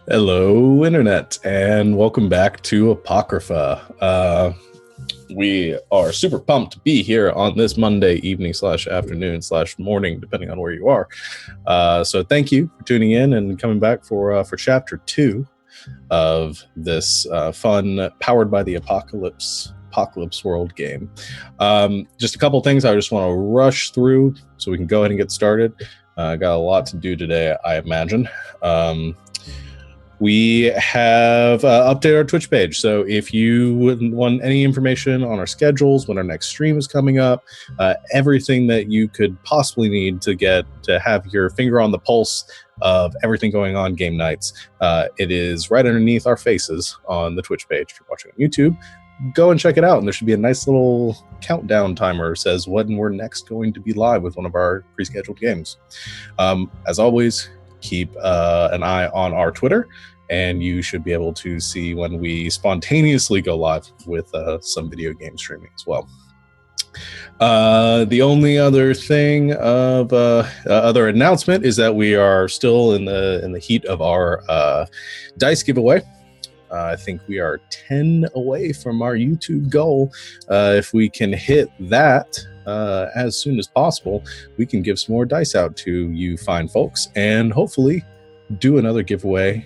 Hello, Internet, and welcome back to Apocrypha. We are super pumped to be here on this Monday evening / afternoon / morning, depending on where you are. So thank you for tuning in and coming back for Chapter 2 of this fun, powered by the Apocalypse World game. Just a couple things I just want to rush through so we can go ahead and get started. Got a lot to do today, I imagine. We have updated our Twitch page, so if you want any information on our schedules, when our next stream is coming up, everything that you could possibly need to have your finger on the pulse of everything going on GameKnights, it is right underneath our faces on the Twitch page. If you're watching on YouTube, go and check it out, and there should be a nice little countdown timer that says when we're next going to be live with one of our pre-scheduled games. As always, keep an eye on our Twitter, and you should be able to see when we spontaneously go live with some video game streaming as well. The only other thing of other announcement is that we are still in the heat of our dice giveaway. I think we are 10 away from our YouTube goal. If we can hit that as soon as possible, we can give some more dice out to you fine folks, and hopefully do another giveaway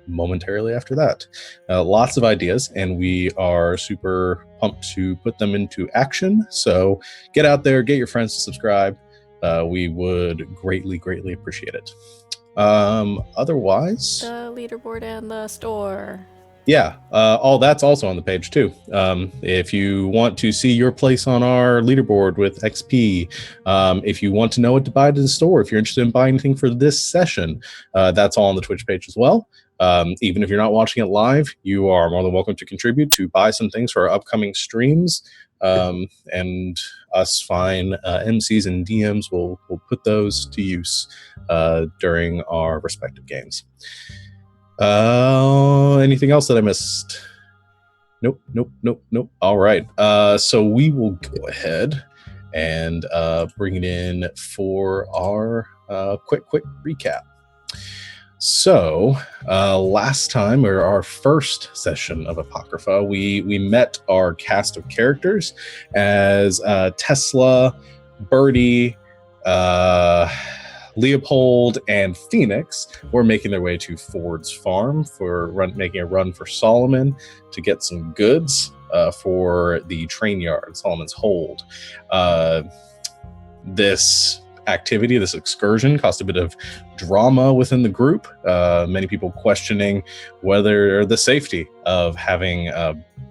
momentarily after that. Lots of ideas, and we are super pumped to put them into action. So get out there, get your friends to subscribe. We would greatly appreciate it. Otherwise, the leaderboard and the store. Yeah, all that's also on the page too. If you want to see your place on our leaderboard with XP, if you want to know what to buy to the store, if you're interested in buying anything for this session, that's all on the Twitch page as well. Even if you're not watching it live, you are more than welcome to contribute to buy some things for our upcoming streams. And us fine MCs and DMs will put those to use during our respective games. Anything else that I missed? Nope. All right. So we will go ahead and bring it in for our quick recap. So last time, or our first session of Apocrypha, we met our cast of characters as Tesla, Birdie, Leopold, and Phoenix were making their way to Ford's farm making a run for Solomon to get some goods for the train yard, Solomon's hold. This activity, this excursion, caused a bit of drama within the group. Many people questioning whether the safety of having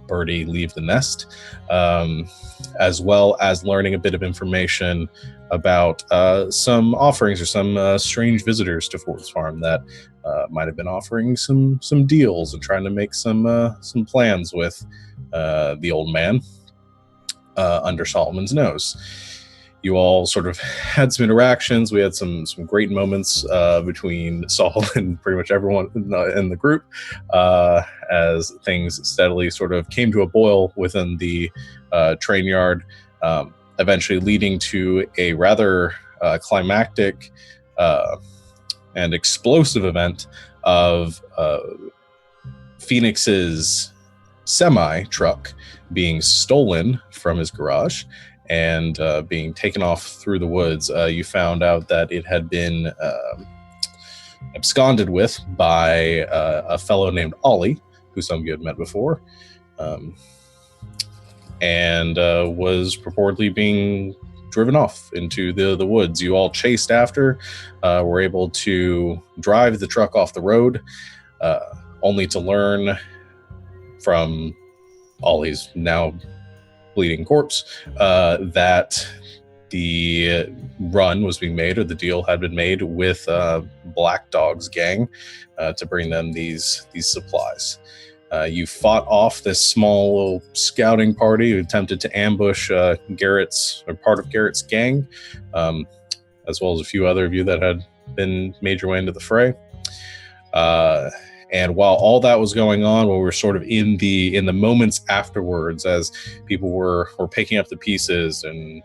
Birdie leave the nest, as well as learning a bit of information about some offerings or some strange visitors to Ford's farm that might have been offering some deals and trying to make some plans with the old man under Solomon's nose. You all sort of had some interactions. We had some great moments between Saul and pretty much everyone in the group as things steadily sort of came to a boil within the train yard, eventually leading to a rather climactic and explosive event of Phoenix's semi-truck being stolen from his garage and being taken off through the woods. You found out that it had been absconded with by a fellow named Ollie, who some of you had met before, and was purportedly being driven off into the woods. You all chased after, were able to drive the truck off the road, only to learn from Ollie's now bleeding corpse that the run was being made, or the deal had been made with Black Dog's gang to bring them these supplies. You fought off this small little scouting party who attempted to ambush Garrett's, or part of Garrett's gang, as well as a few other of you that had made your way into the fray. And while all that was going on, while we were sort of in the moments afterwards, as people were picking up the pieces and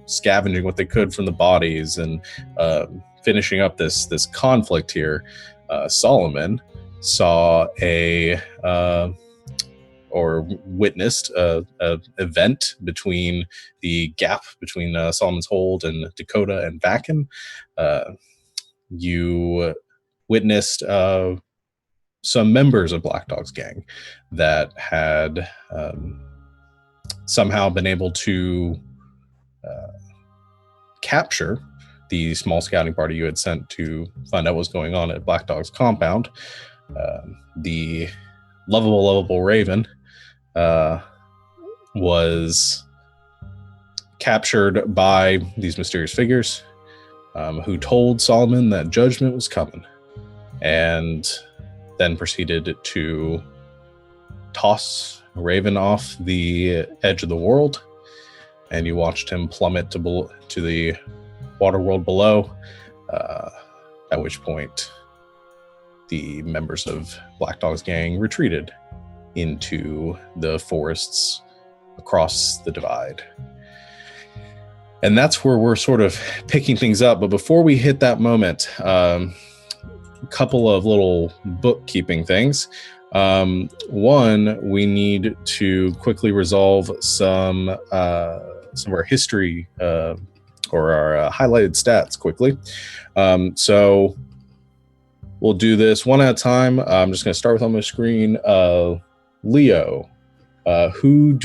scavenging what they could from the bodies and finishing up this conflict here, Solomon saw or witnessed a event between the gap between Solomon's Hold and Dakota and Vakken. You witnessed some members of Black Dog's gang that had somehow been able to capture the small scouting party you had sent to find out what's going on at Black Dog's compound. The lovable Raven was captured by these mysterious figures who told Solomon that judgment was coming, and then proceeded to toss Raven off the edge of the world, and you watched him plummet to the water world below, at which point the members of Black Dog's gang retreated into the forests across the divide. And that's where we're sort of picking things up. But before we hit that moment, a couple of little bookkeeping things. One, we need to quickly resolve some of our history or our highlighted stats quickly. So we'll do this one at a time. I'm just going to start with on my screen. Leo, who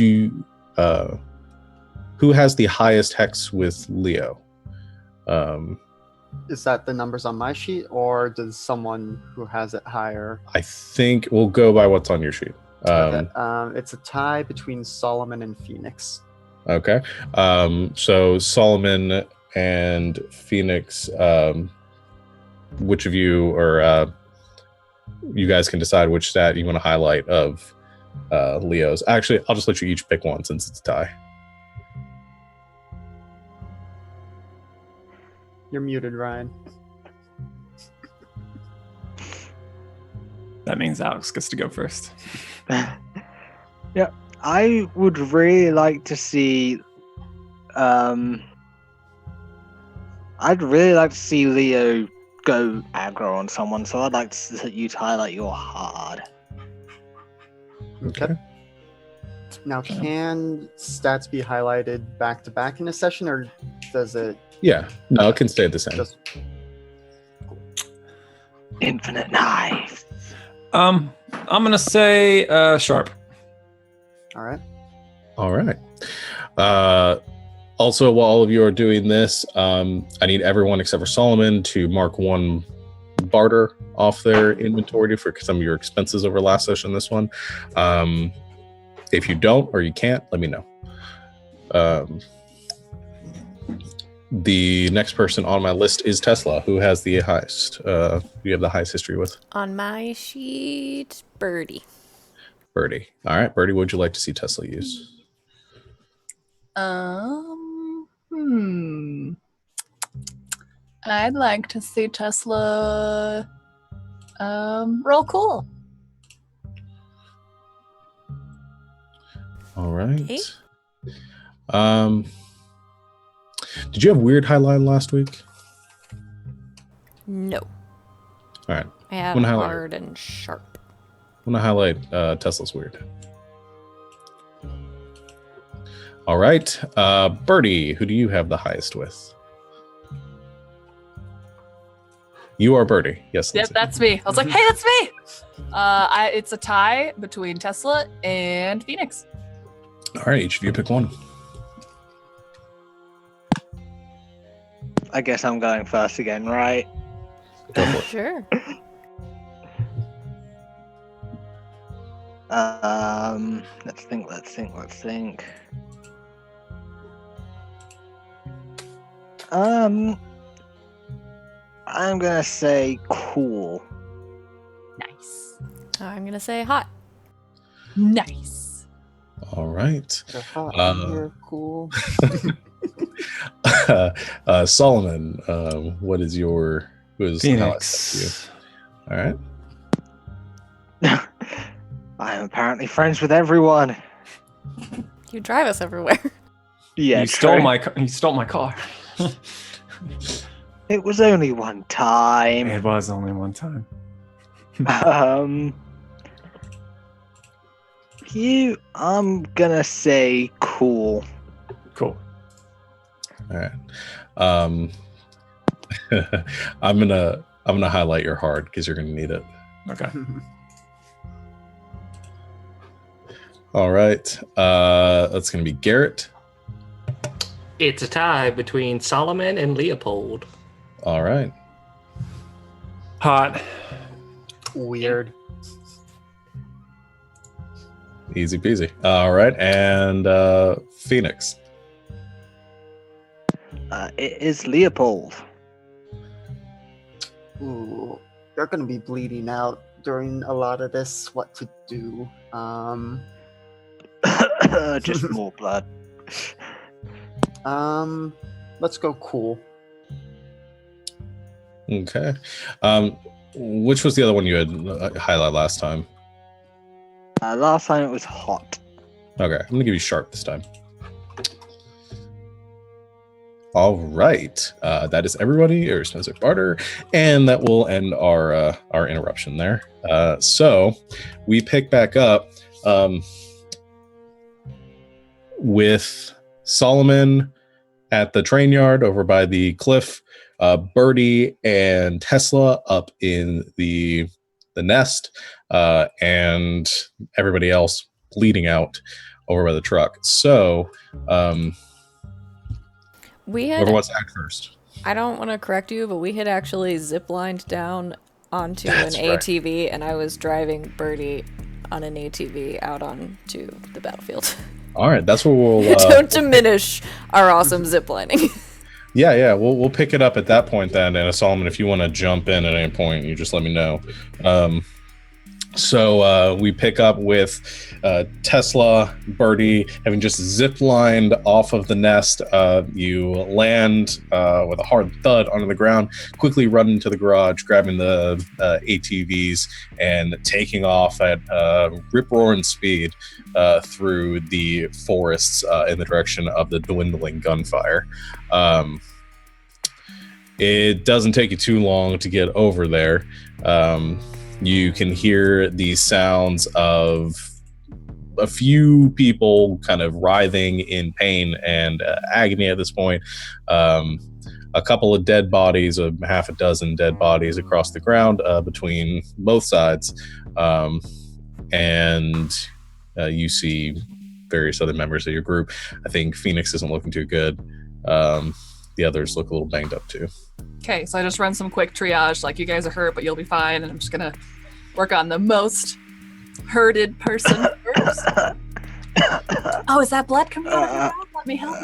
has the highest hex with Leo? Is that the numbers on my sheet, or does someone who has it higher? I think we'll go by what's on your sheet. Okay. It's a tie between Solomon and Phoenix. Okay. So Solomon and Phoenix, which of you, or you guys can decide which stat you want to highlight of Leo's. Actually, I'll just let you each pick one since it's a tie. You're muted, Ryan. That means Alex gets to go first. Yeah, I would really like to see. I'd really like to see Leo go aggro on someone, so I'd like you to highlight your hard. Okay. Now, can stats be highlighted back to back in a session, or does it? Yeah, no, it can stay the same. Infinite knife. I'm gonna say sharp. All right. All right. Also, while all of you are doing this, I need everyone except for Solomon to mark one barter off their inventory for some of your expenses over last session. This one, if you don't or you can't, let me know. The next person on my list is Tesla, who has the highest. You have the highest history with. On my sheet, Birdie. Birdie. All right, Birdie. What would you like to see Tesla use? I'd like to see Tesla roll cool. All right. Okay. Did you have weird highlight last week? No. All right. I had Wanna highlight hard and sharp. I'm gonna highlight Tesla's weird. All right, Birdie, who do you have the highest with? You are Birdie. Yes. Yep, Lindsay. that's me. I was like, hey, that's me. It's a tie between Tesla and Phoenix. All right, each of you pick one. I guess I'm going first again, right? Go for it. Sure. Let's think. I'm gonna say cool. Nice. I'm going to say hot. Nice. All right. They're hot. Uh, You're cool. Solomon, what is your Phoenix. All right. I am apparently friends with everyone. You drive us everywhere. Yeah, You stole true. my car. It was only one time. It was only one time. I'm gonna say cool. Cool. All right. I'm gonna highlight your hard because you're gonna need it. Okay. All right. That's gonna be Garrett. It's a tie between Solomon and Leopold. All right. Hot. Weird. Easy peasy. All right, and Phoenix. It is Leopold. Ooh, they're gonna be bleeding out during a lot of this. What to do? Just more blood. Let's go cool. Okay. Which was the other one you had highlighted last time? Last time it was hot. Okay, I'm gonna give you sharp this time. All right, that is everybody. Or Spencer Barter, and that will end our interruption there. So we pick back up with Solomon at the train yard over by the cliff. Birdie and Tesla up in the nest, and everybody else bleeding out over by the truck. So, We whoever had, wants to act first. I don't want to correct you, but we had actually ziplined down onto That's an right. ATV, and I was driving Birdie on an ATV out onto the battlefield. All right, that's what we'll. Don't diminish our awesome ziplining. Yeah, we'll pick it up at that point then. And Solomon, if you want to jump in at any point, you just let me know. So we pick up with Tesla, Birdie, having just zip-lined off of the nest. You land with a hard thud onto the ground, quickly run into the garage, grabbing the ATVs and taking off at rip-roaring speed through the forests in the direction of the dwindling gunfire. It doesn't take you too long to get over there. You can hear the sounds of a few people kind of writhing in pain and agony at this point. A couple of dead bodies, a half a dozen dead bodies across the ground between both sides. And you see various other members of your group. I think Phoenix isn't looking too good. The others look a little banged up too. Okay, so I just run some quick triage, like you guys are hurt, but you'll be fine, and I'm just gonna work on the most hurted person first. Oh, is that blood coming out of your mouth? Let me help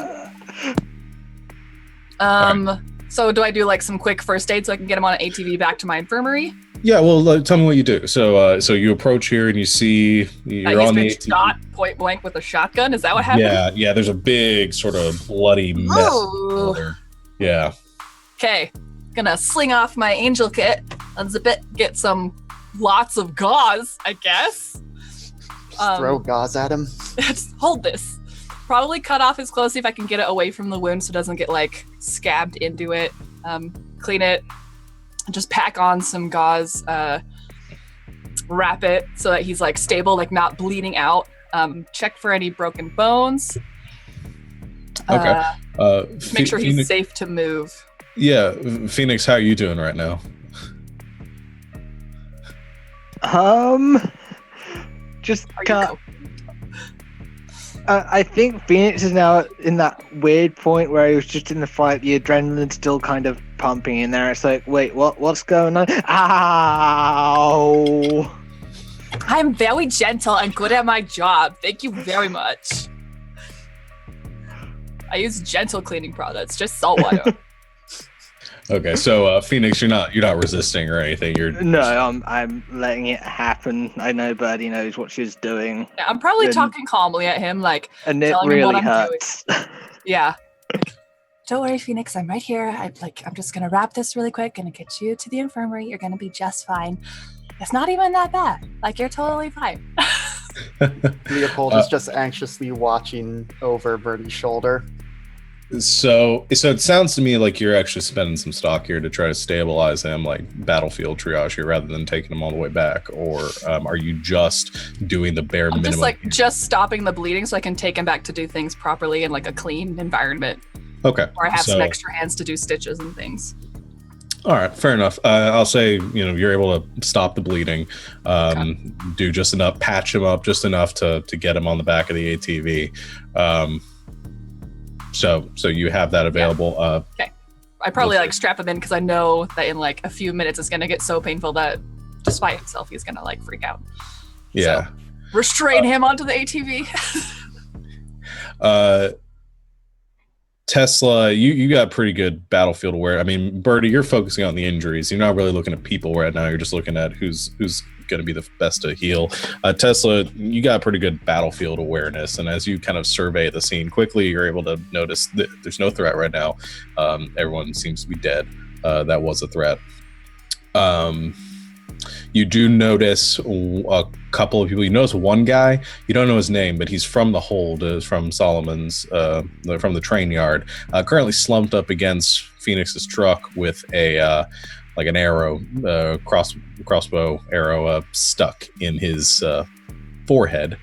you. So do I do like some quick first aid so I can get him on an ATV back to my infirmary? Yeah, well, tell me what you do. So you approach here and you see you're on the He's been ATV. shot point blank with a shotgun. Is that what happened? Yeah, there's a big sort of bloody mess. Oh. There. Yeah. Okay, gonna sling off my angel kit, unzip it, get some lots of gauze, I guess. Throw gauze at him. Just hold this. Probably cut off his clothes, see if I can get it away from the wound so it doesn't get like scabbed into it. Clean it, just pack on some gauze, wrap it so that he's like stable, like not bleeding out. Check for any broken bones. Okay. Make sure he's Phoenix, safe to move. yeah, Phoenix, how are you doing right now? Just Are you can't. coping? I think Phoenix is now in that weird point where he was just in the fight, the adrenaline's still kind of pumping in there. It's like, wait, what's going on? Ow! I'm very gentle and good at my job. Thank you very much. I use gentle cleaning products, just salt water. Okay, so Phoenix, you're not resisting or anything. You're No, I'm letting it happen. I know Birdie knows what she's doing, Yeah, I'm probably Then- talking calmly at him, like, and it Telling him really what I'm hurts. yeah. Don't worry, Phoenix, I'm right here. I'm just gonna wrap this really quick, gonna get you to the infirmary. You're gonna be just fine. It's not even that bad. Like, you're totally fine. Leopold is just anxiously watching over Birdie's shoulder. So it sounds to me like you're actually spending some stock here to try to stabilize him, like battlefield triage here, rather than taking him all the way back. Or are you just doing the bare I'm minimum? just stopping the bleeding so I can take him back to do things properly in like a clean environment. Okay. Where I have some extra hands to do stitches and things. All right, fair enough. I'll say, you're able to stop the bleeding, do just enough, patch him up just enough to get him on the back of the ATV. So you have that available. Okay. I probably like strap him in because I know that in like a few minutes it's gonna get so painful that just by himself he's gonna like freak out. Yeah. So, restrain him onto the ATV. Tesla, you got pretty good battlefield aware. I mean, Birdie, you're focusing on the injuries. You're not really looking at people right now. You're just looking at who's going to be the best to heal. Tesla, you got pretty good battlefield awareness, and as you kind of survey the scene quickly, you're able to notice that there's no threat right now. Everyone seems to be dead. That was a threat. You do notice a couple of people. You notice one guy. You don't know his name, but he's from the hold, from Solomon's, from the train yard. Currently slumped up against Phoenix's truck with a like an arrow, crossbow arrow, stuck in his forehead,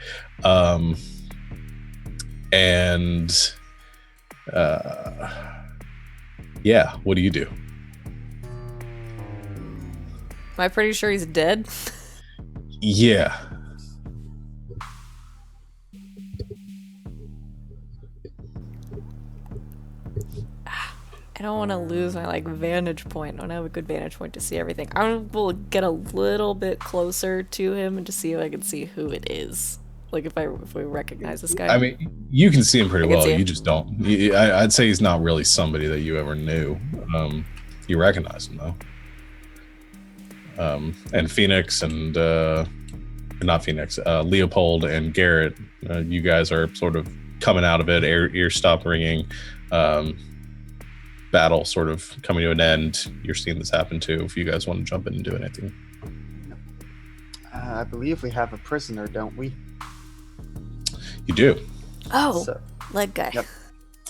and yeah. What do you do? Am I pretty sure he's dead? Yeah. I don't want to lose my vantage point. I don't have a good vantage point to see everything. I will get a little bit closer to him and to see if I can see who it is. Like if we recognize this guy. I mean, you can see him pretty well. See him. You just don't. I'd say he's not really somebody that you ever knew. You recognize him though. And Phoenix and not Phoenix, Leopold and Garrett, you guys are sort of coming out of it. Ears stop ringing. Battle sort of coming to an end. You're seeing this happen too. If you guys want to jump in and do anything, I believe we have a prisoner, don't we? you do. Oh, So, leg guy. Yep.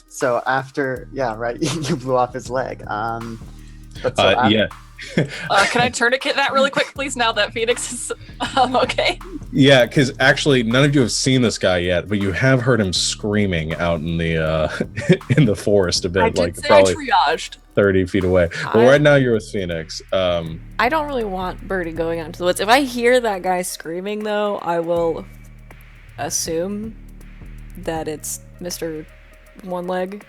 so after, yeah, right, you blew off his leg. But so after, Yeah. Can I tourniquet that really quick, please? Now that Phoenix is okay. Yeah, because actually none of you have seen this guy yet, but you have heard him screaming out in the in the forest a bit, I did say probably I triaged. 30 feet away. Well, right now you're with Phoenix. I don't really want Birdie going out into the woods. If I hear that guy screaming, though, I will assume that it's Mr. One Leg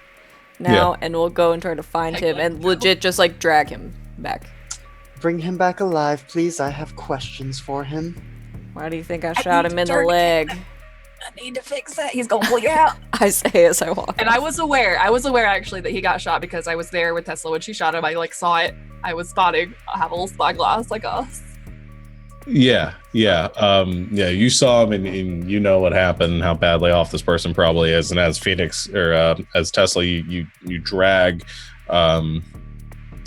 now, and we'll go and try to find him and legit just drag him back. bring him back alive, please. I have questions for him. Why do you think I shot him in the tourniquet leg? I need to fix that. He's gonna pull you out. I say as I walk. And I was aware actually that he got shot because I was there with Tesla when she shot him. I saw it. I was spotting. I have a little spyglass like us. Yeah. You saw him, and you know what happened, how badly off this person probably is. And as Phoenix or as Tesla, you drag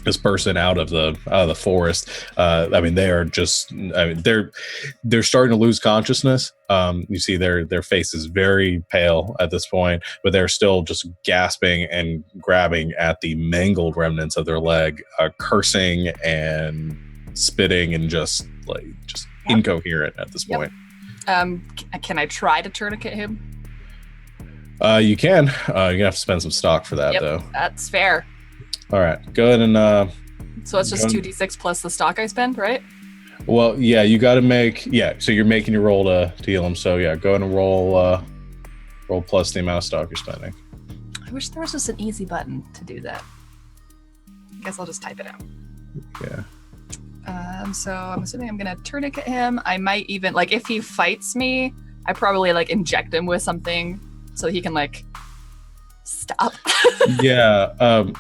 this person out of the forest. I mean, they are just. I mean, they're starting to lose consciousness. You see their face is very pale at this point, but they're still just gasping and grabbing at the mangled remnants of their leg, cursing and spitting and just incoherent at this point. Can I try to tourniquet him? You can. You're gonna have to spend some stock for that, though. That's fair. All right, go ahead and. So it's just 2d6 plus the stock I spend, right? Well, yeah, you got to make. Yeah, so you're making your roll to heal him. So yeah, go ahead and roll plus the amount of stock you're spending. I wish there was just an easy button to do that. I guess I'll just type it out. Yeah. So I'm assuming I'm gonna tourniquet him. I might even if he fights me, I probably inject him with something so he can stop. Yeah.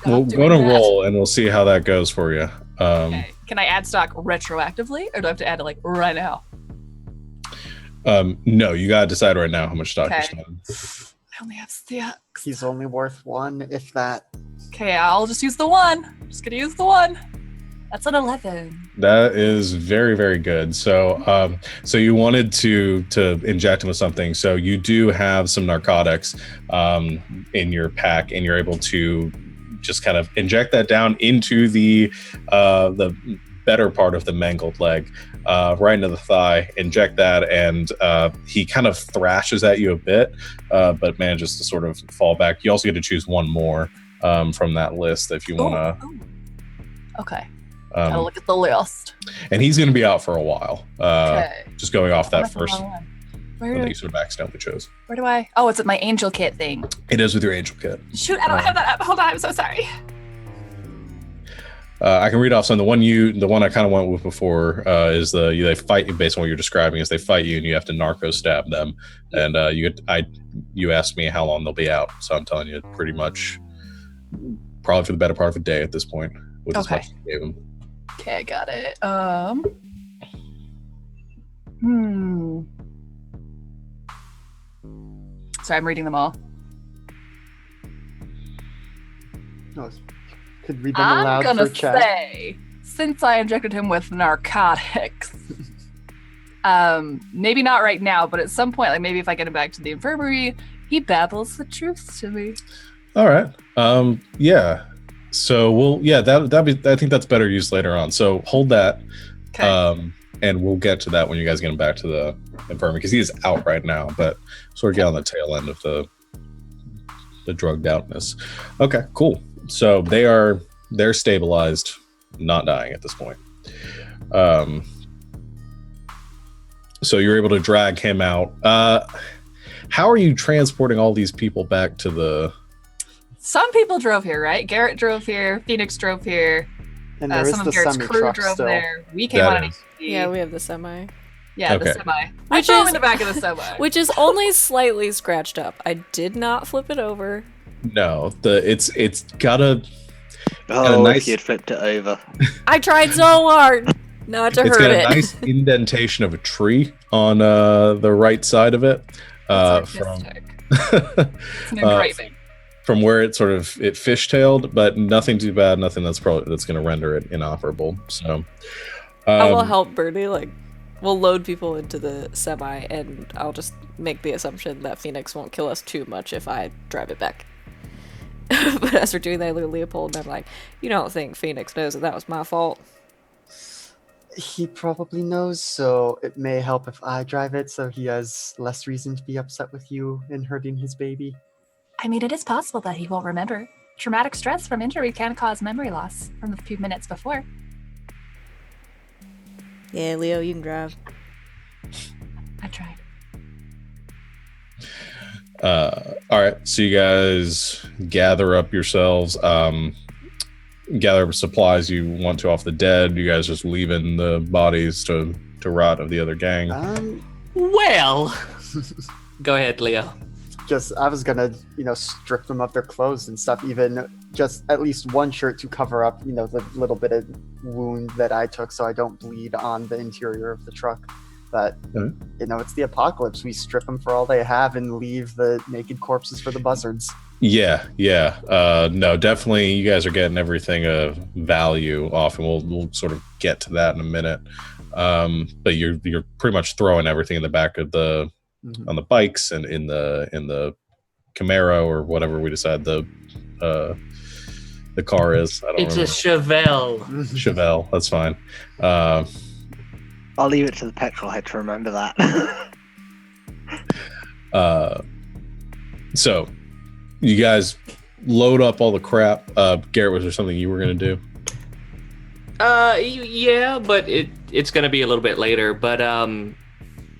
We'll go to roll and we'll see how that goes for you. Okay. Can I add stock retroactively, or do I have to add it right now? No, you gotta decide right now how much stock you're Okay. spending. I only have 6. He's only worth one, if that. Okay, I'll just use the one. I'm just gonna use the one. That's an 11. That is very, very good. So, so you wanted to inject him with something. So you do have some narcotics in your pack, and you're able to just kind of inject that down into the better part of the mangled leg, right into the thigh. Inject that, and he kind of thrashes at you a bit, but manages to sort of fall back. You also get to choose one more from that list if you want to. Okay. Gotta look at the list. And he's going to be out for a while. Okay. Just going off that first one that you sort of accidentally chose. Where do I? Oh, it's at my angel kit thing. It is with your angel kit. Shoot, I don't have that up. Hold on, I'm so sorry. I can read off some. The one I kind of went with before is they fight you based on what you're describing. Is they fight you and you have to narco stab them, and you asked me how long they'll be out, so I'm telling you pretty much probably for the better part of a day at this point with as much as you gave them. Okay, I got it. Sorry, I'm reading them all. No, could read them aloud I'm for gonna chat. say, since I injected him with narcotics, maybe not right now, but at some point, like maybe if I get him back to the infirmary, he babbles the truth to me. All right. Yeah. So that'd be. I think that's better used later on. So hold that. Okay. And we'll get to that when you guys get him back to the infirmary, because he is out right now, but sort of get on the tail end of the drugged outness. Okay, cool. So they're stabilized, not dying at this point. So you're able to drag him out. How are you transporting all these people back to the? Some people drove here, right? Garrett drove here. Phoenix drove here. And there is Some the of Garrett's semi crew truck drove still. there. We came That on an is. ATV. Yeah, we have the semi. Yeah, Okay. the semi. I Which drove is- in the back of the semi. Which is only slightly scratched up. I did not flip it over. No, it's got a. Oh, nice- if you'd flipped it over. I tried so hard not to It's hurt got a it. nice indentation of a tree on the right side of it. It's From artistic. It's an engraving. from where it sort of fishtailed, but nothing too bad, nothing that's going to render it inoperable. So I will help Bernie. Like, we'll load people into the semi, and I'll just make the assumption that Phoenix won't kill us too much if I drive it back. But as we're doing that, I look at Leopold, and I'm like, "You don't think Phoenix knows that was my fault?" He probably knows, so it may help if I drive it, so he has less reason to be upset with you and hurting his baby. I mean, it is possible that he won't remember. Traumatic stress from injury can cause memory loss from a few minutes before. Yeah, Leo, you can drive. I tried. all right, so you guys gather up yourselves, gather up supplies you want to off the dead. You guys just leaving the bodies to rot of the other gang. Well, go ahead, Leo. I was gonna, strip them of their clothes and stuff, even just at least one shirt to cover up, the little bit of wound that I took so I don't bleed on the interior of the truck. But, it's the apocalypse. We strip them for all they have and leave the naked corpses for the buzzards. Yeah. No, definitely you guys are getting everything of value off, and we'll sort of get to that in a minute. But you're pretty much throwing everything in the back of the on the bikes and in the Camaro or whatever we decide the car is. I don't It's a remember. Chevelle. That's fine. I'll leave it to the petrol head to remember that. So you guys load up all the crap. Garrett, was there something you were gonna do? Yeah, but it's gonna be a little bit later. But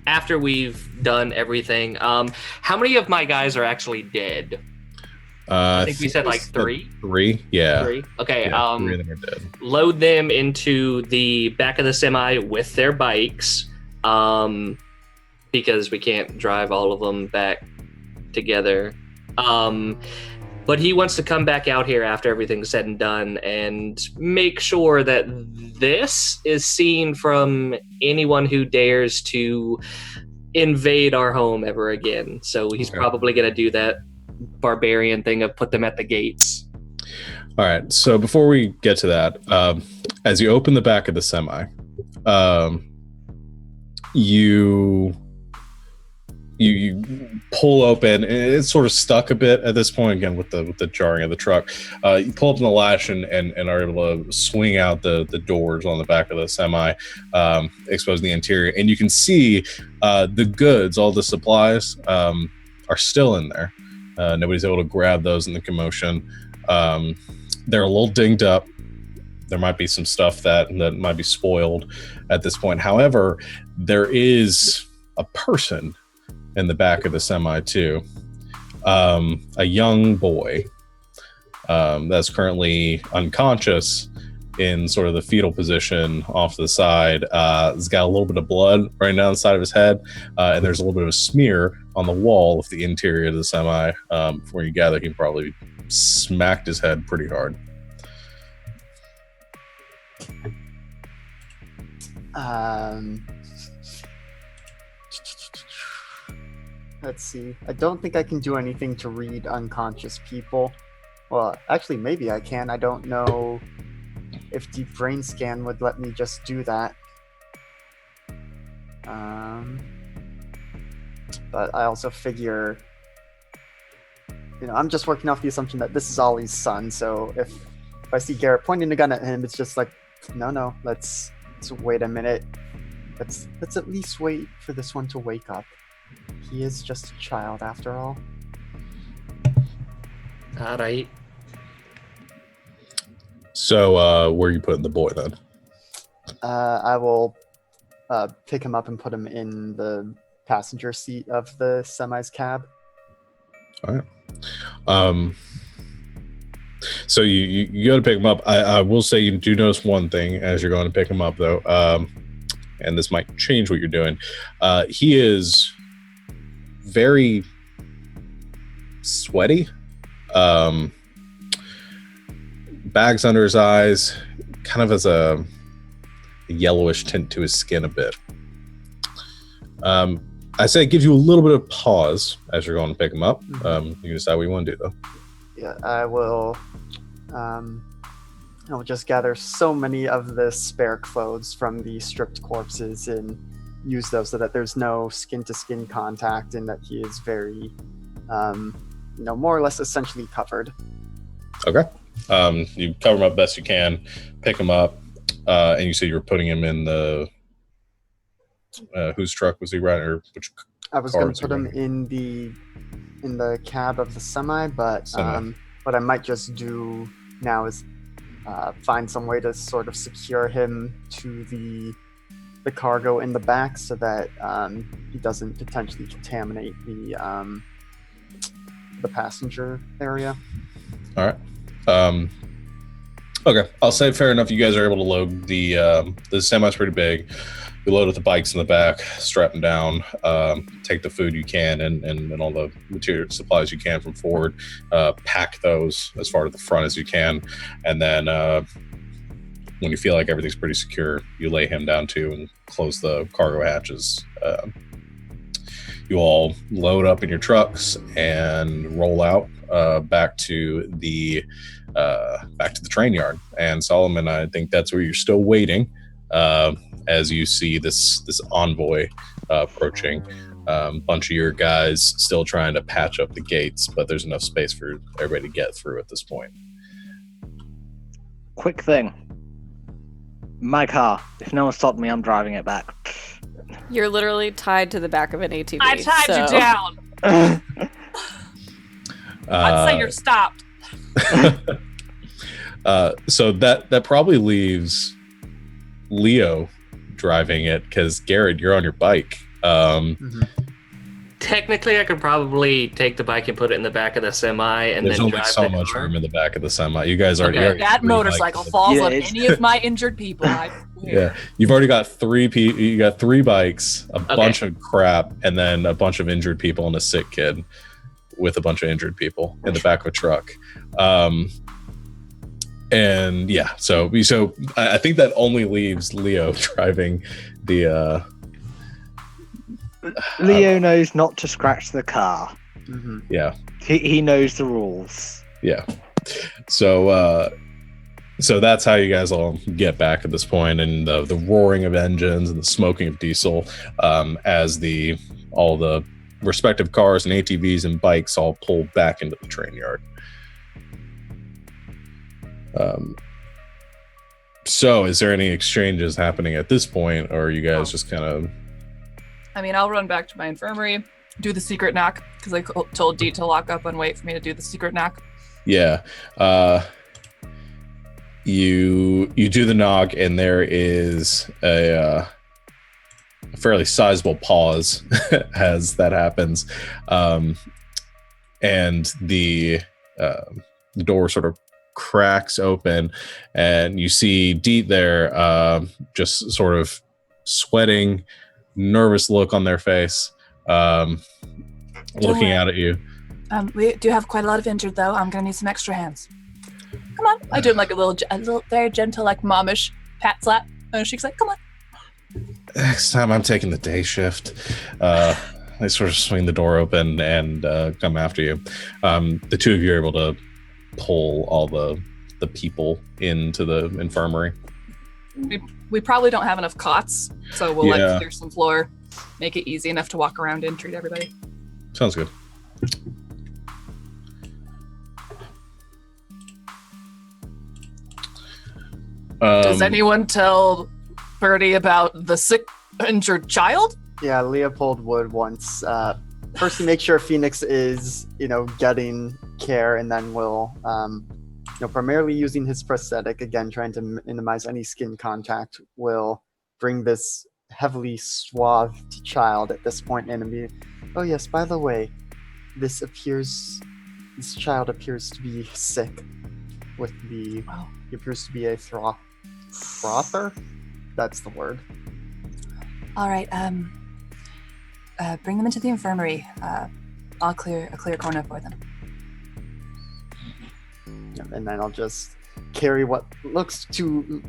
after we've done everything, how many of my guys are actually dead? I think we said like three. 3, yeah. 3. Okay. Yeah, 3 of them are dead. Load them into the back of the semi with their bikes, because we can't drive all of them back together. But he wants to come back out here after everything's said and done and make sure that this is seen from anyone who dares to invade our home ever again. So he's probably going to do that barbarian thing of put them at the gates. All right. So before we get to that, as you open the back of the semi, you pull open, and it's sort of stuck a bit at this point again with the jarring of the truck. You pull up in the latch and are able to swing out the doors on the back of the semi, exposing the interior, and you can see the goods, all the supplies are still in there. Nobody's able to grab those in the commotion. They're a little dinged up. There might be some stuff that might be spoiled at this point. However, there is a person in the back of the semi too. A young boy that's currently unconscious in sort of the fetal position off to the side. He's got a little bit of blood right down the side of his head, and there's a little bit of a smear on the wall of the interior of the semi. Where you gather he probably smacked his head pretty hard. Let's see. I don't think I can do anything to read unconscious people. Well, actually, maybe I can. I don't know if Deep Brain Scan would let me just do that. But I also figure, I'm just working off the assumption that this is Ollie's son. So if I see Garrett pointing a gun at him, it's just like, no, let's wait a minute. Let's at least wait for this one to wake up. He is just a child after all. All right. So where are you putting the boy then? I will pick him up and put him in the passenger seat of the semi's cab. All right. So you go to pick him up. I will say you do notice one thing as you're going to pick him up, though, and this might change what you're doing. He is very sweaty. Bags under his eyes, kind of has a yellowish tint to his skin a bit. I say it gives you a little bit of pause as you're going to pick him up. You can decide what you want to do, though. Yeah, I will. I'll just gather so many of the spare clothes from the stripped corpses and use those so that there's no skin-to-skin contact and that he is very, more or less essentially covered. Okay. You cover him up best you can, pick him up, and you said you were putting him in the whose truck was he riding, or which I was going to put him in the cab of the semi, but what I might just do now is find some way to sort of secure him to the cargo in the back so that he doesn't potentially contaminate the passenger area. All right. Okay, I'll say fair enough. You guys are able to load the semi's pretty big. You load up the bikes in the back, strap them down, take the food you can and all the material supplies you can from forward, pack those as far to the front as you can, and then when you feel like everything's pretty secure, you lay him down too and close the cargo hatches. You all load up in your trucks and roll out back to the train yard. And Solomon, I think that's where you're still waiting as you see this envoy approaching. Bunch of your guys still trying to patch up the gates, but there's enough space for everybody to get through at this point. Quick thing. My car. If no one stopped me, I'm driving it back. You're literally tied to the back of an ATV. I tied you down. I'd say you're stopped. So that probably leaves Leo driving it, because Garrett, you're on your bike. Technically, I could probably take the bike and put it in the back of the semi, and there's then only drive so the much car. room in the back of the semi. You guys already Okay. That motorcycle falls on it's- any of my injured people. I swear. Yeah, you've already got you got 3 bikes, a bunch of crap, and then a bunch of injured people and a sick kid with a bunch of injured people in the back of a truck. And yeah, so I think that only leaves Leo driving the Leo knows not to scratch the car. yeah. He knows the rules. Yeah. So So that's how you guys all get back at this point, and the roaring of engines and the smoking of diesel as all the respective cars and ATVs and bikes all pull back into the train yard. So is there any exchanges happening at this point, or are you guys just kind of... I mean, I'll run back to my infirmary, do the secret knock, because I told Deet to lock up and wait for me to do the secret knock. Yeah. You do the knock, and there is a fairly sizable pause as that happens. And the door sort of cracks open, and you see Deet there, just sort of sweating, nervous look on their face, looking out at you. We do have quite a lot of injured, though. I'm gonna need some extra hands. Come on. I do like a little very gentle, like momish pat slap. And she's like, come on. Next time I'm taking the day shift. They sort of swing the door open and come after you. The two of you are able to pull all the people into the infirmary. We probably don't have enough cots, so we'll like clear some floor, make it easy enough to walk around and treat everybody. Sounds good. Does anyone tell Birdie about the sick, injured child? Yeah, Leopold would once. First, make sure Phoenix is, getting care, and then we'll, primarily using his prosthetic, again, trying to minimize any skin contact, will bring this heavily swathed child at this point in and be, oh yes, by the way, this child appears to be sick with he appears to be a frother? That's the word. All right, bring them into the infirmary. I'll clear a clear corner for them. And then I'll just carry what looks to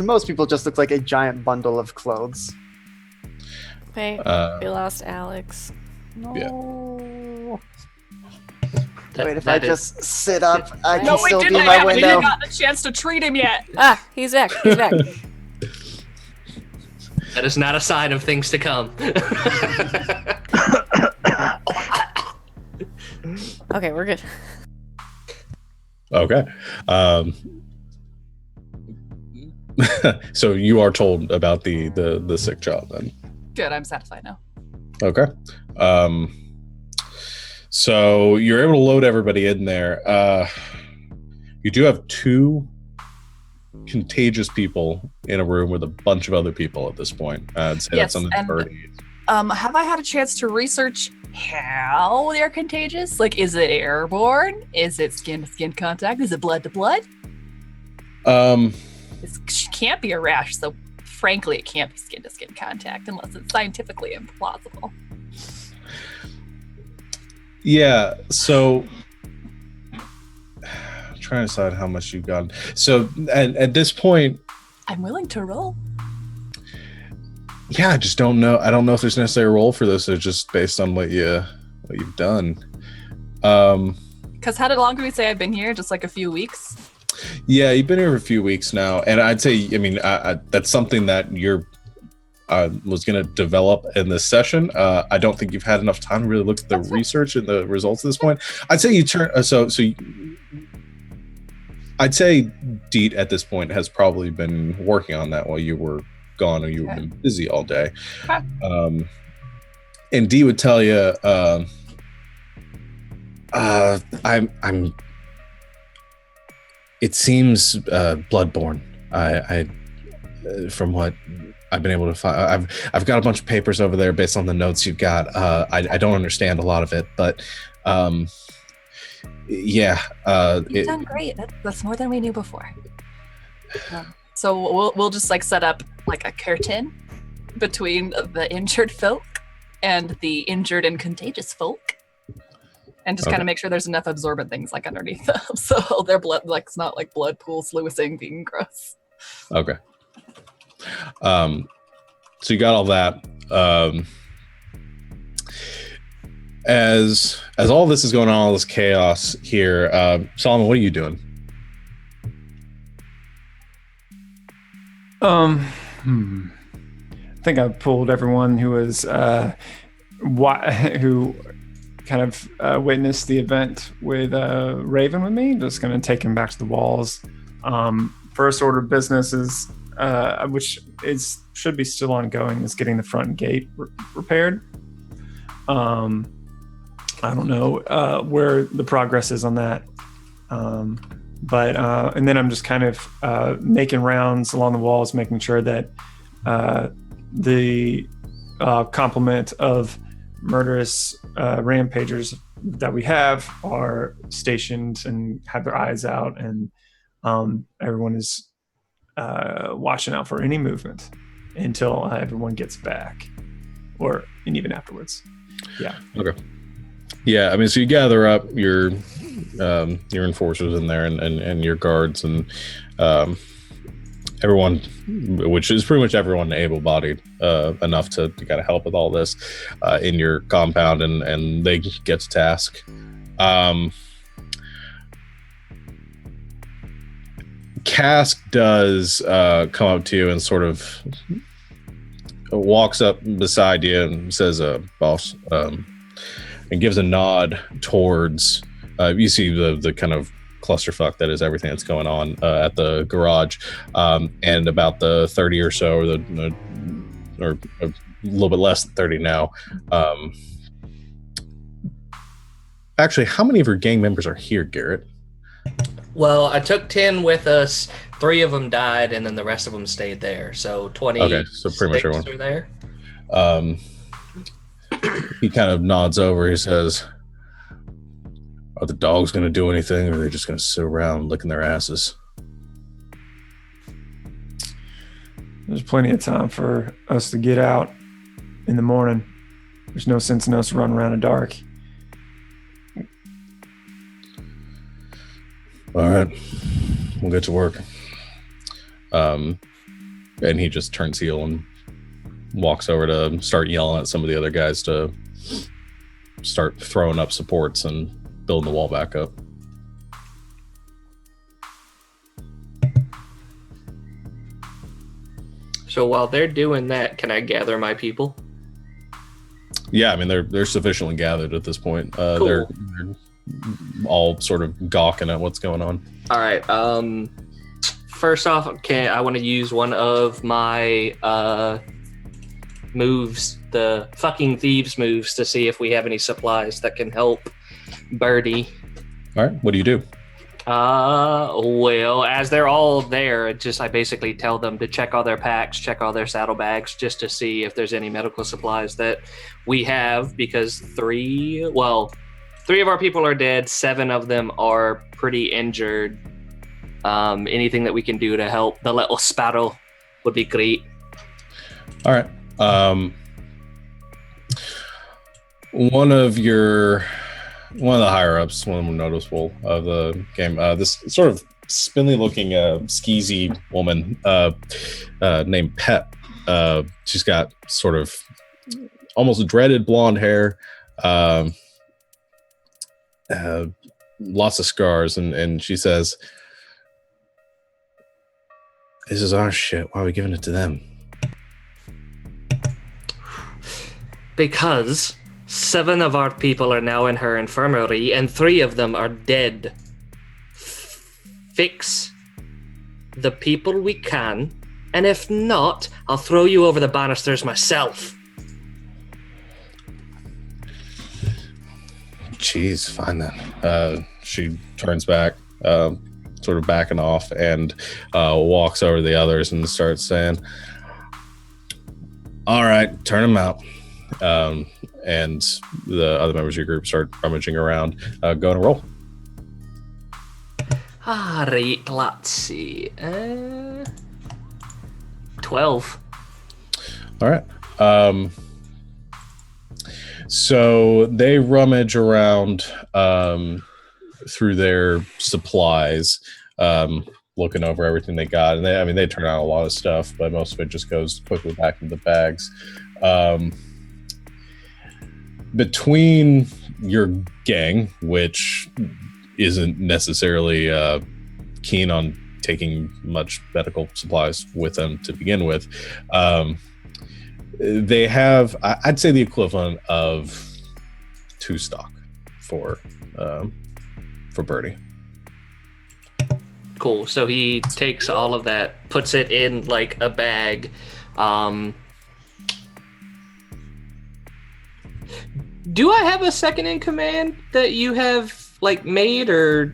most people just looks like a giant bundle of clothes. Wait, we lost Alex. No. Yeah. Wait, if I just sit up, I can No, we still didn't. be my We window. haven't gotten a chance to treat him yet. Ah, he's back. He's back. That is not a sign of things to come. Okay, we're good. Okay. So you are told about the sick child then. Good, I'm satisfied now. Okay. So you're able to load everybody in there. You do have 2 contagious people in a room with a bunch of other people at this point. I'd say that's something and, Birdie. Have I had a chance to research how they're contagious? Like, is it airborne? Is it skin-to-skin contact? Is it blood-to-blood? It can't be a rash, so frankly, it can't be skin-to-skin contact unless it's scientifically implausible. Yeah, so I'm trying to decide how much you've gotten. So at this point, I'm willing to roll. yeah, I just don't know. I don't know if there's necessarily a role for this. It's just based on what you've done. Because how long did we say I've been here? Just like a few weeks? Yeah, you've been here for a few weeks now, and I'd say, I mean, that's something that you're was going to develop in this session. I don't think you've had enough time to really look at the research and the results at this point. I'd say you turn I'd say Deet at this point has probably been working on that while you were gone, or you've been busy all day. Okay. And Dee would tell you, I'm. It seems bloodborne. I from what I've been able to find, I've got a bunch of papers over there based on the notes you've got. I don't understand a lot of it, but yeah. You've done great. That's more than we knew before. So we'll just like set up like a curtain between the injured folk and the injured and contagious folk, and just kind of make sure there's enough absorbent things like underneath them, so their blood like it's not like blood pool sluicing being gross. Okay. So you got all that. As all this is going on, all this chaos here, Solomon, what are you doing? I think I pulled everyone who was who kind of witnessed the event with Raven with me. Just going to take him back to the walls. First order of business is, which should be still ongoing, is getting the front gate repaired. I don't know where the progress is on that. But and then I'm just kind of making rounds along the walls, making sure that the complement of murderous rampagers that we have are stationed and have their eyes out, and everyone is watching out for any movement until everyone gets back, and even afterwards. Yeah. Okay. Yeah, I mean, so you gather up your enforcers in there and your guards and everyone, which is pretty much everyone able-bodied enough to kind of help with all this in your compound, and they get to task. Cask does come up to you and sort of walks up beside you and says, boss, and gives a nod towards, you see the kind of clusterfuck that is everything that's going on at the garage, and about the 30 or so, or a little bit less than 30 now. Actually, how many of your gang members are here, Garrett? Well, I took 10 with us. 3 of them died, and then the rest of them stayed there. So 20. Okay, so pretty much everyone are there. He kind of nods over. He says, "Are the dogs going to do anything, or are they just going to sit around licking their asses?" There's plenty of time for us to get out in the morning. There's no sense in us running around in the dark. All right, we'll get to work. And he just turns heel and walks over to start yelling at some of the other guys to start throwing up supports and building the wall back up. So while they're doing that, can I gather my people? Yeah, I mean, they're sufficiently gathered at this point. Cool. They're all sort of gawking at what's going on. All right. First off, I want to use one of my moves, the fucking thieves moves, to see if we have any supplies that can help Birdie. All right, what do you do? Well, as they're all there, I basically tell them to check all their packs, check all their saddlebags, just to see if there's any medical supplies that we have, because 3 of our people are dead, 7 of them are pretty injured. Anything that we can do to help the little sparrow would be great. All right. One of the higher ups, one of the more noticeable of the game, this sort of spindly looking skeezy woman named Pep. She's got sort of almost dreaded blonde hair, lots of scars, and she says, "This is our shit. Why are we giving it to them?" Because 7 of our people are now in her infirmary, and 3 of them are dead. Fix the people we can, and if not, I'll throw you over the banisters myself. Jeez, fine then. She turns back, sort of backing off, and walks over to the others and starts saying, "All right, turn them out." And the other members of your group start rummaging around. Go and roll. All right, let's see. 12. All right. So they rummage around through their supplies, looking over everything they got. And they turn out a lot of stuff, but most of it just goes quickly back into the bags. Between your gang, which isn't necessarily keen on taking much medical supplies with them to begin with. They have, I'd say, the equivalent of 2 stock for Birdie. Cool. So he takes all of that, puts it in like a bag. Do I have a second in command that you have like made, or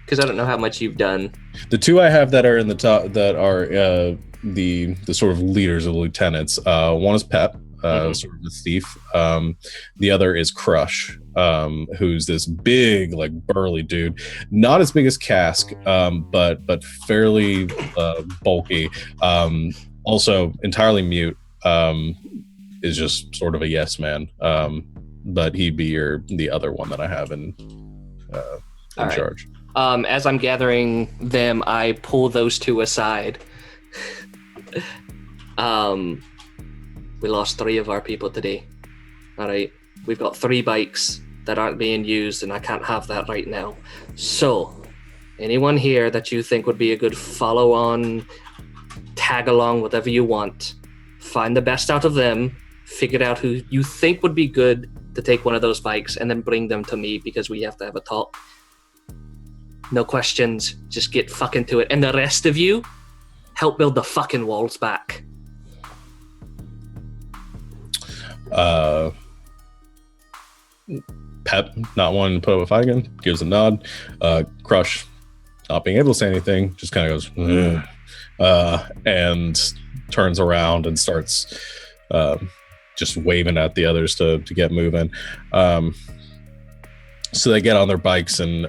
because I don't know how much you've done? The 2 I have that are in the top, that are the sort of leaders of the lieutenants. One is Pep, sort of the thief. The other is Crush, who's this big, like burly dude, not as big as Cask, but fairly bulky. Also entirely mute. Is just sort of a yes man. But he'd be the other one that I have in charge. As I'm gathering them, I pull those 2 aside. We lost 3 of our people today. All right, we've got 3 bikes that aren't being used, and I can't have that right now. So, anyone here that you think would be a good follow-on, tag along, whatever you want, find the best out of them, figure out who you think would be good to take one of those bikes, and then bring them to me because we have to have a talk. No questions, just get fucking to it. And the rest of you, help build the fucking walls back. Pep, not wanting to put up a fight again, gives a nod. Crush, not being able to say anything, just kind of goes, and turns around and starts just waving at the others to get moving. So they get on their bikes, and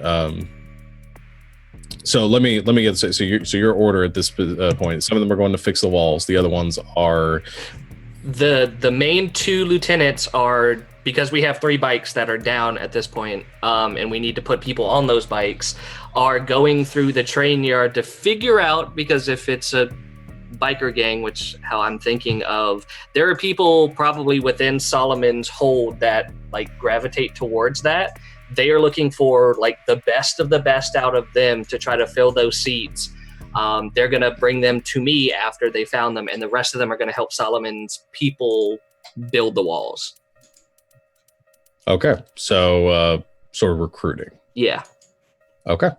so let me get this. So your order at this point, some of them are going to fix the walls. The other ones are the main 2 lieutenants are, because we have 3 bikes that are down at this point, and we need to put people on those bikes, are going through the train yard to figure out, because if it's a biker gang, which how I'm thinking of, there are people probably within Solomon's hold that like gravitate towards that. They are looking for like the best of the best out of them to try to fill those seats. They're going to bring them to me after they found them, and the rest of them are going to help Solomon's people build the walls. Okay, so sort of recruiting. Yeah. Okay.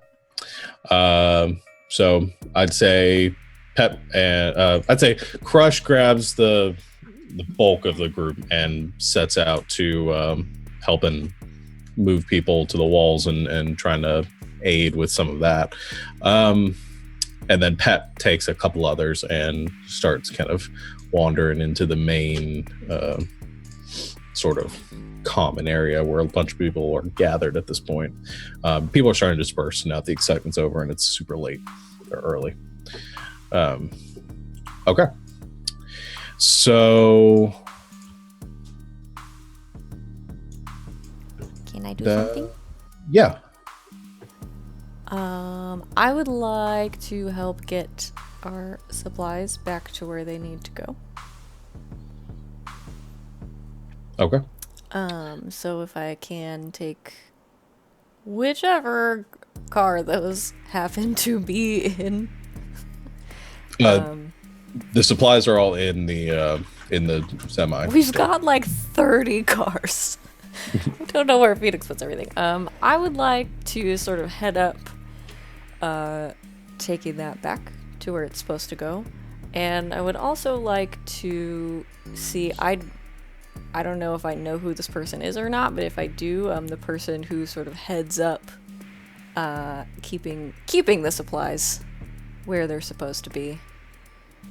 So I'd say Pep and I'd say Crush grabs the bulk of the group and sets out to help and move people to the walls and trying to aid with some of that. And then Pep takes a couple others and starts kind of wandering into the main sort of common area where a bunch of people are gathered at this point. People are starting to disperse now. The excitement's over and it's super late or early. Okay. So can I do something? Yeah. I would like to help get our supplies back to where they need to go. Okay. So if I can take whichever car those happen to be in. The supplies are all in the semi. We've got like 30 cars. I don't know where Phoenix puts everything. I would like to sort of head up, taking that back to where it's supposed to go. And I would also like to see, I don't know if I know who this person is or not, but if I do, the person who sort of heads up keeping the supplies where they're supposed to be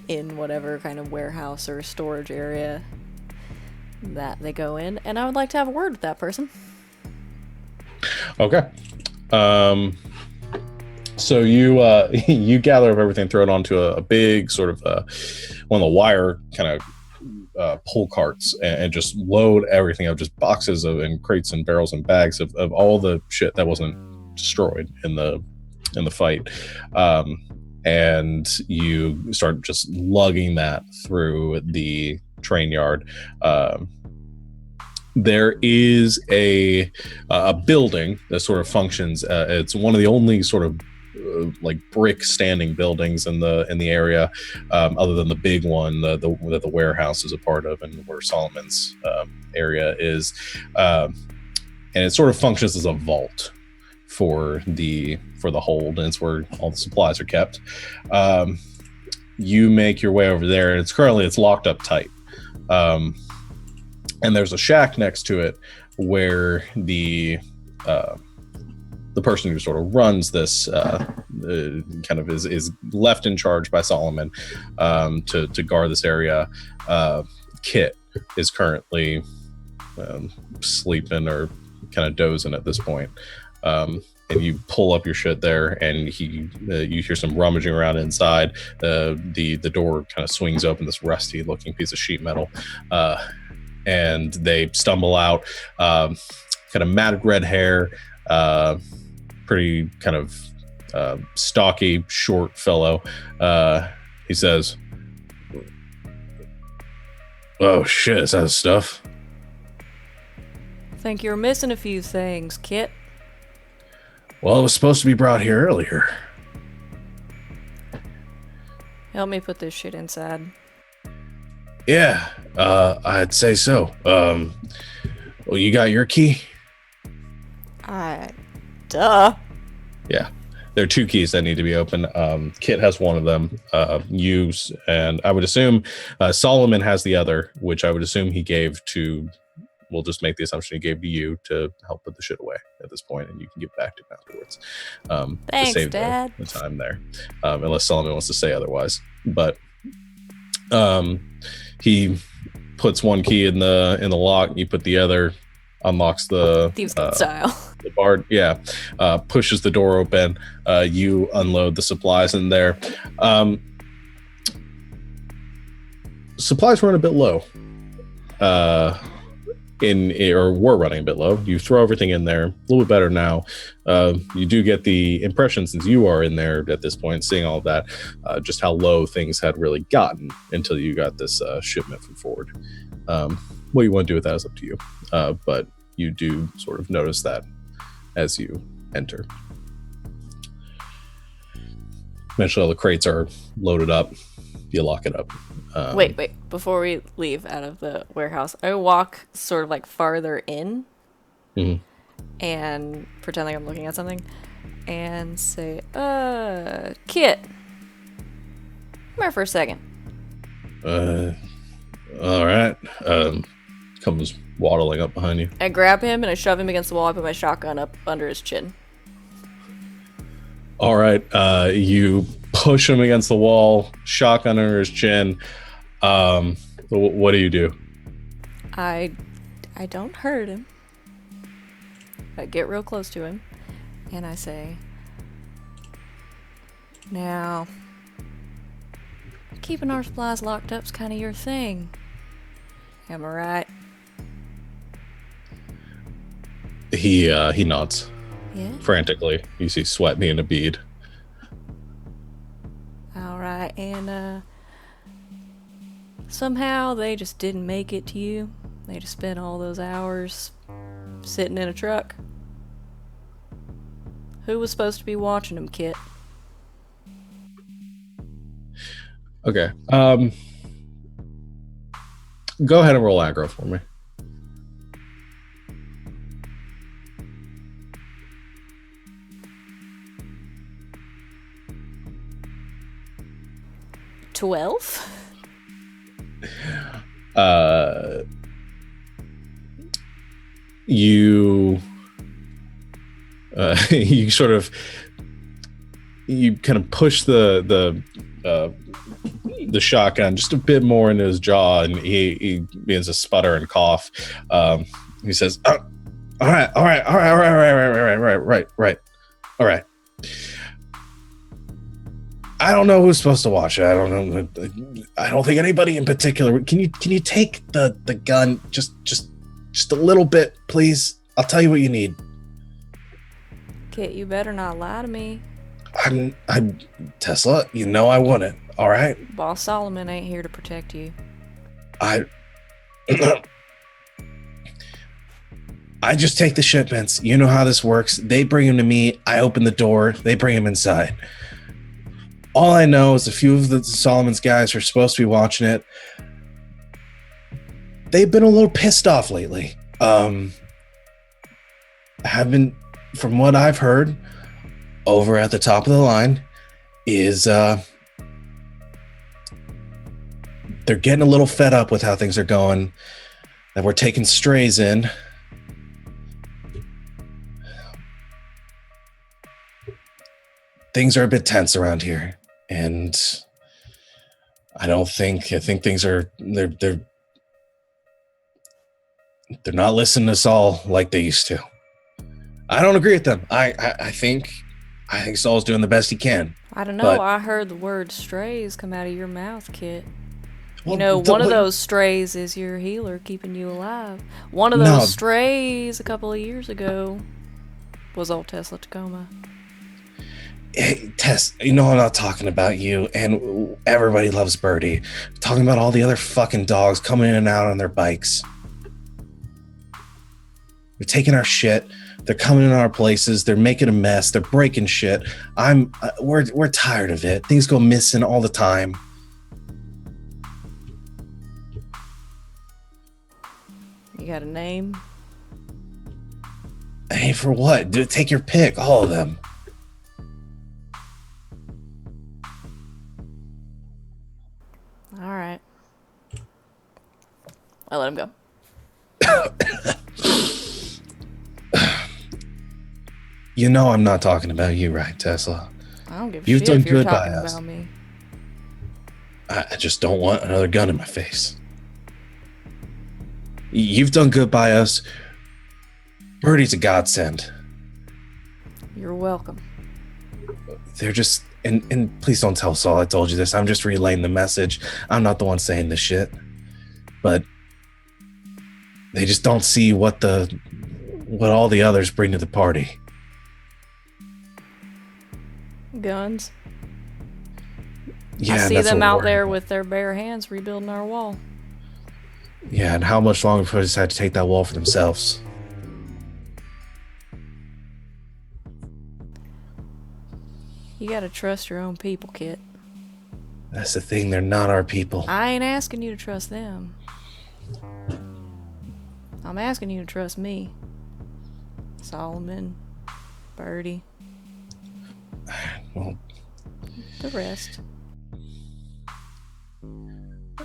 in whatever kind of warehouse or storage area that they go in, and I would like to have a word with that person. Okay. So you you gather up everything, throw it onto a big sort of one of the wire kind of pull carts, and just load everything up, just boxes of and crates and barrels and bags of all the shit that wasn't destroyed in the fight. And you start just lugging that through the train yard. There is a building that sort of functions. It's one of the only sort of like brick standing buildings in the area, other than the big one that the warehouse is a part of, and where Solomon's area is, and it sort of functions as a vault for the hold, and it's where all the supplies are kept. You make your way over there, and it's locked up tight. And there's a shack next to it where the person who sort of runs this kind of is left in charge by Solomon to guard this area. Kit is currently sleeping or kind of dozing at this point. And you pull up your shit there, and you hear some rummaging around inside. The door kind of swings open, this rusty looking piece of sheet metal, and they stumble out. Kind of matted red hair, pretty kind of stocky, short fellow. He says, "Oh shit, is that stuff?" Think you're missing a few things, Kit. Well, it was supposed to be brought here earlier. Help me put this shit inside. Yeah, I'd say so. Well, you got your key? Duh. Yeah. There are 2 keys that need to be opened. Kit has one of them. And I would assume Solomon has the other, which I would assume he gave to... We'll just make the assumption he gave to you to help put the shit away at this point, and you can get back to him afterwards. Thanks, to save Dad. the time there. Unless Solomon wants to say otherwise. But he puts one key in the lock, you put the other, unlocks the Thieves style. The bar, pushes the door open. You unload the supplies in there. Supplies run a bit low. Were running a bit low. You throw everything in there, a little bit better now. You do get the impression, since you are in there at this point, seeing all of that, just how low things had really gotten until you got this shipment from Ford. What you want to do with that is up to you. But you do sort of notice that as you enter. Eventually all the crates are loaded up. You lock it up. Wait. Before we leave out of the warehouse, I walk sort of like farther in and pretend like I'm looking at something and say, Kit, come here for a second. All right. Comes waddling up behind you. I grab him and I shove him against the wall. I put my shotgun up under his chin. All right. You push him against the wall, shotgun under his chin. What do you do? I don't hurt him. I get real close to him and I say, now, keeping our supplies locked up's kind of your thing. Am I right? He nods. Yeah? Frantically. You see sweat being a bead. Alright, and somehow they just didn't make it to you. They just spent all those hours sitting in a truck. Who was supposed to be watching them, Kit? Okay. Go ahead and roll aggro for me. $12? You you kind of push the shotgun just a bit more into his jaw, and he begins to sputter and cough. He says, all right. I don't know who's supposed to watch it. I don't know. I don't think anybody in particular. Can you take the gun just a little bit, please? I'll tell you what you need. Kit, you better not lie to me. I'm Tesla. You know I wouldn't. All right. Boss Solomon ain't here to protect you. I just take the shipments. You know how this works. They bring them to me. I open the door. They bring them inside. All I know is a few of the Solomon's guys who are supposed to be watching it, they've been a little pissed off lately. Have been, from what I've heard, over at the top of the line, is they're getting a little fed up with how things are going, that we're taking strays in. Things are a bit tense around here, and I think things are they're not listening to us all like they used to. I don't agree with them. I think Saul's doing the best he can. I don't know. But I heard the word strays come out of your mouth, Kit. Well, You know, one of those strays is your healer keeping you alive. One of those strays a couple of years ago was old Tesla Tacoma. Hey, Tess, you know I'm not talking about you, and everybody loves Birdie. I'm talking about all the other fucking dogs coming in and out on their bikes. They're taking our shit. They're coming in our places. They're making a mess. They're breaking shit. We're tired of it. Things go missing all the time. You got a name? Hey, for what? Dude, take your pick. All of them. All right. I let him go. You know I'm not talking about you, right, Tesla? I don't give a You've shit done if you're good by talking us. about me. I just don't want another gun in my face. You've done good by us. Birdie's a godsend. You're welcome. They're just, and please don't tell Saul I told you this. I'm just relaying the message. I'm not the one saying this shit. But they just don't see what all the others bring to the party. Guns. Yeah, I see that's them what out we're there worried with their bare hands rebuilding our wall. about. Yeah, and how much longer before they decide to take that wall for themselves? You gotta trust your own people, Kit. That's the thing. They're not our people. I ain't asking you to trust them. I'm asking you to trust me. Solomon, Birdie, Well, the rest.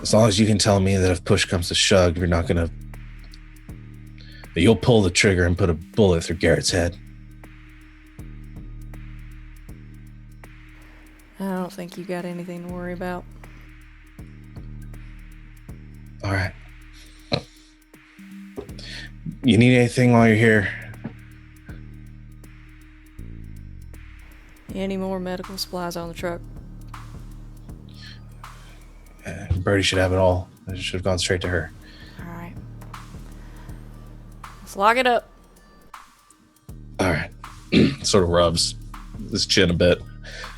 as long as you can tell me that if push comes to shove, you're not gonna... that you'll pull the trigger and put a bullet through Garrett's head. I don't think you got anything to worry about. All right. You need anything while you're here? Any more medical supplies on the truck? Birdie should have it all. It should have gone straight to her. Alright. Let's lock it up. All right. Sort of rubs his chin a bit.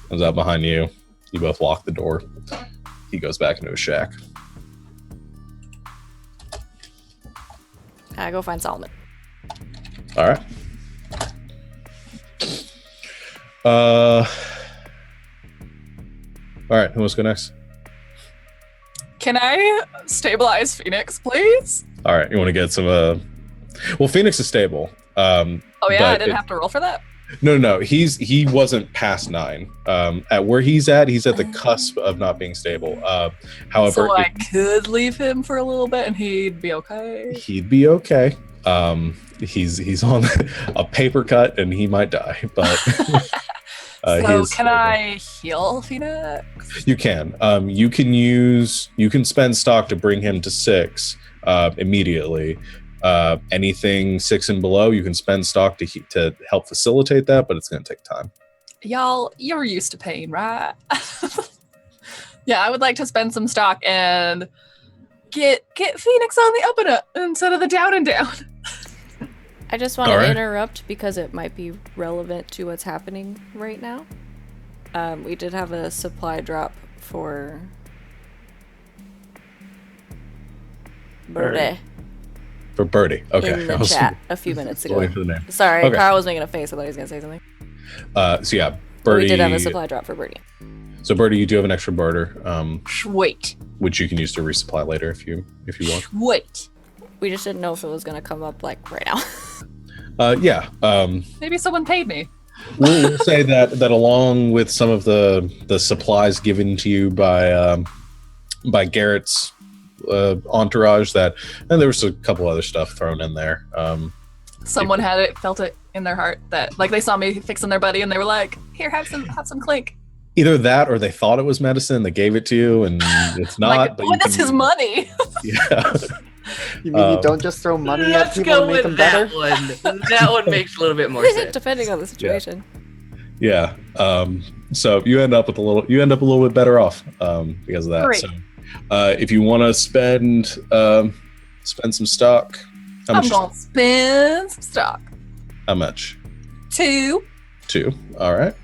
Comes out behind you. You both lock the door. He goes back into his shack. I go find Solomon. All right. All right. Who wants to go next? Can I stabilize Phoenix, please? All right. You want to get some? Well, Phoenix is stable. Oh yeah, I didn't have to roll for that. No. He wasn't past 9. At where he's at the cusp of not being stable. However, So I could leave him for a little bit and he'd be okay. he'd be okay. He's on a paper cut and he might die, but So can I heal Phoenix? You can. You can spend stock to bring him to 6 immediately. Anything 6 and below, you can spend stock to help facilitate that, but it's going to take time. Y'all, you're used to pain, right? Yeah, I would like to spend some stock and get Phoenix on the up and up instead of the down and down. I just want to Alright. interrupt because it might be relevant to what's happening right now. We did have a supply drop for Birdie. For Birdie. Okay. in the chat a few minutes ago. waiting for the name. Sorry, Okay. Kyle was making a face. I thought he was gonna say something. So yeah, But Birdie. we did have a supply drop for Birdie. So Birdie, you do have an extra barter, Sweet. which you can use to resupply later if you want. Sweet. We just didn't know if it was gonna come up like right now. Yeah. Maybe someone paid me. We'll say that along with some of the supplies given to you by Garrett's entourage, and there was a couple other stuff thrown in there. Someone felt it in their heart that like they saw me fixing their buddy and they were like, "Here, have some clink." Either that, or they thought it was medicine. They gave it to you, and it's not. Like, but oh, that's his money. Yeah. You mean you don't just throw money at Let's people go and make with them that better? one. That one makes a little bit more sense. Depending on the situation. Yeah. So you end up a little bit better off because of that. Great. So if you want to spend some stock, how I'm much? gonna spend some stock. How much? 2. 2. All right.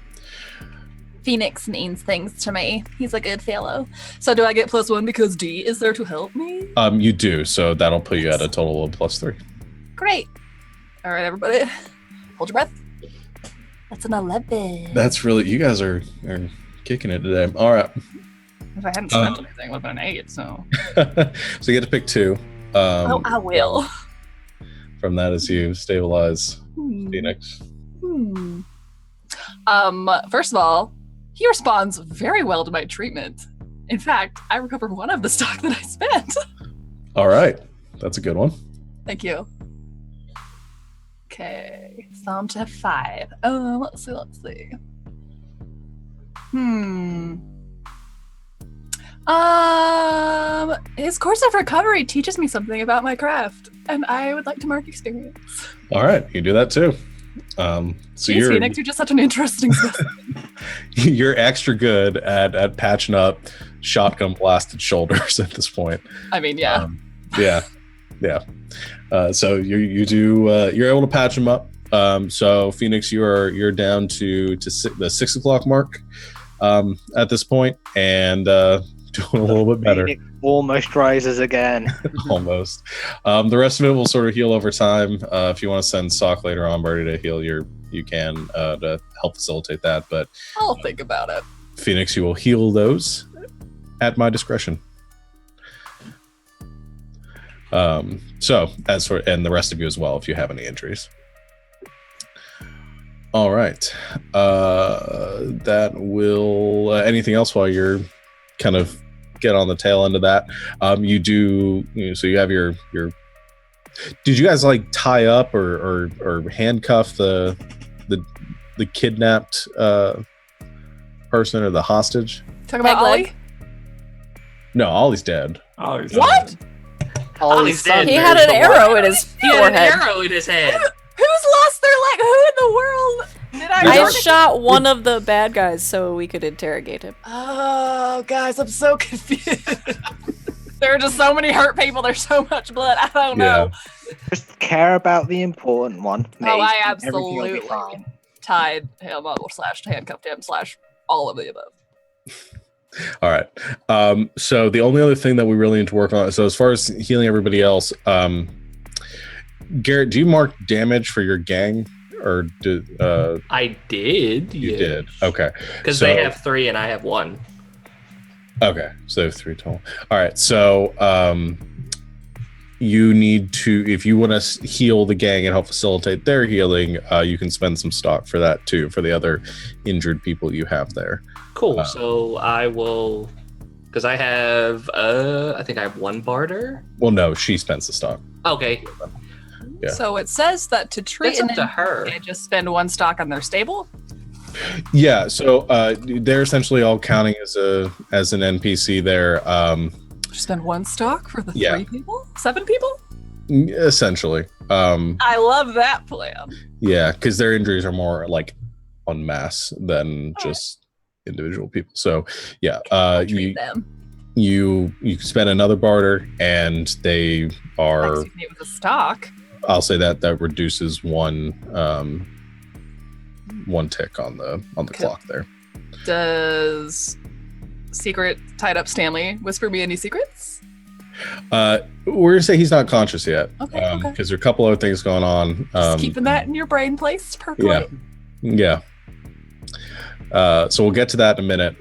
Phoenix means things to me. He's a good fellow. So do I get +1 because D is there to help me? You do. So that'll put you at a total of +3. Great. All right, everybody, hold your breath. That's an 11. That's really, you guys are kicking it today. All right. If I hadn't spent anything, it would have been an 8. So. So you get to pick 2. Oh, I will. From that, as you stabilize Phoenix. First of all, he responds very well to my treatment. In fact, I recover 1 of the stock that I spent. All right. That's a good one. Thank you. Okay, so I'm to 5. Let's see. His course of recovery teaches me something about my craft, and I would like to mark experience. All right. You do that too. So Jeez, Phoenix, you're just such an interesting specimen. you're extra good at patching up shotgun blasted shoulders at this point. I mean, yeah. Yeah. So you're able to patch them up. So Phoenix, you're down to the 6 o'clock mark at this point, and doing a little bit better. Phoenix almost rises again. Almost. The rest of it will sort of heal over time. If you want to send Sock later on, Birdie, to heal you can to help facilitate that. But I'll think about it. Phoenix, you will heal those at my discretion. So as for, and the rest of you as well, if you have any injuries. All right. That will. Anything else while you're kind of get on the tail end of that? You do. So you have your. Did you guys like tie up or handcuff the kidnapped person or the hostage? Talk about Peg leg. Ollie? No, Ollie's dead. What? Ollie's dead. He had an arrow in his He had forehead. an arrow in his head. Who's lost their leg? Who in the world did I shot one of the bad guys so we could interrogate him. Oh, guys, I'm so confused. There are just so many hurt people. There's so much blood. I don't know. Just care about the important one. Oh, I and everything will be absolutely fine. tied him up / handcuffed him / all of the above. All right. So the only other thing that we really need to work on. So as far as healing everybody else, Garrett, do you mark damage for your gang, or did I did. you did? Okay. Because So- they have 3 and I have 1. Okay. So they have 3 total. All right. So you need to, if you want to heal the gang and help facilitate their healing, you can spend some stock for that too, for the other injured people you have there. Cool. So I will, because I have, I think I have 1 barter. Well, no, she spends the stock. Okay. Yeah. So it says that to treat That's up an to her. they just spend 1 stock on their stable. Yeah. So they're essentially all counting as an NPC there. Just spend 1 stock for the Yeah. 3 people? 7 people? Essentially. I love that plan. Yeah, because their injuries are more like en masse than just individual people. So yeah, Treat them. you spend another barter, and they are. Excuse me, with a stock. I'll say that reduces one tick on the clock there. Does Secret tied up Stanley whisper me any secrets? We're gonna say he's not conscious yet. Okay. Because there are a couple other things going on. Just keeping that in your brain place percolate. Yeah. So we'll get to that in a minute.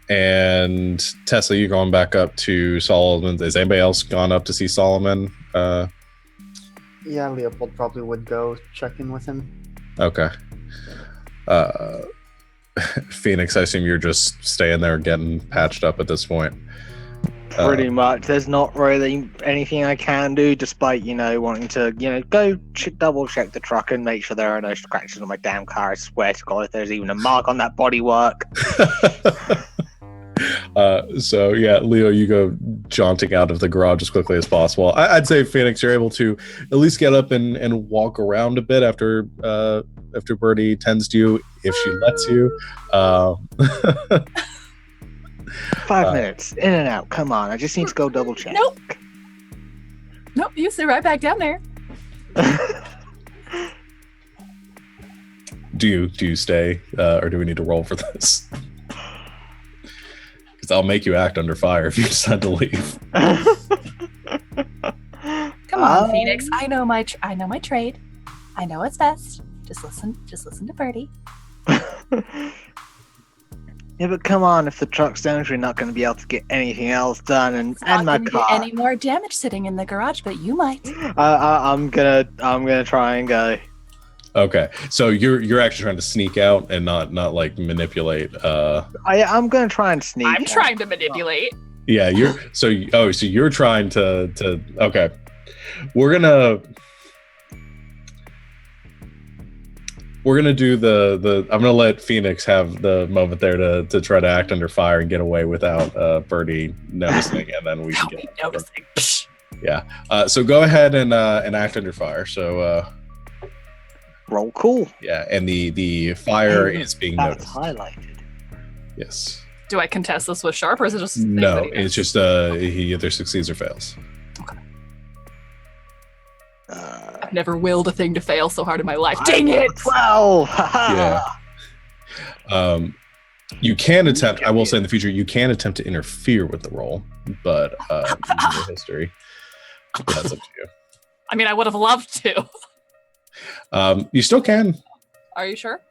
And Tesla, you're going back up to Solomon. Has anybody else gone up to see Solomon? Yeah, Leopold probably would go check in with him. Okay. Phoenix, I assume you're just staying there getting patched up at this point. Pretty much. There's not really anything I can do, despite, wanting to, go double check the truck and make sure there are no scratches on my damn car. I swear to God, if there's even a mark on that bodywork. So yeah, Leo, you go jaunting out of the garage as quickly as possible. I'd say, Phoenix, you're able to at least get up and walk around a bit after Birdie tends to you, if she lets you. 5 minutes, in and out. Come on, I just need to go double check. Nope, you sit right back down there. Do you stay, or do we need to roll for this? Because I'll make you act under fire if you decide to leave. Come on, Phoenix. I know my trade. I know what's best. Just listen to Birdie. Yeah, but come on, if the truck's damaged, we're not going to be able to get anything else done, and my car. Any more damage sitting in the garage, but you might. I'm gonna try and go. Okay, so you're actually trying to sneak out and not like manipulate. I'm gonna try and sneak. I'm trying to manipulate. Yeah, so you're trying to. Okay, we're gonna do the. I'm gonna let Phoenix have the moment there to try to act under fire and get away without Birdie noticing, and then we can get noticing. Yeah. So go ahead and act under fire. So. Roll cool. Yeah, and the fire is being noticed. Highlighted. Yes. Do I contest this with Sharp, or is it just no? It's just he either succeeds or fails. Okay. I've never willed a thing to fail so hard in my life. Dang it! 12. Yeah. You can attempt. I will say in the future, you can attempt to interfere with the roll, but your history. That's up to you. I mean, I would have loved to. You still can. Are you sure?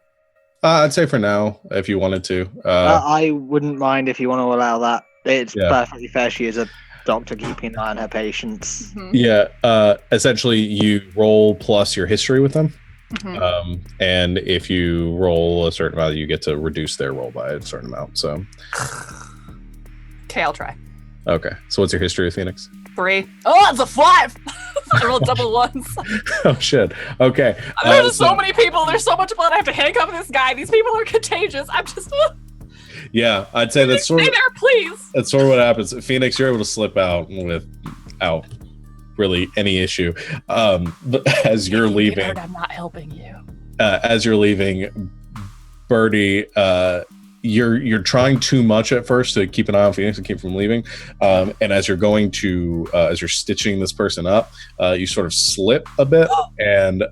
I'd say for now, if you wanted to. I wouldn't mind if you want to allow that. It's perfectly fair. She is a doctor keeping an eye on her patients. Mm-hmm. Yeah. Essentially, you roll plus your history with them. Mm-hmm. And if you roll a certain amount, you get to reduce their roll by a certain amount. So. Okay, I'll try. Okay. So what's your history of Phoenix? 3. Oh, it's a 5! I rolled double ones. Oh shit. Okay. There's so many people. There's so much blood. I have to handcuff this guy. These people are contagious. I'm just. Yeah, I'd say that's sort of. Stay there, please. That's sort of what happens. Phoenix, you're able to slip out without really any issue. But as you're leaving, I'm not helping you. As you're leaving, Birdie, you're trying too much at first to keep an eye on Phoenix and keep from leaving. And as you're going to, as you're stitching this person up, you sort of slip a bit, and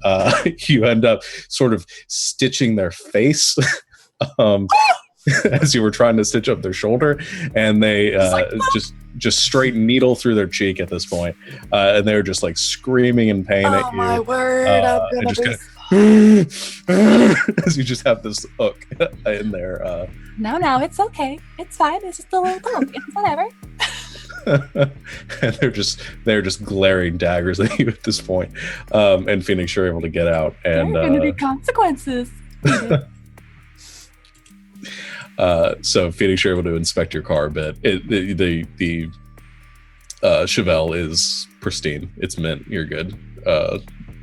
you end up sort of stitching their face. As you were trying to stitch up their shoulder, and they just straight needle through their cheek at this point, and they're just like screaming in pain at you. Oh my word! I'm gonna be. As you just have this hook in there. No, it's okay. It's fine. It's just a little bump. It's whatever. And they're just glaring daggers at you at this point. And Phoenix, you're able to get out. And there are going to be consequences. So Phoenix, you're able to inspect your car a bit. The Chevelle is pristine. It's mint. You're good.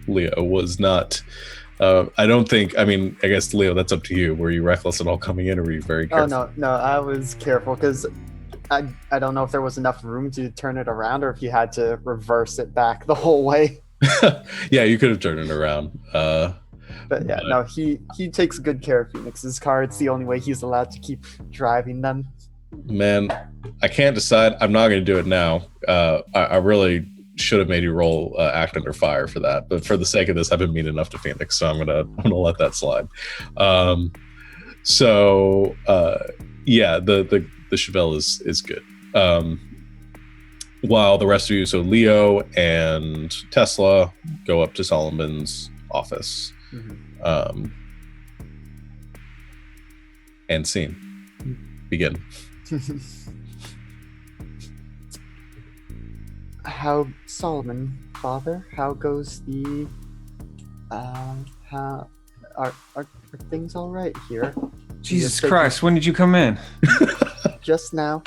Leo was not. I don't think. I mean, I guess Leo, that's up to you. Were you reckless at all coming in, or were you very careful? Oh no, I was careful because I don't know if there was enough room to turn it around, or if you had to reverse it back the whole way. Yeah, you could have turned it around. But yeah, no, he takes good care of Phoenix's car. It's the only way he's allowed to keep driving them. Man, I can't decide. I'm not going to do it now. I really should have made you roll act under fire for that, but for the sake of this, I've been mean enough to Phoenix, so I'm gonna let that slide. Yeah, the Chevelle is good. while the rest of you, so Leo and Tesla, go up to Solomon's office. And scene. Begin. How, Solomon, father? How goes the? How are things all right here? Jesus Christ! When did you come in? Just now.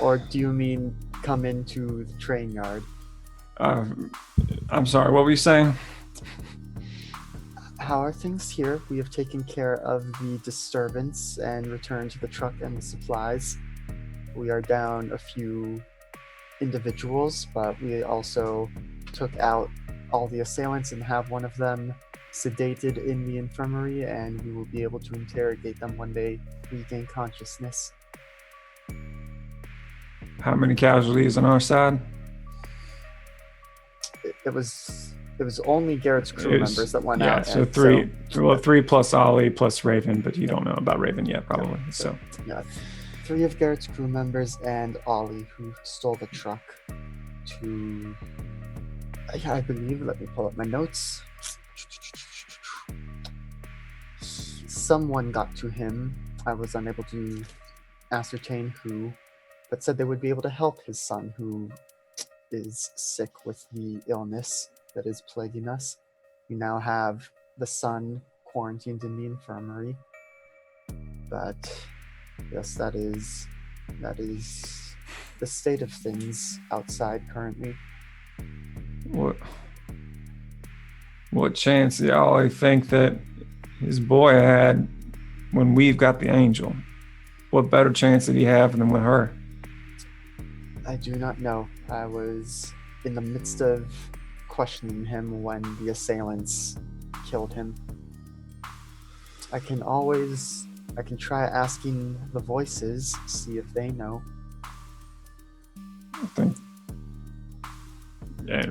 Or do you mean come into the train yard? I'm sorry. What were you saying? How are things here? We have taken care of the disturbance and returned to the truck and the supplies. We are down a few individuals, but we also took out all the assailants and have one of them sedated in the infirmary, and we will be able to interrogate them when they regain consciousness. How many casualties on our side? It was only Garrett's crew members that went out. Yeah, so three plus Ollie plus Raven, but you don't know about Raven yet, probably. So yeah, 3 of Garrett's crew members and Ollie, who stole the truck to, I believe, let me pull up my notes. Someone got to him. I was unable to ascertain who, but said they would be able to help his son, who is sick with the illness that is plaguing us. We now have the son quarantined in the infirmary. But yes, that is the state of things outside currently. What chance do y'all think that his boy had when we've got the angel? What better chance did he have than with her? I do not know. I was in the midst of questioning him when the assailants killed him. I can try asking the voices, see if they know. I think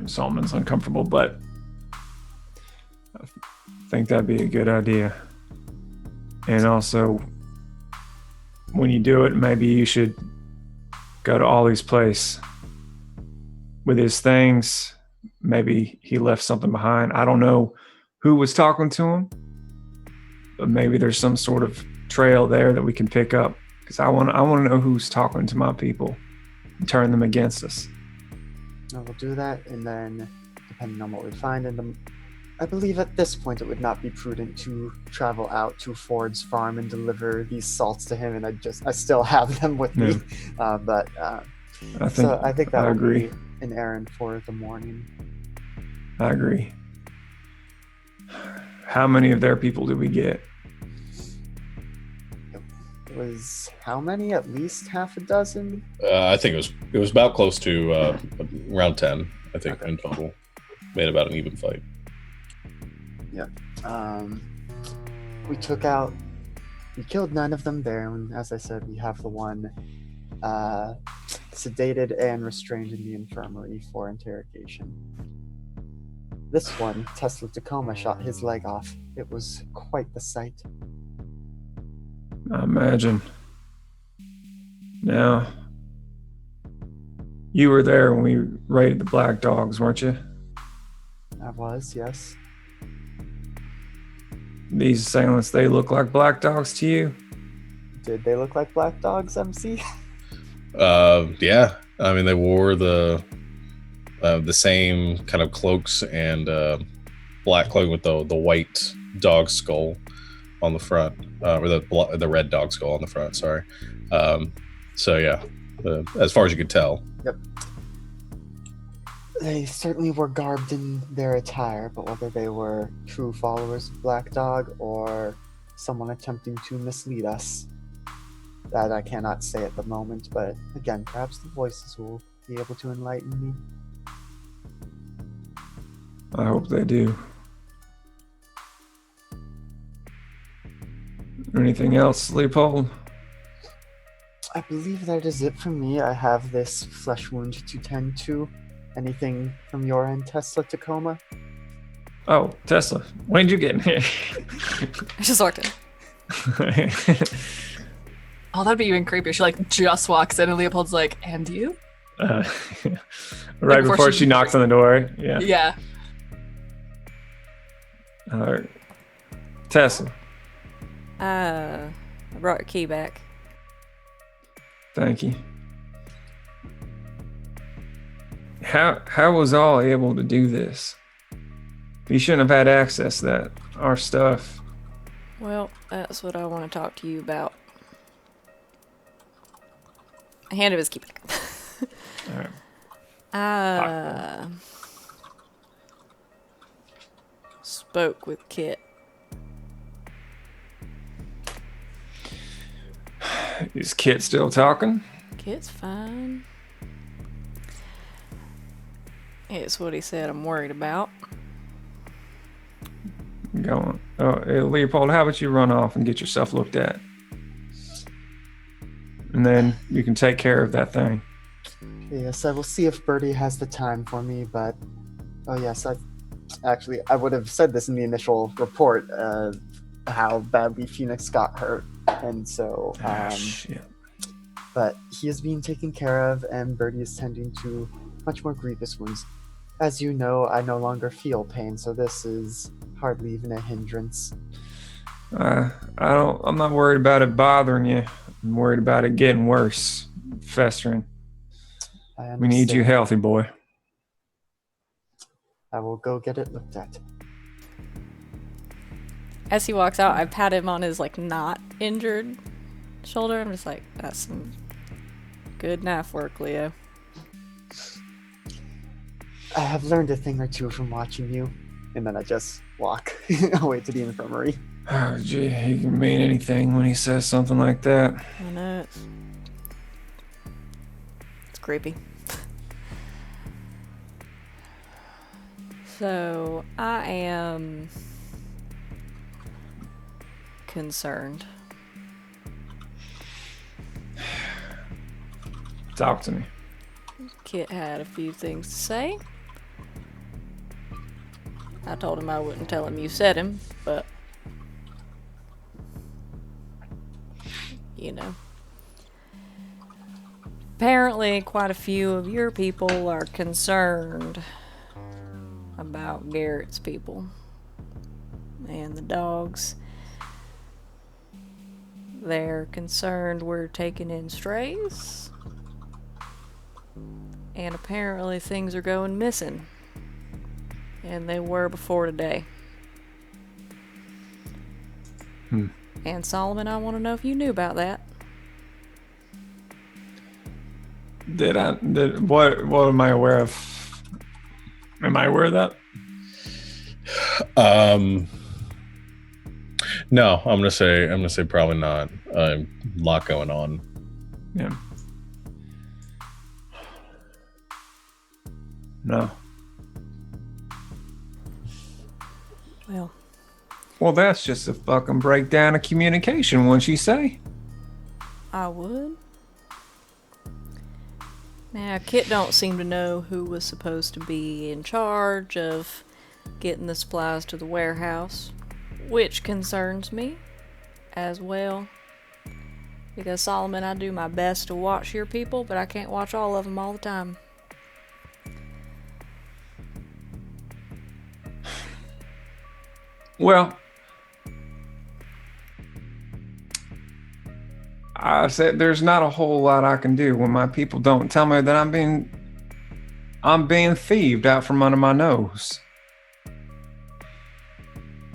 Solomon's uncomfortable, but I think that'd be a good idea. And also, when you do it, maybe you should go to Ollie's place with his things. Maybe he left something behind. I don't know who was talking to him, but maybe there's some sort of trail there that we can pick up, because I want to know who's talking to my people and turn them against us. We'll do that, and then depending on what we find, I believe at this point it would not be prudent to travel out to Ford's farm and deliver these salts to him, and I still have them with me. I think that would be an errand for the morning. I agree. How many of their people did we get? It was how many? At least half a dozen? I think it was about close to around 10, I think, in total. Made about an even fight. Yeah. We killed 9 of them there, and as I said, we have the one sedated and restrained in the infirmary for interrogation. This one, Tesla Tacoma, shot his leg off. It was quite the sight. I imagine. Now, you were there when we raided the Black Dogs, weren't you? I was, yes. These assailants, they look like Black Dogs to you? Did they look like Black Dogs, MC? Yeah. I mean, they wore the same kind of cloaks and black cloak with the white dog skull on the front, or the red dog skull on the front. Sorry. So yeah, as far as you could tell. Yep. They certainly were garbed in their attire, but whether they were true followers of Black Dog or someone attempting to mislead us, that I cannot say at the moment. But again, perhaps the voices will be able to enlighten me. I hope they do. Anything else, Leopold? I believe that is it for me. I have this flesh wound to tend to. Anything from your end, Tesla Tacoma? Oh, Tesla, when did you get in here? I just walked in. Oh, that'd be even creepier. She like just walks in and Leopold's like, and you? Right Like, before she knocks on the door. Yeah. Yeah. Tessa, I brought your key back. thank you. How was all able to do this? You shouldn't have had access to our stuff. Well, that's what I want to talk to you about. I handed his key back. All right. Spoke with Kit. Is Kit still talking? Kit's fine. It's what he said I'm worried about. Go on. Hey, Leopold, how about you run off and get yourself looked at? And then you can take care of that thing. Yes, I will see if Birdie has the time for me, but... Oh, yes, I would have said this in the initial report, how badly Phoenix got hurt. And so... Shit. But he is being taken care of, and Birdie is tending to much more grievous wounds. As you know, I no longer feel pain, so this is hardly even a hindrance. I'm not worried about it bothering you. I'm worried about it getting worse, festering. We need you healthy, boy. I will go get it looked at. As he walks out, I pat him on his, like, not injured shoulder. I'm just like, that's some good knife work, Leo. I have learned a thing or two from watching you. And then I just walk away to the infirmary. Oh, gee, he can mean anything when he says something like that. I know. It's creepy. So, I am concerned. Talk to me. Kit had a few things to say. I told him I wouldn't tell him you said him, but... you know. Apparently, quite a few of your people are concerned about Garrett's people. And the dogs. They're concerned we're taking in strays. And apparently things are going missing. And they were before today. And Solomon, I want to know if you knew about that. What am I aware of? Am I aware of that? No, I'm gonna say probably not. A lot going on. Yeah. No. Well, that's just a fucking breakdown of communication, wouldn't you say? I would. Now, Kit don't seem to know who was supposed to be in charge of getting the supplies to the warehouse, which concerns me as well. Because, Solomon, I do my best to watch your people, but I can't watch all of them all the time. Well, I said there's not a whole lot I can do when my people don't tell me that I'm being thieved out from under my nose.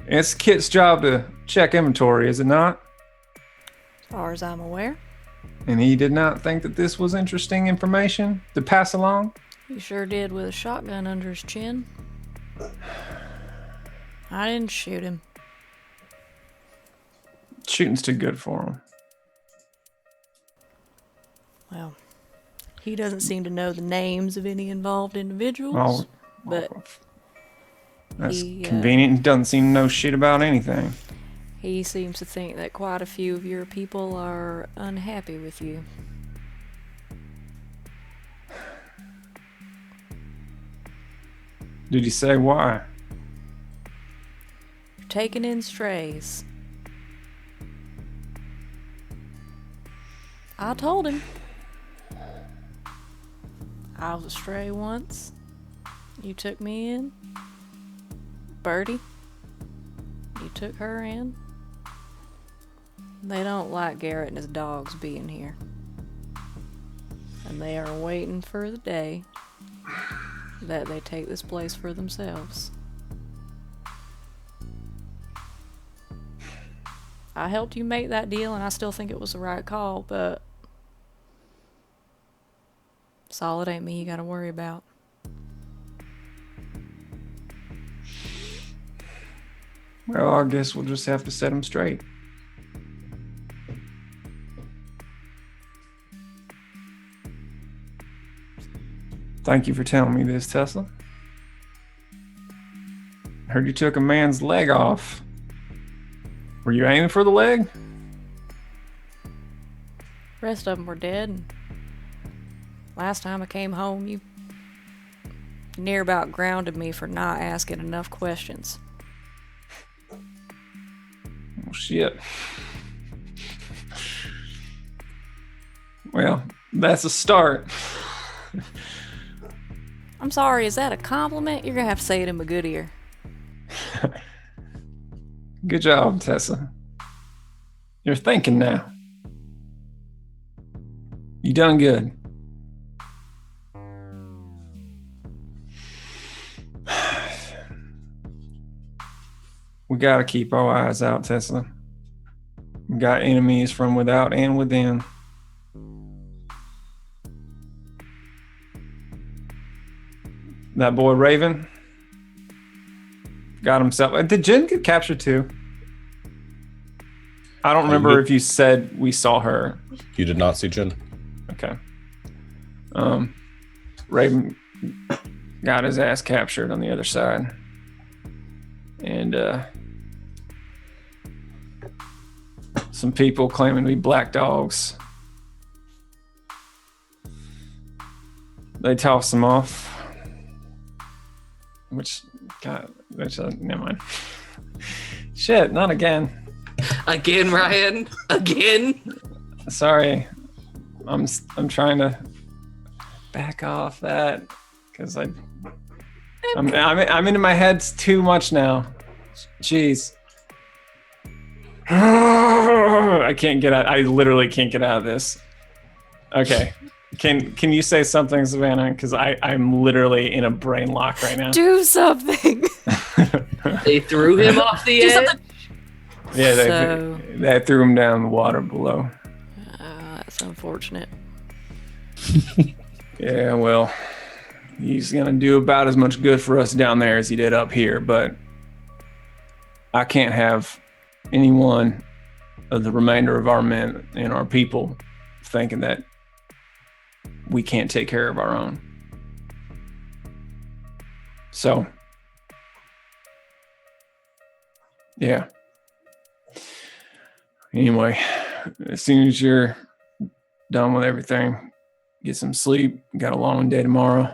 It's Kit's job to check inventory, is it not? As far as I'm aware. And he did not think that this was interesting information to pass along? He sure did with a shotgun under his chin. I didn't shoot him. Shooting's too good for him. Well, he doesn't seem to know the names of any involved individuals, but that's convenient. He doesn't seem to know shit about anything. He seems to think that quite a few of your people are unhappy with you. Did he say why? You're taking in strays. I told him. I was a stray once. You took me in. Birdie, you took her in. They don't like Garrett and his dogs being here. And they are waiting for the day that they take this place for themselves. I helped you make that deal, and I still think it was the right call, but Solid ain't me you gotta worry about. Well, I guess we'll just have to set him straight. Thank you for telling me this, Tesla. Heard you took a man's leg off. Were you aiming for the leg? Rest of them were dead. And last time I came home, you near about grounded me for not asking enough questions. Oh, shit. Well, that's a start. I'm sorry, is that a compliment? You're gonna have to say it in my good ear. Good job, Tessa. You're thinking now. You done good. We gotta keep our eyes out, Tessa. We got enemies from without and within. That boy Raven got himself. Did Jen get captured too? I don't remember if you said we saw her. You did not see Jen. Okay. Raven got his ass captured on the other side. And some people claiming to be black dogs. They tossed him off. Never mind. Shit, not again. Again, Ryan. Again. Sorry, I'm trying to back off that because I'm into my head too much now. Jeez. I can't get out. I literally can't get out of this. Okay. Can you say something, Savannah? Because I'm literally in a brain lock right now. Do something. They threw him off the edge. Yeah, they threw him down the water below. That's unfortunate. Yeah, well, he's gonna do about as much good for us down there as he did up here, but I can't have anyone of the remainder of our men and our people thinking that we can't take care of our own. So, yeah. Anyway, as soon as you're done with everything, get some sleep. Got a long day tomorrow.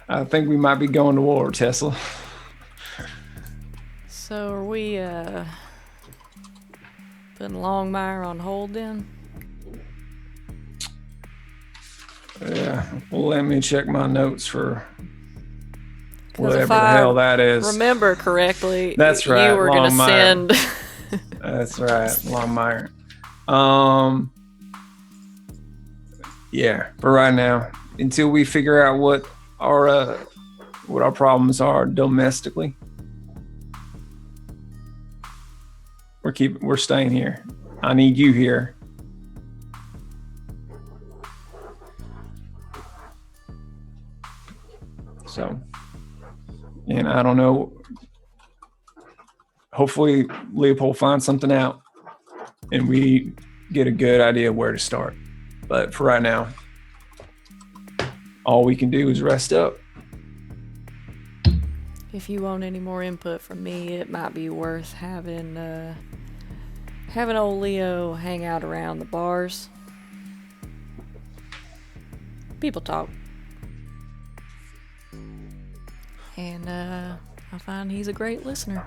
I think we might be going to war, Tesla. So are we putting Longmire on hold then? Yeah, well, let me check my notes for 'Cause whatever if the I hell that is. remember correctly, That's right, you were going to Longmire. send... That's right, Longmire. Yeah, for right now, until we figure out what our problems are domestically, we're staying here. I need you here. So, and I don't know. Hopefully, Leopold finds something out, and we get a good idea of where to start. But for right now, all we can do is rest up. If you want any more input from me, it might be worth having old Leo hang out around the bars. People talk. And I find he's a great listener.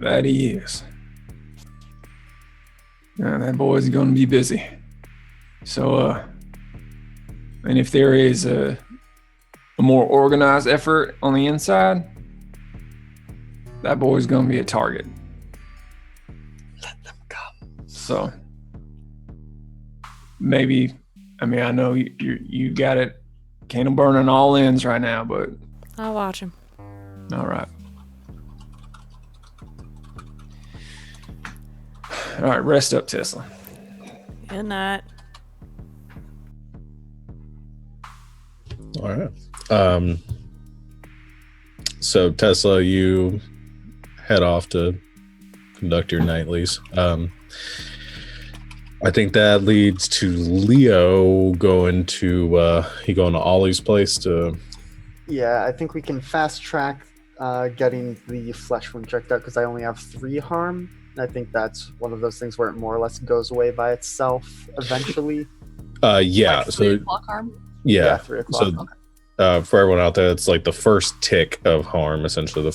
That he is. That boy's going to be busy. So, and if there is a more organized effort on the inside, that boy's going to be a target. Let them come. So, maybe, I mean, I know you got it candle burning all ends right now, but... I'll watch him. All right. All right, rest up, Tesla. Good night. All right. So Tesla, you head off to conduct your nightlies. I think that leads to Leo going to Ollie's place to. Yeah, I think we can fast track getting the flesh wound checked out because I only have 3 harm. And I think that's one of those things where it more or less goes away by itself eventually. Yeah. Like So 3 o'clock harm? yeah. 3 o'clock. So for everyone out there, it's like the first tick of harm. Essentially, the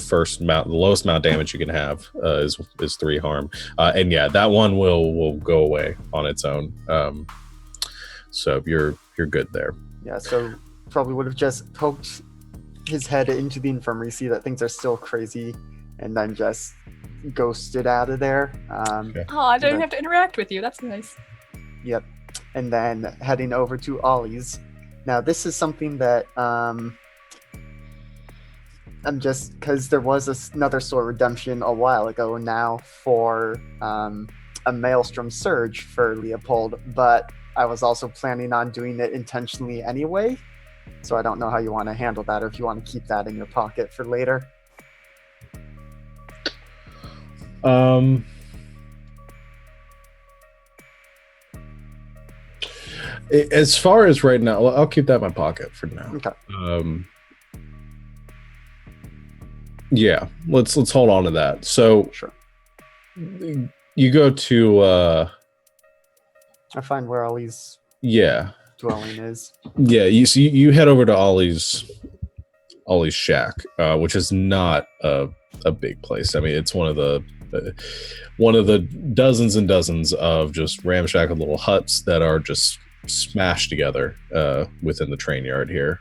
lowest amount of damage you can have is 3 harm. And yeah, that one will go away on its own. So you're good there. Yeah, so probably would have just poked his head into the infirmary, see that things are still crazy, and then just ghosted out of there. Okay. Oh, I don't even have to interact with you. That's nice. Yep. And then heading over to Ollie's. Now, this is something that I'm just, because there was another sword redemption a while ago now for a Maelstrom Surge for Leopold, but I was also planning on doing it intentionally anyway. So I don't know how you want to handle that, or if you want to keep that in your pocket for later. As far as right now, I'll keep that in my pocket for now. Okay. Yeah, let's hold on to that. So Sure. You go to I find where Ollie's yeah. dwelling is. Yeah, you head over to Ollie's shack, which is not a big place. I mean, it's one of the dozens and dozens of just ramshackle little huts that are just smashed together within the train yard here.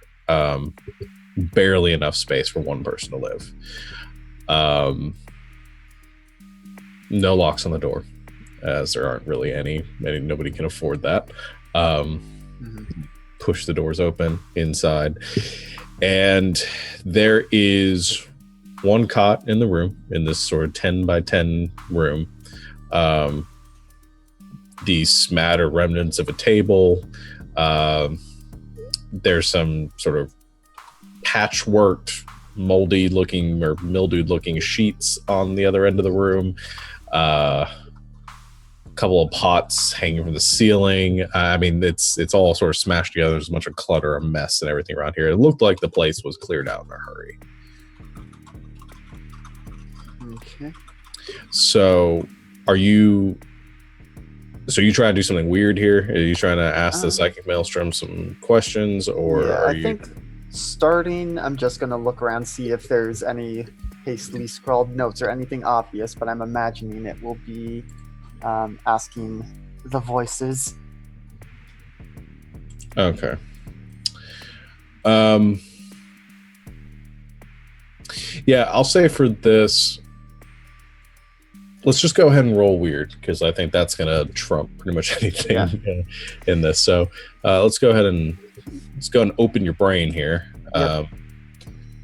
Barely enough space for one person to live. No locks on the door, as there aren't really any. Nobody can afford that. Push the doors open inside, and there is one cot in the room, in this sort of 10 by 10 room. These smatter remnants of a table. There's some sort of patchworked, moldy looking or mildewed looking sheets on the other end of the room. Couple of pots hanging from the ceiling. I mean, it's all sort of smashed together. There's a bunch of clutter, a mess, and everything around here. It looked like the place was cleared out in a hurry. Okay. So, you trying to do something weird here? Are you trying to ask the Psychic Maelstrom some questions, or yeah, are I you? think starting, I'm just gonna look around, see if there's any hastily scrawled notes or anything obvious, but I'm imagining it will be asking the voices. Okay. Yeah, I'll say for this, let's just go ahead and roll weird, because I think that's gonna trump pretty much anything in this. So let's go ahead and open your brain here. Yep.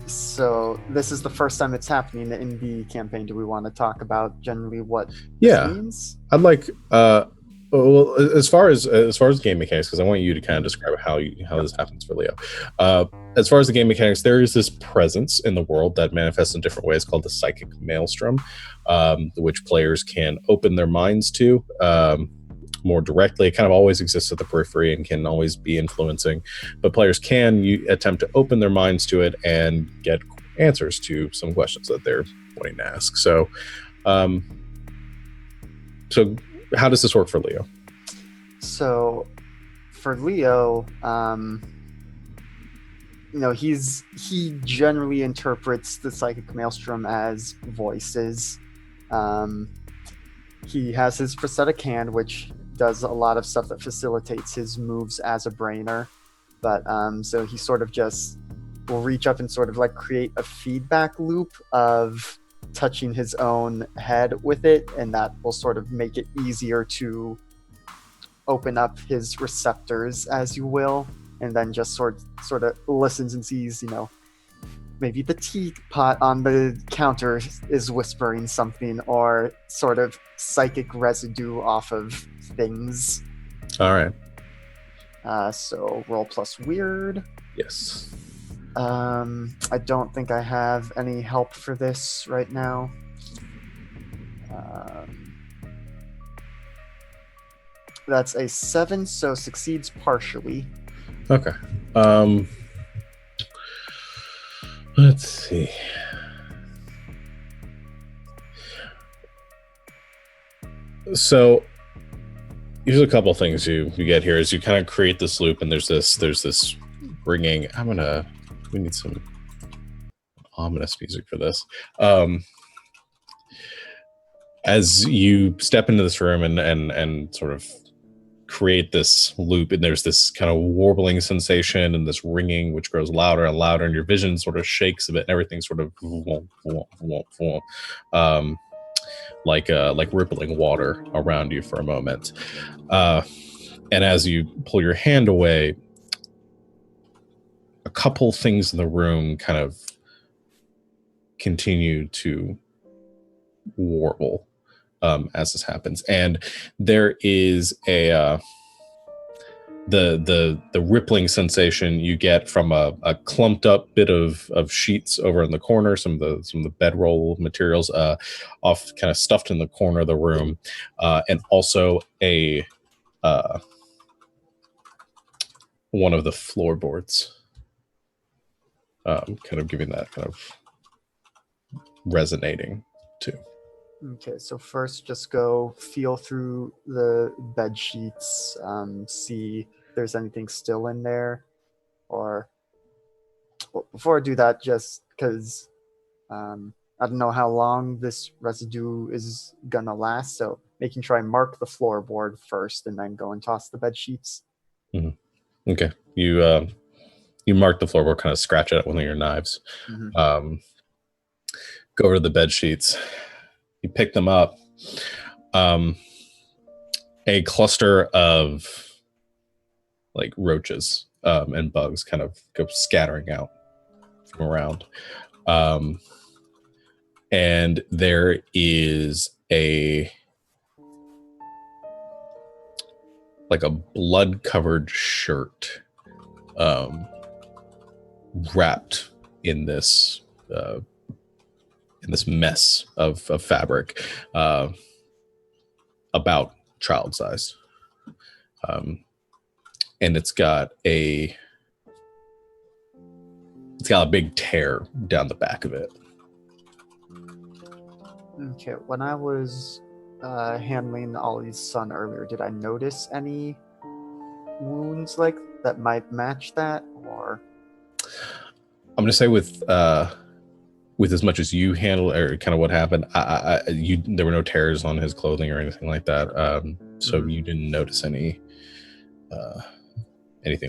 So this is the first time it's happening in the campaign. Do we want to talk about generally what this means? I'd like well, as far as game mechanics, because I want you to kind of describe how this happens for Leo. As far as the game mechanics, there is this presence in the world that manifests in different ways called the Psychic Maelstrom, which players can open their minds to more directly. It kind of always exists at the periphery and can always be influencing, but players can attempt to open their minds to it and get answers to some questions that they're wanting to ask. So how does this work for Leo? So for Leo, he generally interprets the Psychic Maelstrom as voices. He has his prosthetic hand, which does a lot of stuff that facilitates his moves as a brainer. But so he sort of just will reach up and sort of like create a feedback loop of touching his own head with it, and that will sort of make it easier to open up his receptors, as you will, and then just sort of listens and sees, maybe the teapot on the counter is whispering something, or sort of psychic residue off of things. All right. So roll plus weird. Yes. I don't think I have any help for this right now. That's a 7, so succeeds partially. Okay. Let's see. So here's a couple things you get here is you kind of create this loop, and there's this ringing. We need some ominous music for this. As you step into this room and sort of create this loop, and there's this kind of warbling sensation and this ringing which grows louder and louder, and your vision sort of shakes a bit, and everything sort of like rippling water around you for a moment. And as you pull your hand away, a couple things in the room kind of continue to warble as this happens, and there is a the rippling sensation you get from a clumped up bit of sheets over in the corner, some of the bedroll materials off kind of stuffed in the corner of the room, and also a one of the floorboards kind of giving that kind of resonating too. Okay, so first just go feel through the bed sheets, see if there's anything still in there, or before I do that, just because I don't know how long this residue is gonna last, so making sure I mark the floorboard first and then go and toss the bed sheets. Mm-hmm. Okay, you mark the floorboard, kind of scratch it at one of your knives. Mm-hmm. Go over to the bed sheets. You pick them up. A cluster of like roaches and bugs kind of go scattering out from around. And there is a blood-covered shirt wrapped in this mess of fabric, about child-sized, and it's got a big tear down the back of it. Okay, when I was handling Ollie's son earlier, did I notice any wounds like that might match that, or? I'm gonna say with as much as you handle, or kind of what happened, there were no tears on his clothing or anything like that. So you didn't notice anything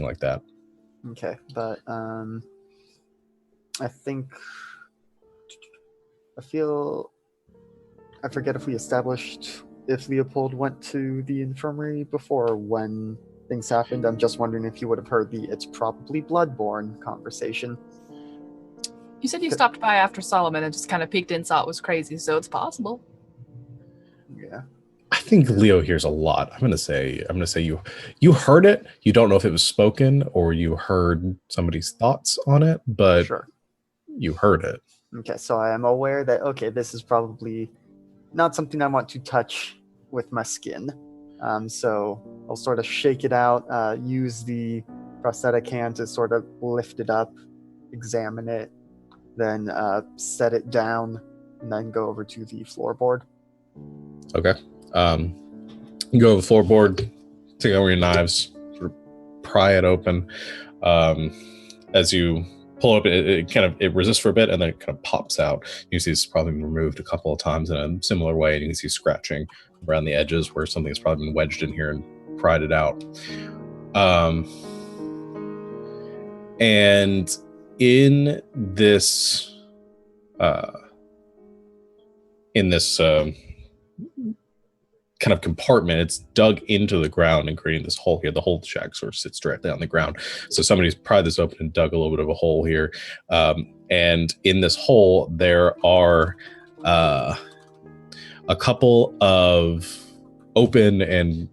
like that. Okay, but I forget if we established if Leopold went to the infirmary before when things happened. I'm just wondering if you would have heard the "it's probably bloodborne" conversation. You said you stopped by after Solomon and just kind of peeked in, saw it was crazy, so it's possible. Yeah. I think Leo hears a lot. I'm gonna say you heard it. You don't know if it was spoken or you heard somebody's thoughts on it, but Sure. You heard it. Okay, so I am aware that, okay, this is probably not something I want to touch with my skin. So I'll sort of shake it out, use the prosthetic hand to sort of lift it up, examine it, then set it down, and then go over to the floorboard. Okay. You go to the floorboard, take over your knives, sort of pry it open. As you pull up, it resists for a bit, and then it kind of pops out. You see it's probably been removed a couple of times in a similar way, and you can see scratching around the edges where something's probably been wedged in here and pried it out. And in this kind of compartment, it's dug into the ground and creating this hole here. The whole shack sort of sits directly on the ground. So somebody's pried this open and dug a little bit of a hole here. And in this hole, there are a couple of open and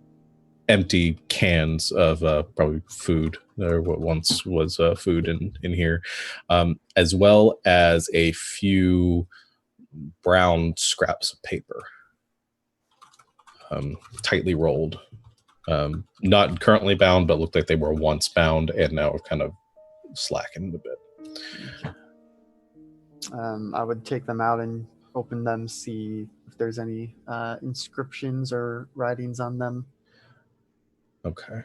empty cans of probably food, or what once was food in here, as well as a few brown scraps of paper. Tightly rolled, not currently bound, but looked like they were once bound and now have kind of slackened a bit. I would take them out and open them, see if there's any inscriptions or writings on them. Okay.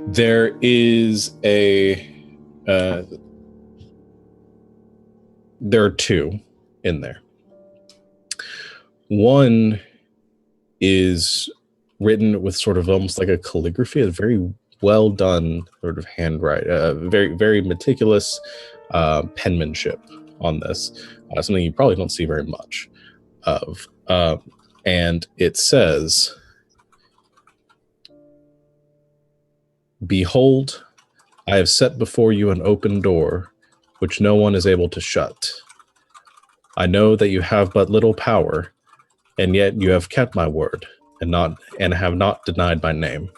There is there are two in there. One is written with sort of almost like a calligraphy, a very well done sort of handwriting, very, very meticulous penmanship on this, something you probably don't see very much of. And it says, "Behold, I have set before you an open door, which no one is able to shut. I know that you have but little power, and yet you have kept my word, and have not denied my name."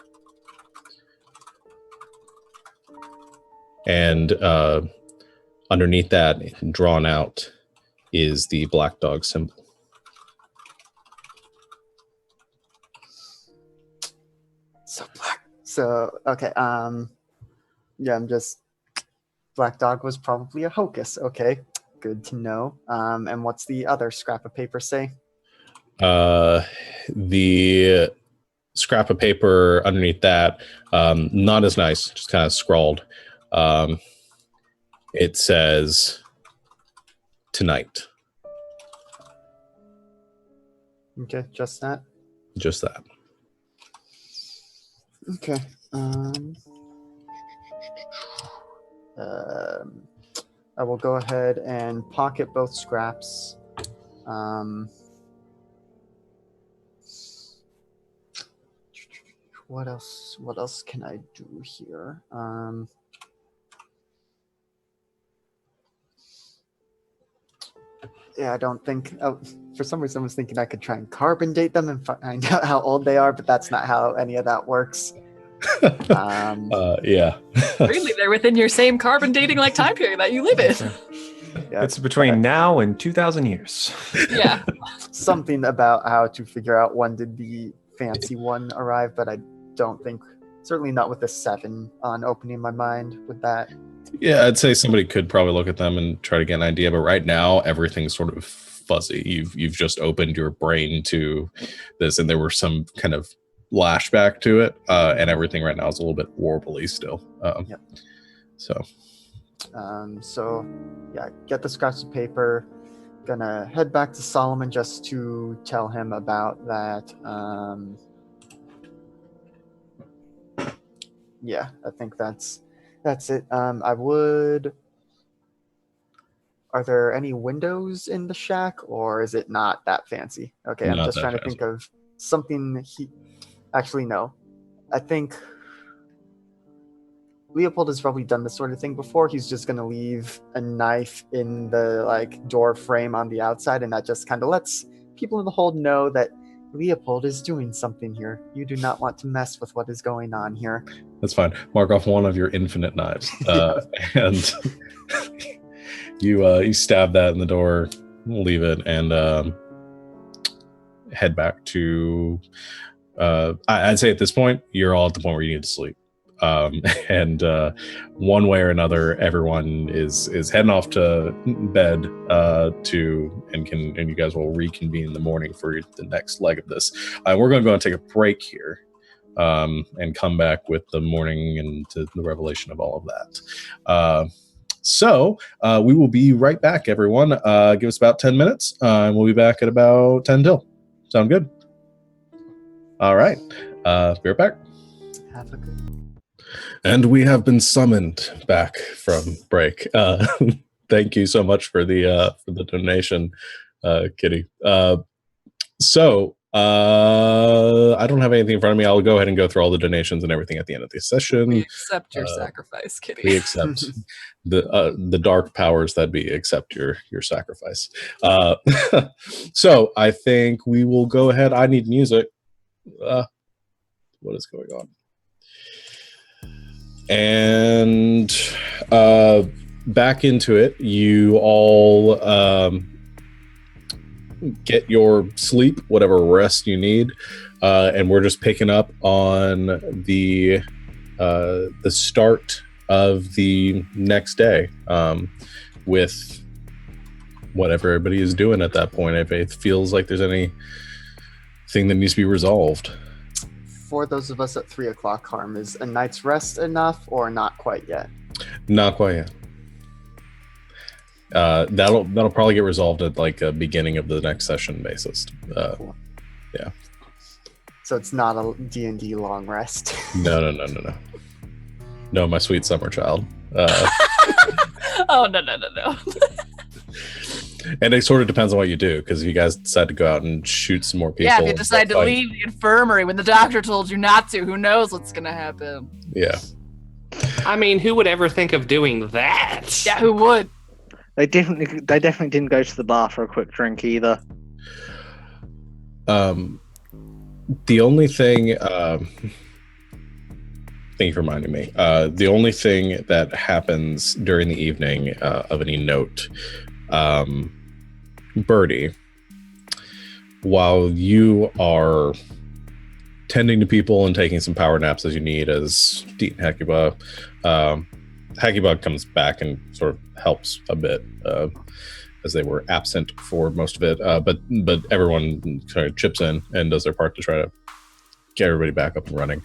And underneath that, drawn out, is the black dog symbol. So black. So okay. Yeah, I'm just. Black dog was probably a hocus. Okay, good to know. And what's the other scrap of paper say? The scrap of paper underneath that, not as nice, just kind of scrawled. It says, "Tonight." Okay, just that. Just that. Okay. I will go ahead and pocket both scraps. What else? What else can I do here? Yeah, I don't think. Oh, for some reason, I was thinking I could try and carbon date them and find out how old they are, but that's not how any of that works. Yeah. Really, they're within your same carbon dating like time period that you live in. Yeah, It's between now and 2,000 years. Yeah. something about how to figure out when did the fancy one arrive, but I don't think, certainly not with a 7 on opening my mind with that. Yeah, I'd say somebody could probably look at them and try to get an idea, but right now everything's sort of fuzzy. You've just opened your brain to this, and there were some kind of flashback to it, and everything right now is a little bit warbly still. Yep. So So yeah, get the scraps of paper. Gonna head back to Solomon just to tell him about that. Yeah, I think that's it. Are there any windows in the shack, or is it not that fancy? Okay, I'm Not just that trying to fancy. think of something actually, no. I think Leopold has probably done this sort of thing before. He's just going to leave a knife in the door frame on the outside, and that just kind of lets people in the hold know that Leopold is doing something here. You do not want to mess with what is going on here. that's fine. Mark off one of your infinite knives, and you stab that in the door, leave it, and head back to. I'd say at this point you're all at the point where you need to sleep. And one way or another, everyone is heading off to bed and you guys will reconvene in the morning for the next leg of this. We're going to go and take a break here. and come back with the morning and to the revelation of all of that. So we will be right back, everyone. Give us about 10 minutes, and we'll be back at about 10 till. Sound good? All right. Be right back. Have a good. And we have been summoned back from break. Thank you so much for the donation, Kitty. So I don't have anything in front of me. I'll go ahead and go through all the donations and everything at the end of the session. We accept your sacrifice, Kitty. We accept the dark powers that be accept your sacrifice. So I think we will go ahead. I need music. What is going on? And back into it. You all get your sleep, whatever rest you need, and we're just picking up on the start of the next day with whatever everybody is doing at that point. If it feels like there's anything that needs to be resolved. For those of us at 3 o'clock, Harm, is a night's rest enough or not quite yet? Not quite yet. That'll probably get resolved at like a beginning of the next session basis. Cool. Yeah. So it's not a D&D long rest. No. No, my sweet summer child. Oh, no. And it sort of depends on what you do, because if you guys decide to go out and shoot some more people. Yeah, if you decide to leave the infirmary when the doctor told you not to, who knows what's going to happen? Yeah. I mean, who would ever think of doing that? Yeah, who would? They definitely didn't go to the bar for a quick drink either. The only thing, thank you for reminding me. The only thing that happens during the evening of any note, Birdie, while you are tending to people and taking some power naps as you need, as Deet and Hackybug comes back and sort of helps a bit, as they were absent for most of it. But everyone kind of chips in and does their part to try to get everybody back up and running.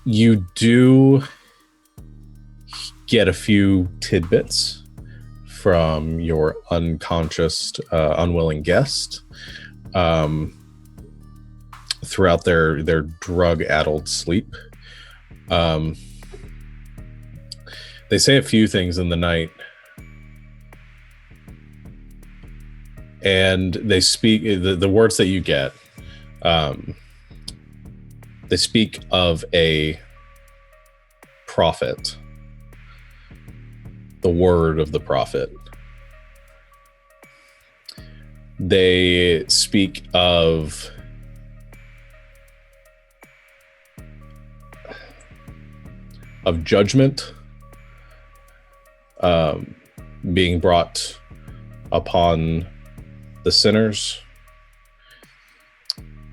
You do get a few tidbits from your unconscious, unwilling guest throughout their drug-addled sleep. They say a few things in the night, and they speak the words that you get. They speak of a prophet, the word of the prophet. They speak of judgment being brought upon the sinners,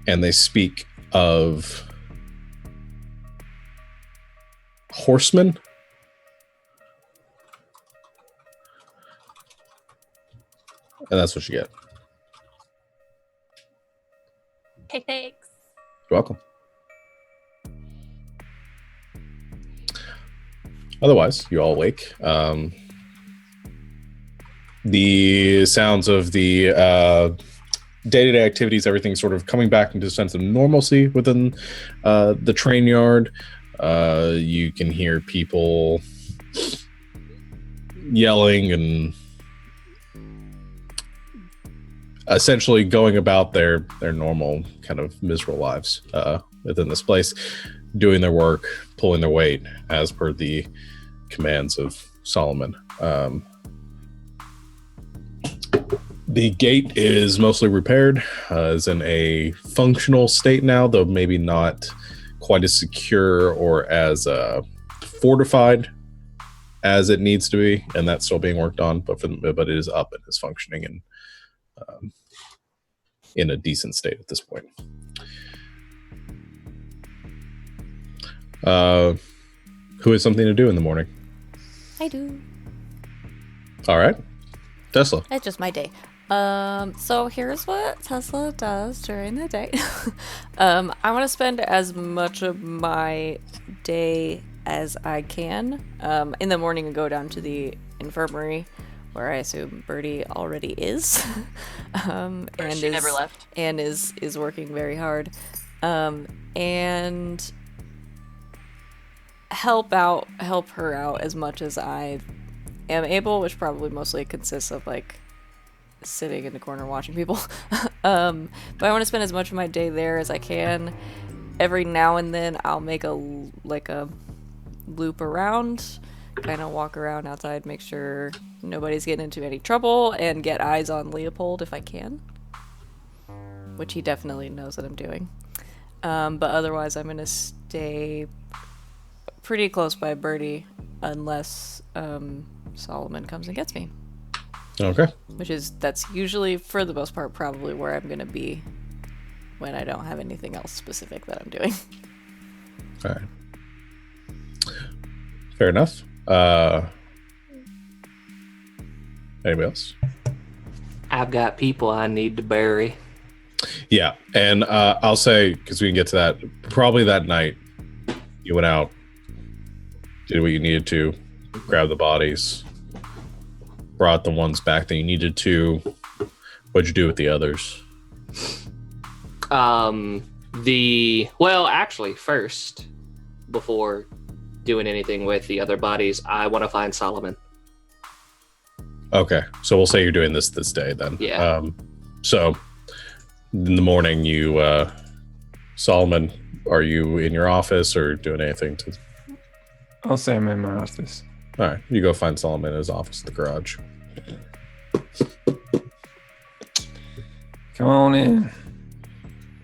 and they speak of horsemen. And that's what you get. Okay, thanks. You're welcome. Otherwise, you all awake. The sounds of the day-to-day activities, everything sort of coming back into a sense of normalcy within the train yard. You can hear people yelling and essentially going about their normal kind of miserable lives within this place, doing their work, pulling their weight as per the commands of Solomon. The gate is mostly repaired, is in a functional state now, though maybe not quite as secure or as fortified as it needs to be, and that's still being worked on. But it is up and is functioning and in a decent state at this point. Who has something to do in the morning? I do. All right, Tesla. That's just my day. So here's what Tesla does during the day. I want to spend as much of my day as I can. In the morning, I go down to the infirmary, where I assume Birdie already is, and She never left. and is working very hard, and help her out as much as I am able, which probably mostly consists of like sitting in the corner watching people. But I want to spend as much of my day there as I can. Every now and then I'll make a loop around, kind of walk around outside, make sure nobody's getting into any trouble, and get eyes on Leopold if I can, which he definitely knows that I'm doing. But otherwise I'm gonna stay pretty close by Birdie unless Solomon comes and gets me. Okay. That's usually, for the most part, probably where I'm going to be when I don't have anything else specific that I'm doing. All right. Fair enough. Anybody else? I've got people I need to bury. Yeah, and I'll say, because we can get to that, probably that night you went out, did what you needed to, grab the bodies, brought the ones back that you needed to. What'd you do with the others? Actually, first, before doing anything with the other bodies, I want to find Solomon. Okay, so we'll say you're doing this day then. Yeah. So in the morning, you, Solomon, are you in your office or doing anything to? I'll say I'm in my office. All right, you go find Solomon in his office at the garage. Come on in.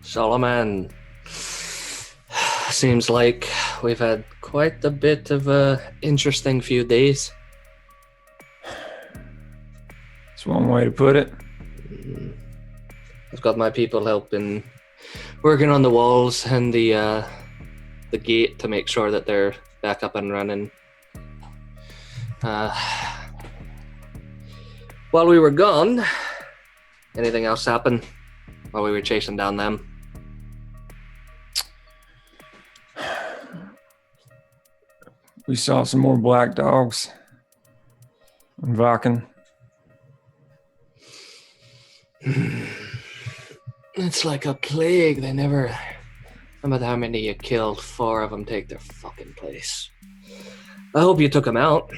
Solomon, seems like we've had quite a bit of a interesting few days. That's one way to put it. I've got my people working on the walls and the gate to make sure that they're back up and running. While we were gone, anything else happen while we were chasing down them? We saw some more black dogs in Vakken. It's like a plague. They never... No matter how many you killed, 4 of them take their fucking place. I hope you took them out.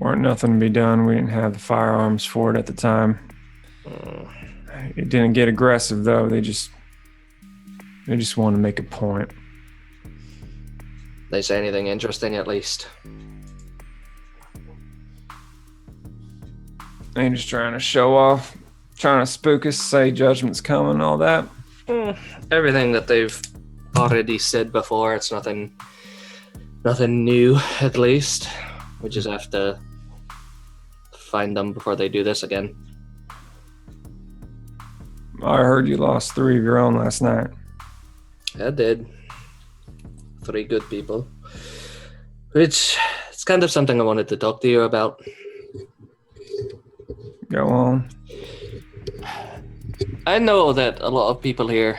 Weren't nothing to be done. We didn't have the firearms for it at the time. It didn't get aggressive though. They just wanted to make a point. They say anything interesting at least? They just trying to show off, trying to spook us, say judgment's coming, all that. Everything that they've already said before. It's nothing new, at least. We just have to find them before they do this again. I heard you lost 3 of your own last night. I did. 3 good people. Which, it's kind of something I wanted to talk to you about. Go on. I know that a lot of people here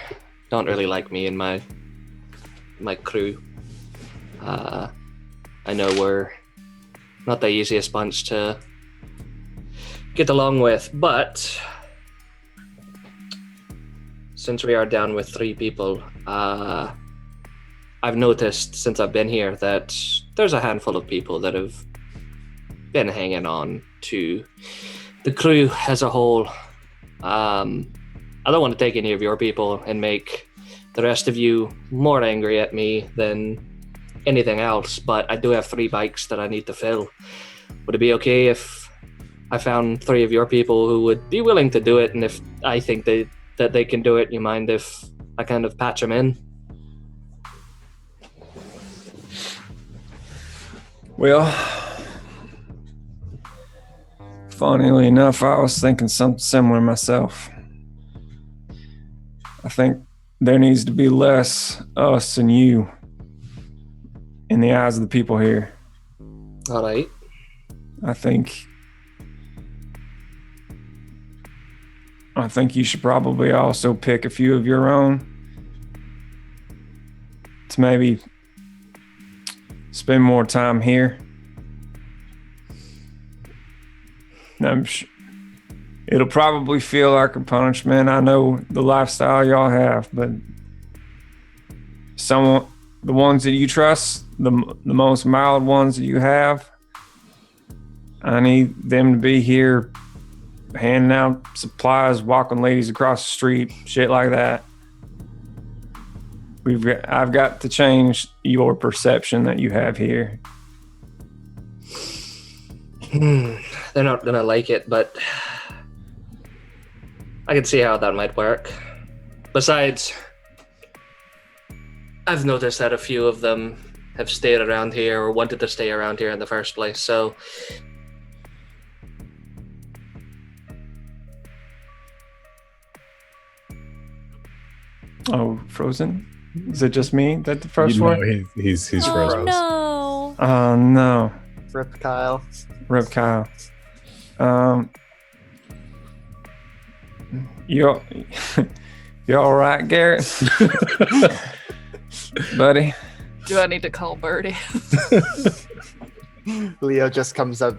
don't really like me and my crew. I know we're not the easiest bunch to get along with, but since we are down with 3 people, I've noticed since I've been here that there's a handful of people that have been hanging on to the crew as a whole. I don't want to take any of your people and make the rest of you more angry at me than anything else, but I do have 3 bikes that I need to fill. Would it be okay if I found 3 of your people who would be willing to do it, and if I think that they can do it, you mind if I kind of patch them in? Well, funnily enough, I was thinking something similar myself. I think there needs to be less us and you in the eyes of the people here. All right. I think I think you should probably also pick a few of your own to maybe spend more time here. It'll probably feel like a punishment. I know the lifestyle y'all have, but the ones that you trust, the most mild ones that you have, I need them to be here handing out supplies, walking ladies across the street, shit like that. I've got to change your perception that you have here. They're not gonna like it, but I can see how that might work. Besides, I've noticed that a few of them have stayed around here or wanted to stay around here in the first place, so Oh, frozen? Is it just me that the first one? He's Oh frozen. no. Oh no. Rip Kyle. Rip Kyle. You all right, Garrett? Buddy? Do I need to call Birdie? Leo just comes up,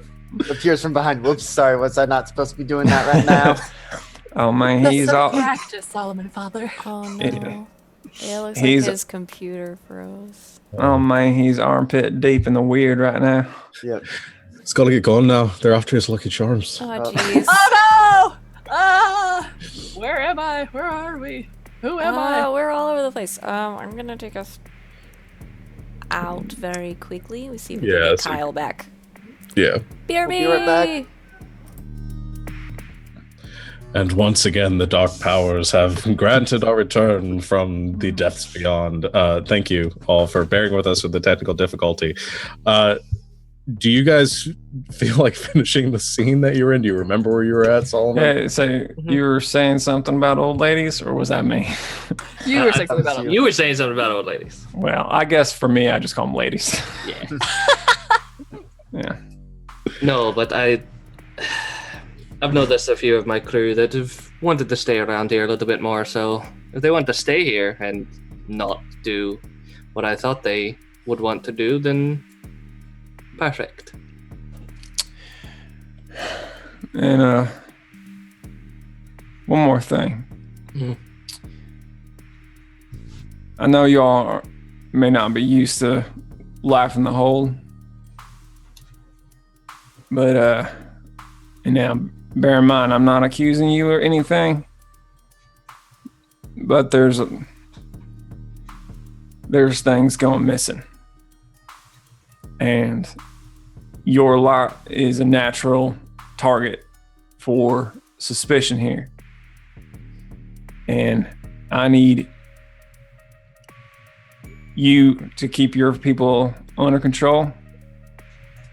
appears from behind. Whoops, sorry, was I not supposed to be doing that right now? Oh man, he's all practice, Solomon Father. Oh no. Yeah. Yeah, it looks He's- like his computer froze. oh man, he's armpit deep in the weird right now. Yep. It's got to get going now. They're after his Lucky Charms. Oh Oh. jeez. Oh no! Ah! Where am I? Where are we? Who am I? We're all over the place. I'm gonna take us out very quickly. We see if we can Yeah, get so- Kyle back. Yeah. BRB! We'll be right back. And once again, the dark powers have granted our return from the depths beyond. Thank you all for bearing with us with the technical difficulty. Do you guys feel like finishing the scene that you were in? Do you remember where you were at, Solomon? Yeah, so you were saying something about old ladies, or was that me? You were saying something about him. you were saying something about old ladies. Well, I guess for me, I just call them ladies. Yeah. Yeah. No, but I've noticed a few of my crew that have wanted to stay around here a little bit more, so if they want to stay here and not do what I thought they would want to do, then perfect. And one more thing. Mhm. I know y'all may not be used to life in the hold, but and now bear in mind, I'm not accusing you or anything, but there's things going missing, and your lot is a natural target for suspicion here, and I need you to keep your people under control.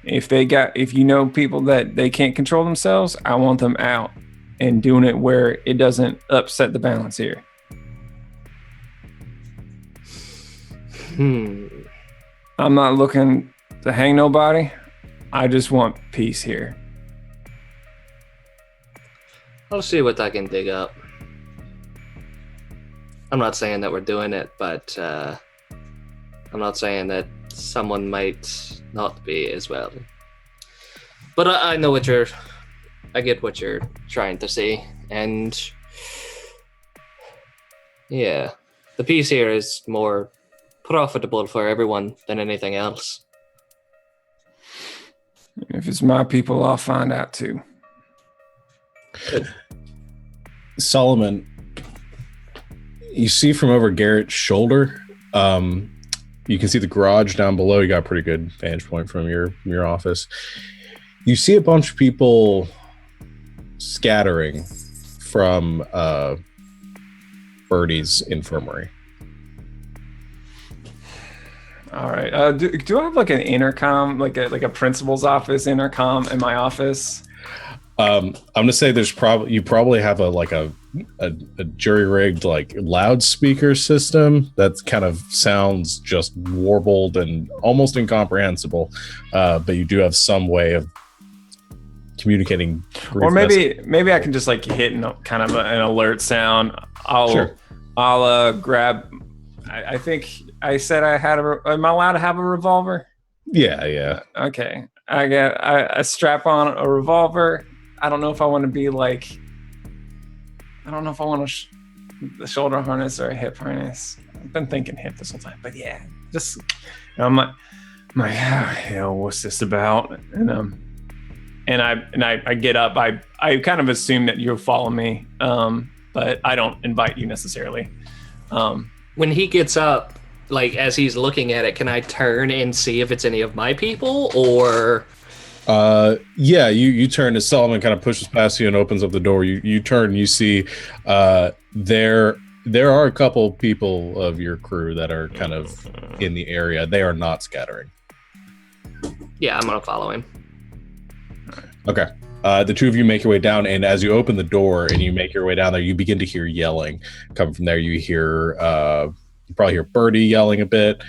If you know people that they can't control themselves, I want them out and doing it where it doesn't upset the balance here. I'm not looking to hang nobody. I just want peace here. I'll see what I can dig up. I'm not saying that we're doing it, but I'm not saying that someone might not be as well. But I know I get what you're trying to say, and yeah, the peace here is more profitable for everyone than anything else. If it's my people, I'll find out too. Solomon, you see from over Garrett's shoulder, you can see the garage down below. You got a pretty good vantage point from your office. You see a bunch of people scattering from Birdie's infirmary. All right. Do I have like an intercom, like a principal's office intercom in my office? I'm gonna say you probably have a jury-rigged like loudspeaker system that kind of sounds just warbled and almost incomprehensible, but you do have some way of communicating. Or maybe I can just like hit kind of an alert sound. I'll grab. I think I said I had am I allowed to have a revolver? Yeah. Okay. I strap on a revolver. I don't know if I want to be like. I don't know if I want the shoulder harness or a hip harness. I've been thinking hip this whole time, but yeah, just I'm like, what's this about? And I get up. I kind of assume that you'll follow me, but I don't invite you necessarily. When he gets up, like as he's looking at it, can I turn and see if it's any of my people or? Yeah, you turn as Solomon kind of pushes past you and opens up the door. You turn and you see there are a couple people of your crew that are kind of in the area. They are not scattering. Yeah, I'm gonna follow him. Okay. The two of you make your way down, and as you open the door and you make your way down there, you begin to hear yelling coming from there. You hear you probably hear Birdie yelling a bit.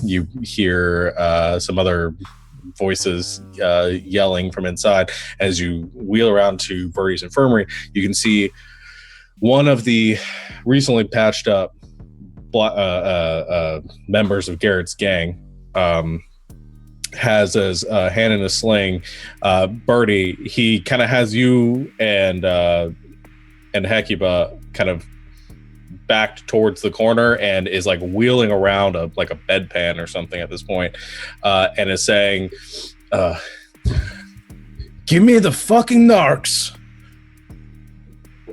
You hear some other voices yelling from inside. As you wheel around to Birdie's infirmary, you can see one of the recently patched up members of Garrett's gang has his hand in a sling. Birdie, he kind of has you and Hecuba kind of backed towards the corner and is like wheeling around like a bedpan or something at this point, and is saying, give me the fucking narcs.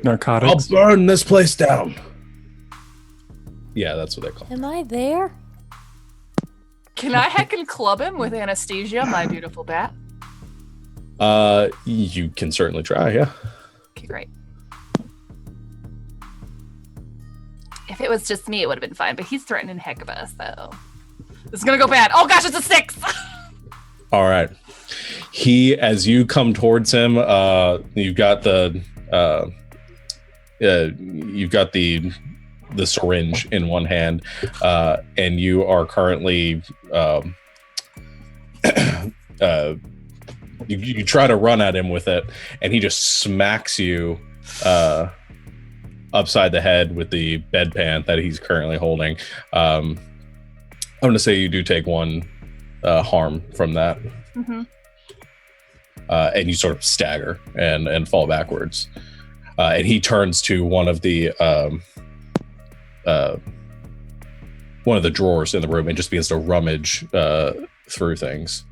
Narcotics. I'll burn this place down. Yeah, that's what they call it. Am I there? Can I heckin' club him with anesthesia, my beautiful bat? You can certainly try, yeah. Okay, great. If it was just me, it would have been fine, but he's threatening Hecuba, so this is gonna go bad. Oh gosh, it's a 6! All right. As you come towards him, you've got the syringe in one hand, and you are currently you try to run at him with it, and he just smacks you upside the head with the bedpan that he's currently holding. I'm going to say you do take one harm from that. Mm-hmm. And you sort of stagger and fall backwards. And he turns to one of the drawers in the room and just begins to rummage through things.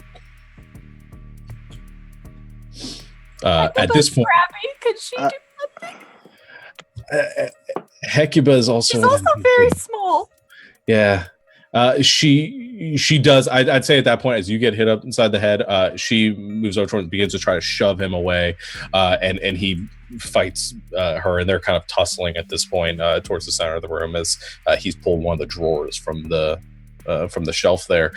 At this point, could she do something? Hecuba is also. She's also very small. Yeah, she does. I'd say at that point, as you get hit up inside the head, she moves over towards, begins to try to shove him away, and he fights her, and they're kind of tussling at this point towards the center of the room as he's pulled one of the drawers from the shelf there.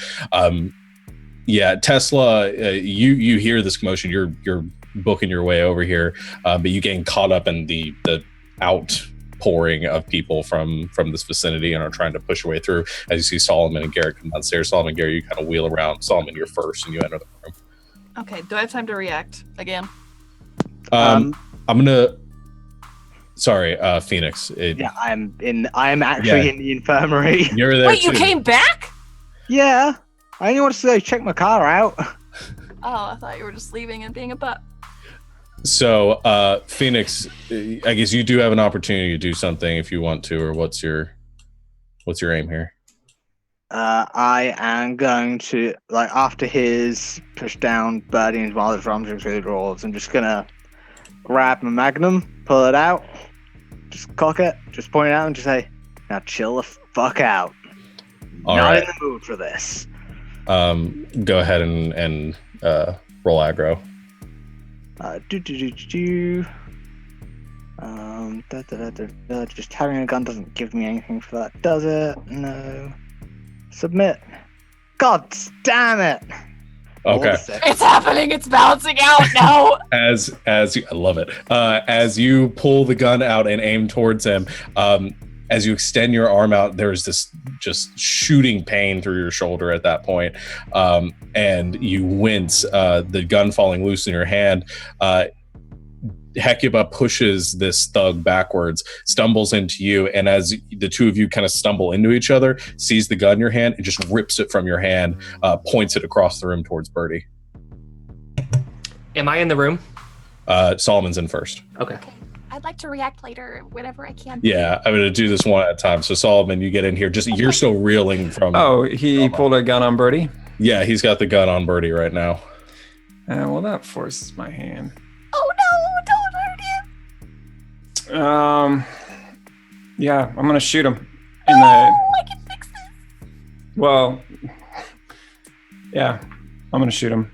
Yeah, Tesla, you hear this commotion. You're booking your way over here, but you getting caught up in the outpouring of people from this vicinity and are trying to push your way through. As you see Solomon and Garrett come downstairs. Solomon and Garrett, you kind of wheel around. Solomon, you're first, and you enter the room. Okay, do I have time to react again? I'm gonna. Sorry, Phoenix. I am actually in the infirmary. You're there. Wait, you came back? Yeah, I only wanted to go check my car out. Oh, I thought you were just leaving and being a butt. So, Phoenix, I guess you do have an opportunity to do something if you want to, or what's your aim here? I am going to, like, after his push down Birdie while it's rummaging through the drawers, I'm just gonna grab my Magnum, pull it out, just cock it, just point it out, and just say, "Now chill the fuck out. All Not right. in the mood for this." Go ahead and roll aggro. Just having a gun doesn't give me anything for that, does it? No. Submit. God damn it! Okay. It's happening. It's bouncing out now. As I love it. As you pull the gun out and aim towards him, as you extend your arm out, there's this just shooting pain through your shoulder at that point, and you wince, the gun falling loose in your hand. Hecuba pushes this thug backwards, stumbles into you, and as the two of you kind of stumble into each other, sees the gun in your hand and just rips it from your hand, points it across the room towards Birdie. Am I in the room? Solomon's in first. Okay. I'd like to react later whenever I can. Yeah, I'm going to do this one at a time. So Solomon, you get in here. Just you're still reeling from. Oh, he pulled a gun on Birdie? Yeah, he's got the gun on Birdie right now. Well, that forces my hand. Oh no, don't hurt him. Yeah, I'm gonna shoot him. I can fix this. Well, yeah, I'm gonna shoot him.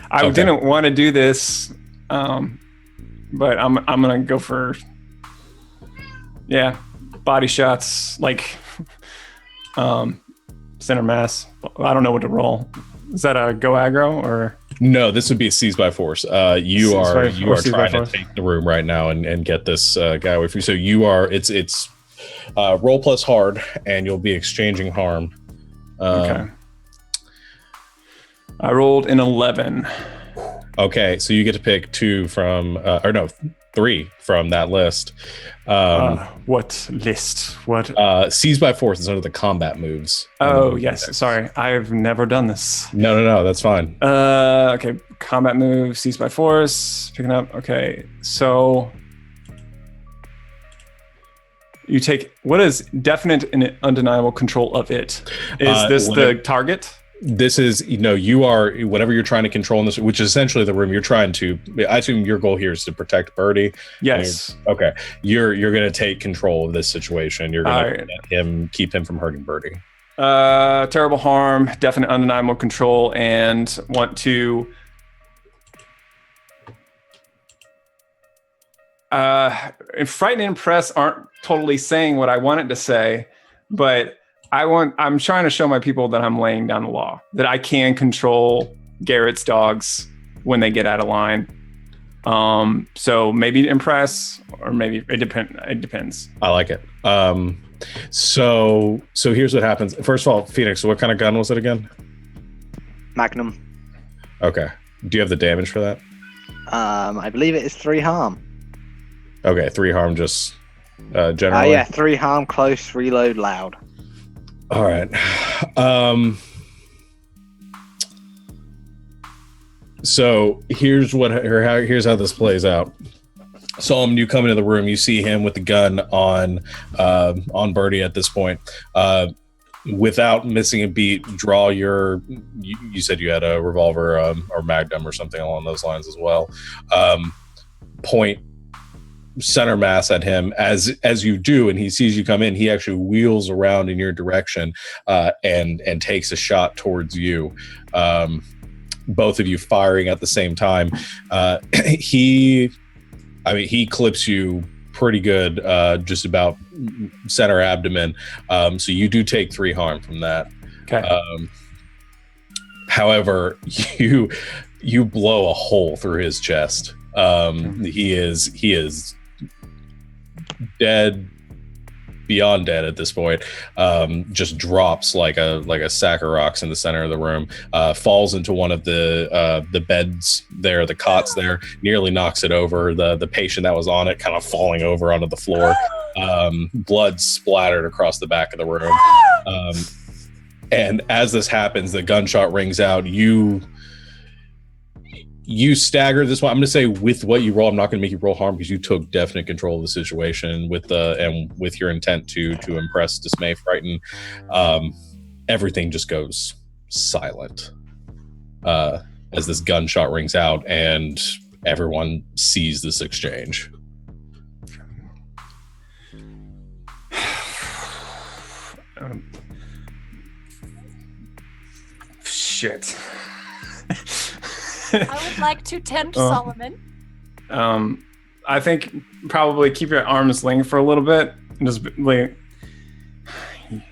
I Okay. didn't want to do this, but I'm gonna go for body shots, like center mass. I don't know what to roll. Is that a go aggro or? No, this would be a seize by force. You Seize are by- you or are seize by trying to force. take the room right now and get this guy away from you. So you are. It's roll plus hard, and you'll be exchanging harm. Okay. I rolled an 11. Okay, so you get to pick two from, or no, three from that list. What list? What? Seize by force is under the combat moves. Oh, yes. Sorry. I've never done this. No, that's fine. Okay. Combat move, seize by force, picking up. Okay. So you take, what is definite and undeniable control of it? Is this the target? This is, you are, whatever you're trying to control in this, which is essentially the room you're trying to, I assume your goal here is to protect Birdie. Yes. Okay. You're going to take control of this situation. You're going All to keep him from hurting Birdie. Terrible harm, definite undeniable control, and want to frighten and impress aren't totally saying what I wanted to say, but I'm trying to show my people that I'm laying down the law, that I can control Garrett's dogs when they get out of line. So maybe impress, or maybe it depends. I like it. So here's what happens. First of all, Phoenix, what kind of gun was it again? Magnum. Okay. Do you have the damage for that? I believe it is 3 harm. Okay, 3 harm, just generally. Yeah, 3 harm, close, reload, loud. All right. So here's how this plays out. Solomon, you come into the room, you see him with the gun on Birdie at this point. Without missing a beat, draw your. You said you had a revolver or magnum or something along those lines as well. Point center mass at him as you do, and he sees you come in. He actually wheels around in your direction and takes a shot towards you. Both of you firing at the same time. He clips you pretty good, just about center abdomen. So you do take 3 harm from that. Okay. However, you blow a hole through his chest. He is dead, beyond dead at this point. Just drops like a sack of rocks in the center of the room. Falls into one of the beds there, the cots there, nearly knocks it over. The patient that was on it kind of falling over onto the floor. Blood splattered across the back of the room. And as this happens, the gunshot rings out. You stagger this one. I'm going to say with what you roll, I'm not going to make you roll harm because you took definite control of the situation with your intent to impress, dismay, frighten. Everything just goes silent as this gunshot rings out and everyone sees this exchange. Shit. I would like to tempt Solomon. I think probably keep your arms linked for a little bit. And just like,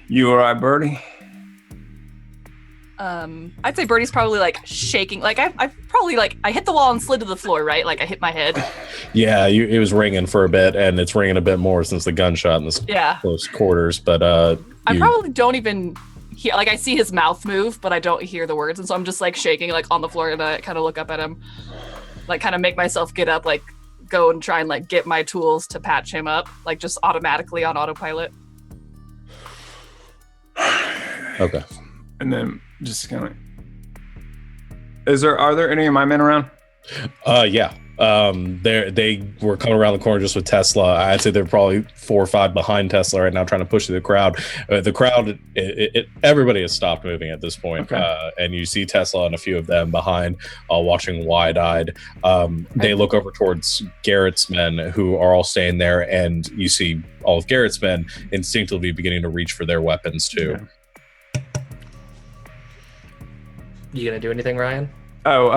you all right, Birdie? I'd say Birdie's probably like shaking. Like I've probably like I hit the wall and slid to the floor, right? Like I hit my head. Yeah, it was ringing for a bit, and it's ringing a bit more since the gunshot in the close quarters. But I probably don't even hear. Like I see his mouth move, but I don't hear the words, and so I'm just like shaking, like on the floor, and I kind of look up at him, like kind of make myself get up, like go and try and like get my tools to patch him up, like just automatically on autopilot. Okay. And then just kind of, are there any of my men around? Yeah. They were coming around the corner just with Tesla. I'd say they're probably 4 or 5 behind Tesla right now, trying to push through the crowd. The crowd, everybody has stopped moving at this point. Okay. And you see Tesla and a few of them behind, watching wide-eyed. They look over towards Garrett's men, who are all staying there, and you see all of Garrett's men instinctively beginning to reach for their weapons too. Okay. You gonna do anything, Ryan? Oh,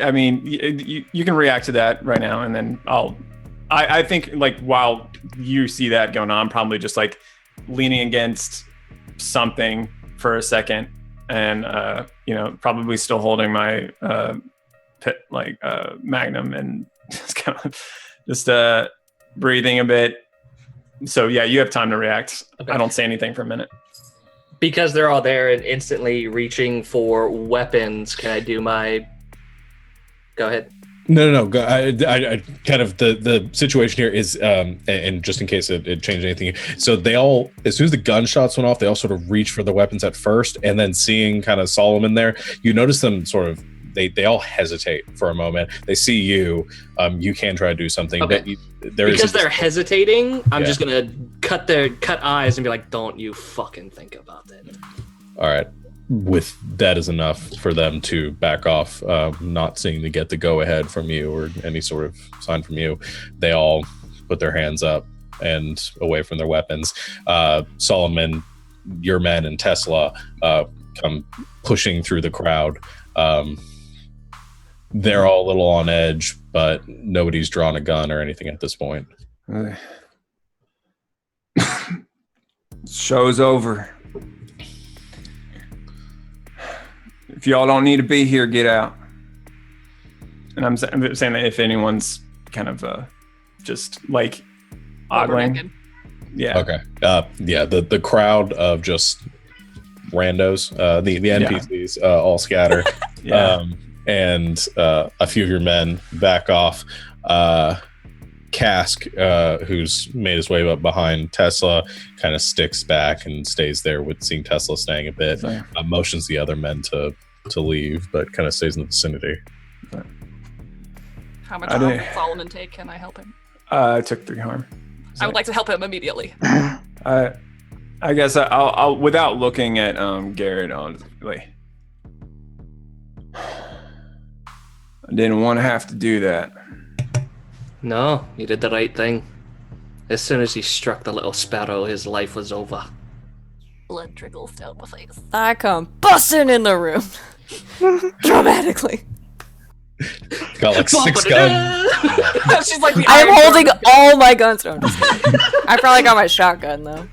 I mean, you can react to that right now, and then I think like while you see that going on, probably just like leaning against something for a second, and probably still holding my magnum, and just kind of just breathing a bit. So yeah, you have time to react. Okay. I don't say anything for a minute. Because they're all there and instantly reaching for weapons, can I do my... Go ahead. No. I kind of the situation here is, and just in case it changed anything. So they all, as soon as the gunshots went off, they all sort of reached for the weapons at first, and then seeing kind of Solomon there, you notice them sort of, they all hesitate for a moment. They see you. You can try to do something. Okay. But because they're hesitating, I'm just gonna cut eyes and be like, "Don't you fucking think about it." All right. With that is enough for them to back off, not seeing to get the go ahead from you or any sort of sign from you. They all put their hands up and away from their weapons. Solomon, your men, and Tesla come pushing through the crowd. They're all a little on edge, but nobody's drawn a gun or anything at this point. Show's over. If y'all don't need to be here, get out. And I'm saying that if anyone's kind of just like ogling. Yeah. Okay. The crowd of just randos, the NPCs all scatter. Yeah. And a few of your men back off. Cask, who's made his way up behind Tesla, kind of sticks back and stays there with seeing Tesla staying a bit. Motions the other men to leave, but kind of stays in the vicinity. How much harm did Solomon take? Can I help him? I took 3 harm. I would like to help him immediately. I guess I'll without looking at Garrett, honestly. I didn't want to have to do that. No, you did the right thing. As soon as he struck the little sparrow, his life was over. Blood trickles down my face. I come busting in the room. Dramatically. Got like 6 guns. She's like, I am holding all my guns. No, I'm just kidding. I probably got my shotgun though.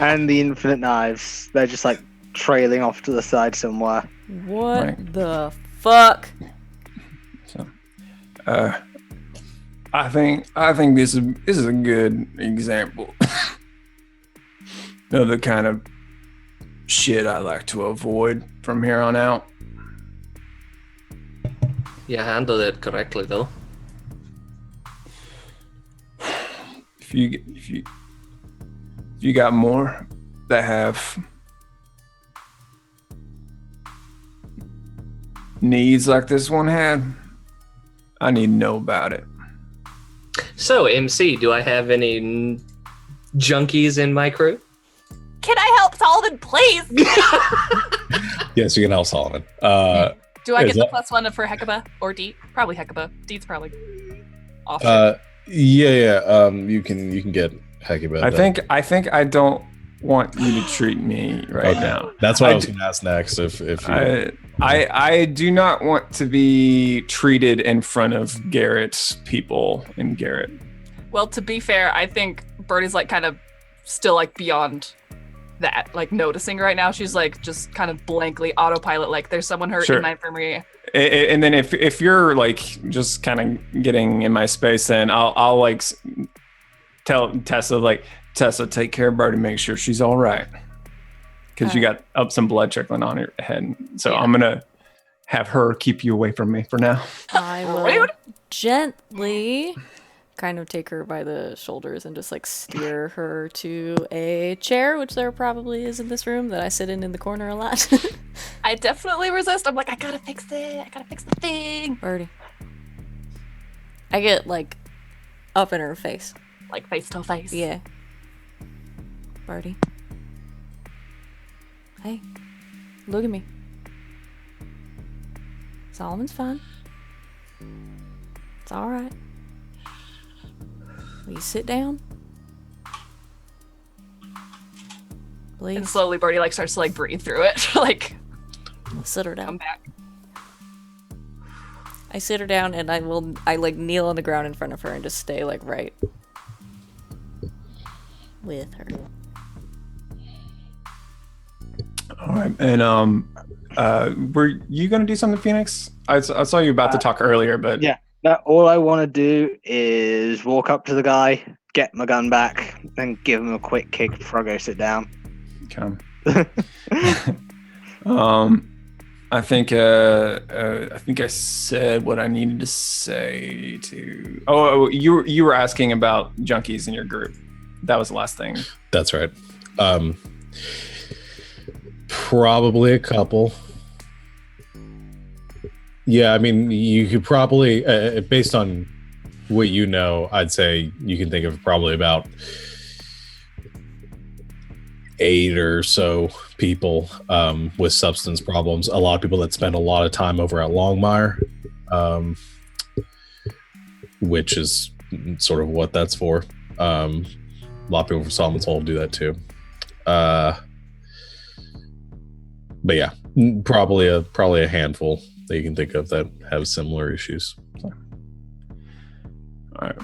And the infinite knives. They're just like trailing off to the side somewhere. What the fuck? So, I think this is a good example of the kind of shit I like to avoid from here on out. You handled it correctly, though. If you got more that have needs like this one had, I need to know about it. So, MC, do I have any junkies in my crew? Can I help Solomon, please? Yes, you can help Solomon. Do I get the +1 for Hecuba or Deet? Probably Hecuba. Deet's probably off. You can get Hecuba. I think I don't want you to treat me right now. That's what I was going to ask next. If you... I do not want to be treated in front of Garrett's people and Garrett. Well, to be fair, I think Birdie's like kind of still like beyond that, like noticing right now. She's like just kind of blankly autopilot, like there's someone hurt Sure. in my infirmary. And then if you're like just kind of getting in my space, then I'll like tell Tessa, like, Tessa, take care of Birdie, make sure she's all right, because you got some blood trickling on your head. So I'm gonna have her keep you away from me for now. I will gently kind of take her by the shoulders and just like steer her to a chair, which there probably is in this room that I sit in the corner a lot. I definitely resist. I'm like, I gotta fix it. I gotta fix the thing. Birdie. I get like up in her face. Like face to face. Yeah. Birdie. Hey, look at me. Solomon's fine. It's all right. Will you sit down? Please. And slowly Birdie like starts to like breathe through it. Like Sit her come down. back. I sit her down and I like kneel on the ground in front of her and just stay like right with her. All right. And were you gonna do something, Phoenix? I saw you about to talk earlier, but Yeah. All I want to do is walk up to the guy, get my gun back, and give him a quick kick before I go sit down. come. I think I said what I needed to say to. Oh, you were asking about junkies in your group. That was the last thing. That's right. Probably a couple. Yeah, I mean, you could probably, based on what you know, I'd say you can think of probably about 8 or so people with substance problems. A lot of people that spend a lot of time over at Longmire, which is sort of what that's for. A lot of people from Solomon's Hole do that too. But yeah, probably a handful that you can think of that have similar issues. All right.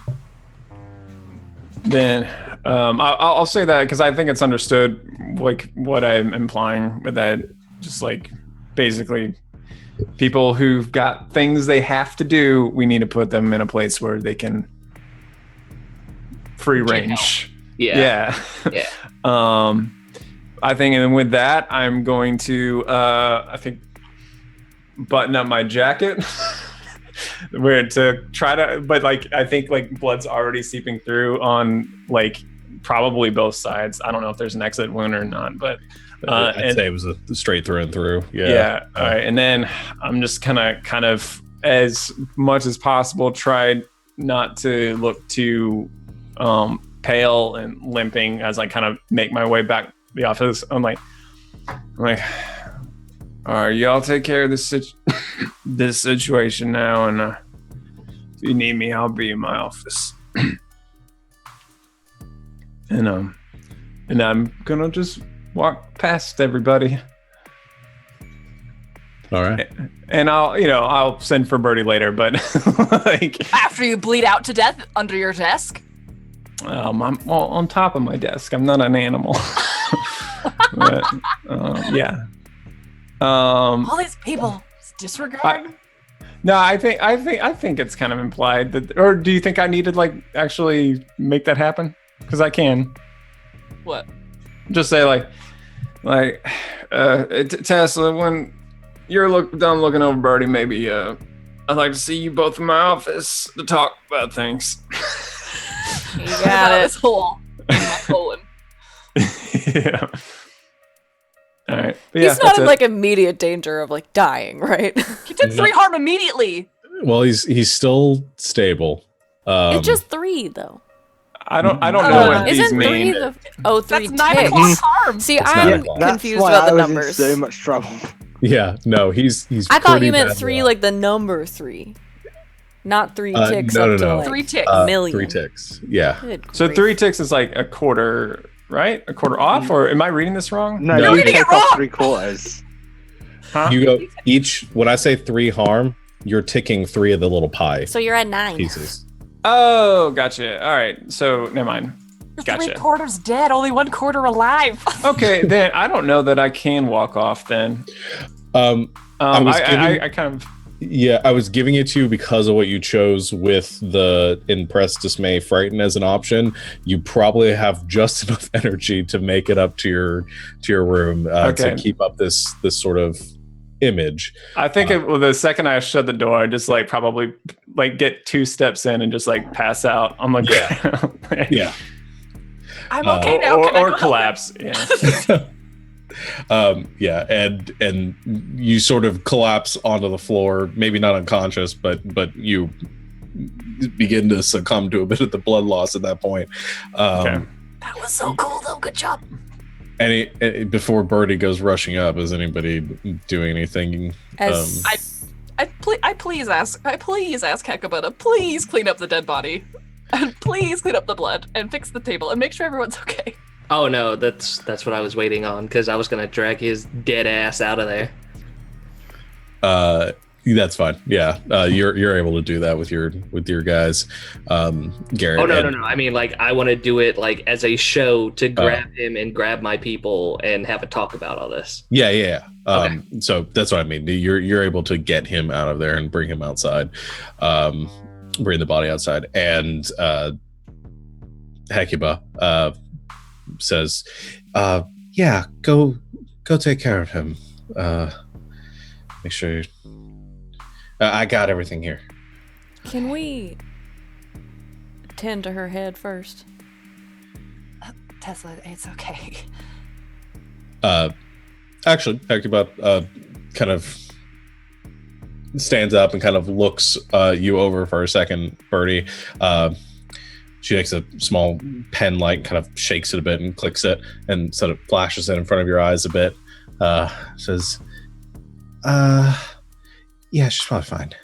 Then I'll say that because I think it's understood, like what I'm implying with that. Just like basically people who've got things they have to do, we need to put them in a place where they can free range. Yeah. I think, and with that, I'm going to I think button up my jacket. Where to try to, but like I think like blood's already seeping through on like probably both sides. I don't know if there's an exit wound or not, but I'd say it was a straight through and through. Yeah. All right, and then I'm just gonna kind of, as much as possible, try not to look too pale and limping as I kind of make my way back to the office. I'm like, all right, y'all take care of this situation now, and if you need me, I'll be in my office. and I'm gonna just walk past everybody. All right. And I'll send for Birdie later, but like After you bleed out to death under your desk. I'm on top of my desk. I'm not an animal. But, yeah. All these people disregard. No, I think it's kind of implied that. Or do you think I need to like actually make that happen? Because I can. What? Just say Tesla, when you're done looking over Birdie, maybe I'd like to see you both in my office to talk about things. You got it. This hole in my colon. Yeah. All right. But He's not in like immediate danger of like dying, right? He did 3 harm immediately. Well, he's still stable. It's just 3 though. I don't know what these Isn't 3 mean. the 3 That's 9 o'clock ticks? harm. See, It's I'm 9 o'clock. confused That's why about the I was numbers. in so much trouble. Yeah, no, he's. I thought pretty you meant bad 3 now. like the number 3, not 3 ticks no, up to no. like 3 ticks. million. 3 ticks. Yeah. Good So grief. 3 ticks is like a quarter, right? A quarter off, or am I reading this wrong? No, No, you reading it take off wrong. 3/4. Huh? You go each. When I say 3 harm, you're ticking 3 of the little pie So you're at 9. pieces. Oh, gotcha. All right. So never mind. Gotcha. 3/4 dead, only 1/4 alive. Okay, then I don't know that I can walk off then. I kind of. Yeah, I was giving it to you because of what you chose with the impress, dismay, frighten as an option. You probably have just enough energy to make it up to your room to keep up this sort of image. I think the second I shut the door, I just like probably like get 2 steps in and just like pass out on the ground. Yeah. I'm okay now. Or collapse. Yeah. And you sort of collapse onto the floor, maybe not unconscious, but you begin to succumb to a bit of the blood loss at that point. That was so cool, though. Good job. Before Birdie goes rushing up, is anybody doing anything? I please ask Hecuba to please clean up the dead body, and please clean up the blood, and fix the table, and make sure everyone's okay. Oh no, that's what I was waiting on, because I was gonna drag his dead ass out of there. That's fine. Yeah, you're able to do that with your guys, Garrett. Oh no. I mean, like, I want to do it like as a show to grab him and grab my people and have a talk about all this. Yeah. Okay. So that's what I mean. You're able to get him out of there and bring him outside, bring the body outside, and Hecuba says, "Yeah, go take care of him. Make sure I got everything here." Can we tend to her head first? Tesla, it's okay. Actually, Hecuba kind of stands up and kind of looks you over for a second, Birdie. She takes a small pen light, kind of shakes it a bit and clicks it, and sort of flashes it in front of your eyes a bit. Says, "Yeah, she's probably fine.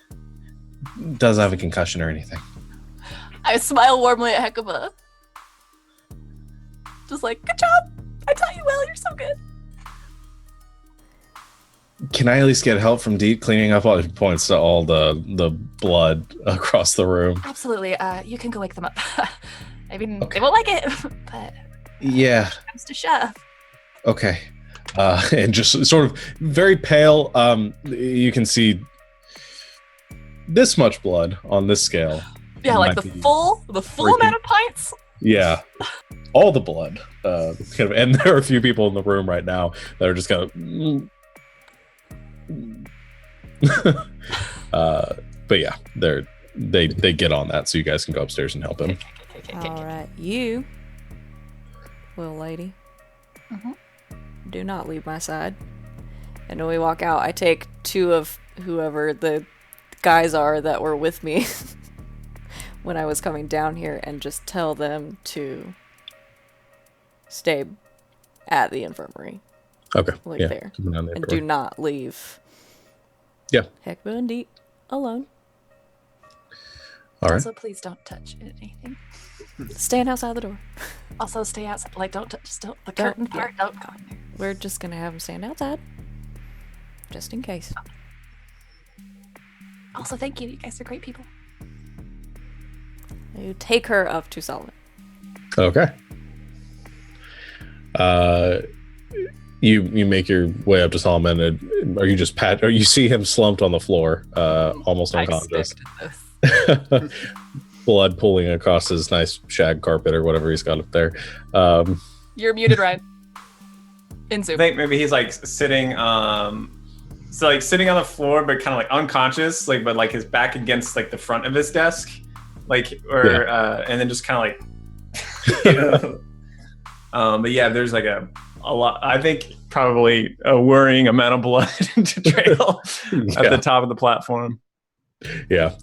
Doesn't have a concussion or anything." I smile warmly at Hecuba. Just like, good job. I taught you well. You're so good. Can I at least get help from Deet cleaning up? All points to all the blood across the room. Absolutely. You can go wake them up. I mean, they won't like it, but yeah, comes to shove. Okay. And just sort of very pale. You can see this much blood on this scale. Yeah, like the full amount of pints. Yeah, all the blood. And there are a few people in the room right now that are just kind of. But yeah, they get on that, so you guys can go upstairs and help him. All right, you, little lady, do not leave my side. And when we walk out, I take 2 of whoever the guys are that were with me when I was coming down here, and just tell them to stay at the infirmary. Okay. There. And do not leave. Yeah. Hecuba and Deet alone. All right. Also, please don't touch anything. Stand outside the door. Also, stay outside. Like, don't touch. The curtain part. Don't go in there. We're just gonna have them stand outside, just in case. Also, thank you. You guys are great people. You take her up to Solomon. Okay. You make your way up to Solomon, and you see him slumped on the floor, almost unconscious. Blood pooling across his nice shag carpet or whatever he's got up there. You're muted, Ryan. In Zoom. I think maybe he's like sitting, sitting on the floor, but kind of like unconscious, like, but like his back against like the front of his desk, like, and then just kind of like, but yeah, there's like a lot. I think probably a worrying amount of blood to trail at the top of the platform. Yeah.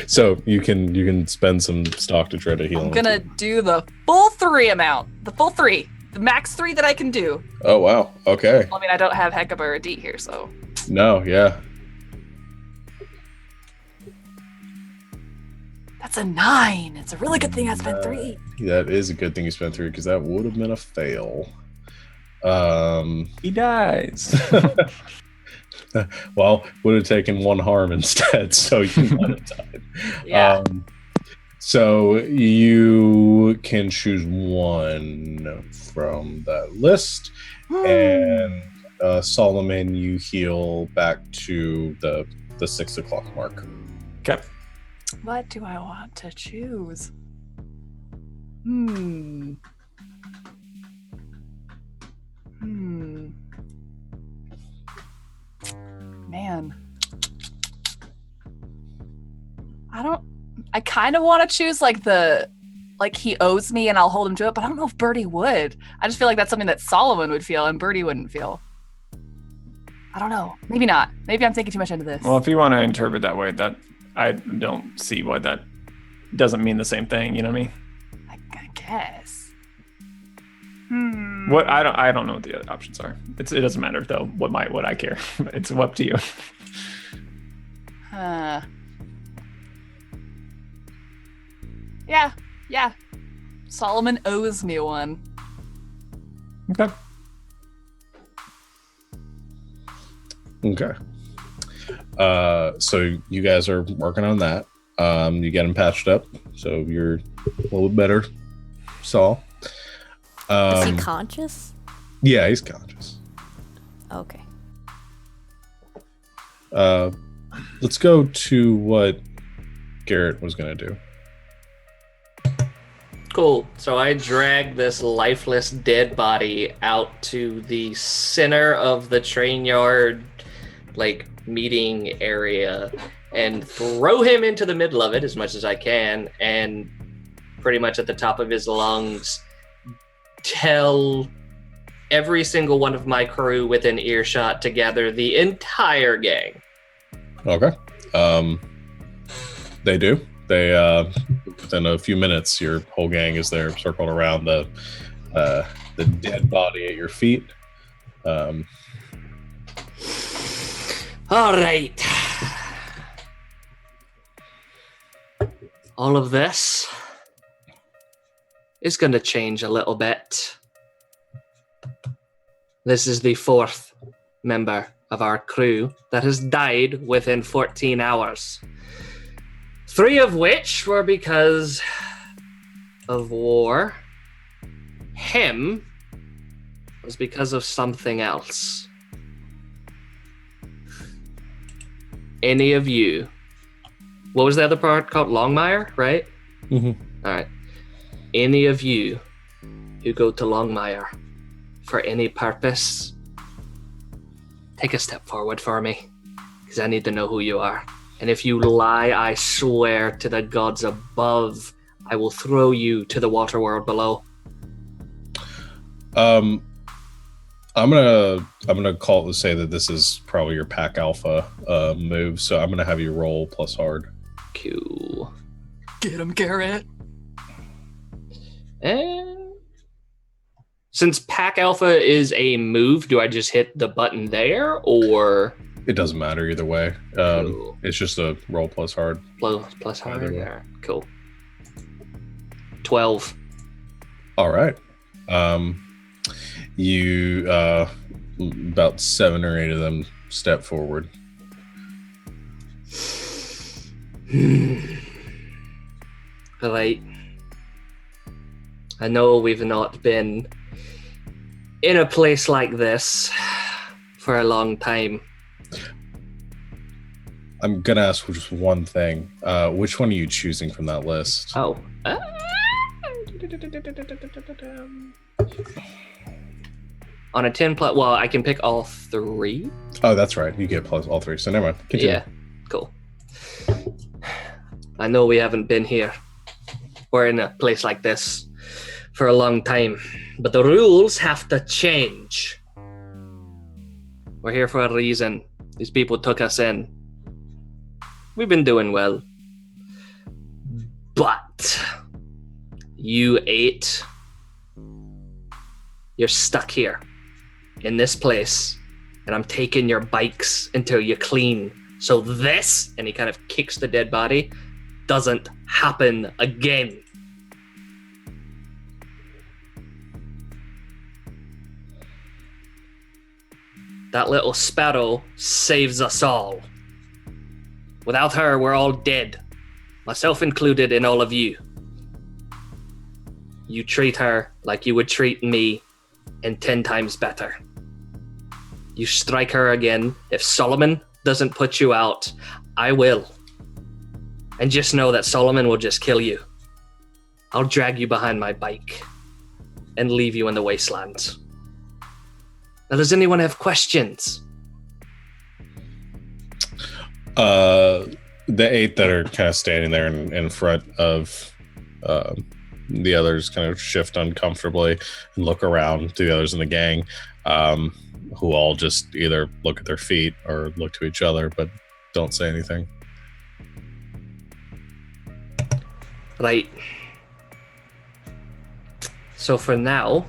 So you can spend some stock to try to heal. I'm gonna do the full 3 amount. The full 3. The max 3 that I can do. Oh wow. Okay. I mean, I don't have Hecuba or Deet here, so. No. Yeah. That's a 9. It's a really good thing I spent 3. That is a good thing you spent 3, because that would have been a fail. He dies. Well, would have taken 1 harm instead, so you might have died. Yeah. So you can choose one from that list, and Solomon, you heal back to the 6 o'clock mark. Okay. What do I want to choose? Man. I kind of want to choose like he owes me and I'll hold him to it, but I don't know if Birdie would. I just feel like that's something that Solomon would feel and Birdie wouldn't feel. I don't know. Maybe not. Maybe I'm thinking too much into this. Well, if you want to interpret that way, that I don't see why that doesn't mean the same thing. You know what I mean? I guess. What I don't know what the other options are. It doesn't matter though. What I care. It's up to you. Yeah. Solomon owes me one. Okay. Okay. So you guys are working on that. You get him patched up, so you're a little bit better. Saul. Is he conscious? Yeah, he's conscious. Okay. Let's go to what Garrett was going to do. Cool. So I drag this lifeless dead body out to the center of the train yard, like meeting area, and throw him into the middle of it as much as I can, and pretty much at the top of his lungs tell every single one of my crew within earshot to gather the entire gang. Okay. They do. They within a few minutes, your whole gang is there, circled around the dead body at your feet. All right. All of this is going to change a little bit. This is the 4th member of our crew that has died within 14 hours. 3 of which were because of war. Him was because of something else. Any of you, what was the other part called? Longmire, right? Mm-hmm. All right. Any of you who go to Longmire for any purpose, take a step forward for me, because I need to know who you are. And if you lie, I swear to the gods above, I will throw you to the water world below. I'm gonna call it to say that this is probably your pack alpha move, so I'm gonna have you roll plus hard. Cool. Get him, Garrett. And since pack alpha is a move, do I just hit the button there, or It doesn't matter either way. Cool. It's just a roll plus hard. plus hard Either way. there? Cool. 12. All right. You about 7 or 8 of them step forward. Right. I know we've not been in a place like this for a long time. I'm gonna ask just one thing. Which one are you choosing from that list? Oh. On a 10 plus, well, I can pick all 3. Oh, that's right. You get plus all 3. So never mind. Continue. Yeah, cool. I know we haven't been here. We're in a place like this for a long time, but the rules have to change. We're here for a reason. These people took us in. We've been doing well. But you 8, you're stuck here in this place, and I'm taking your bikes until you're clean. So this, and he kind of kicks the dead body, doesn't happen again. That little sparrow saves us all. Without her, we're all dead. myself included in all of you, you treat her like you would treat me and 10 times better. You strike her again. If Solomon doesn't put you out, I will. And just know that Solomon will just kill you. I'll drag you behind my bike and leave you in the wastelands. Now, does anyone have questions? The 8 that are kind of standing there in front of the others kind of shift uncomfortably and look around to the others in the gang, who all just either look at their feet or look to each other, but don't say anything. Right. So for now,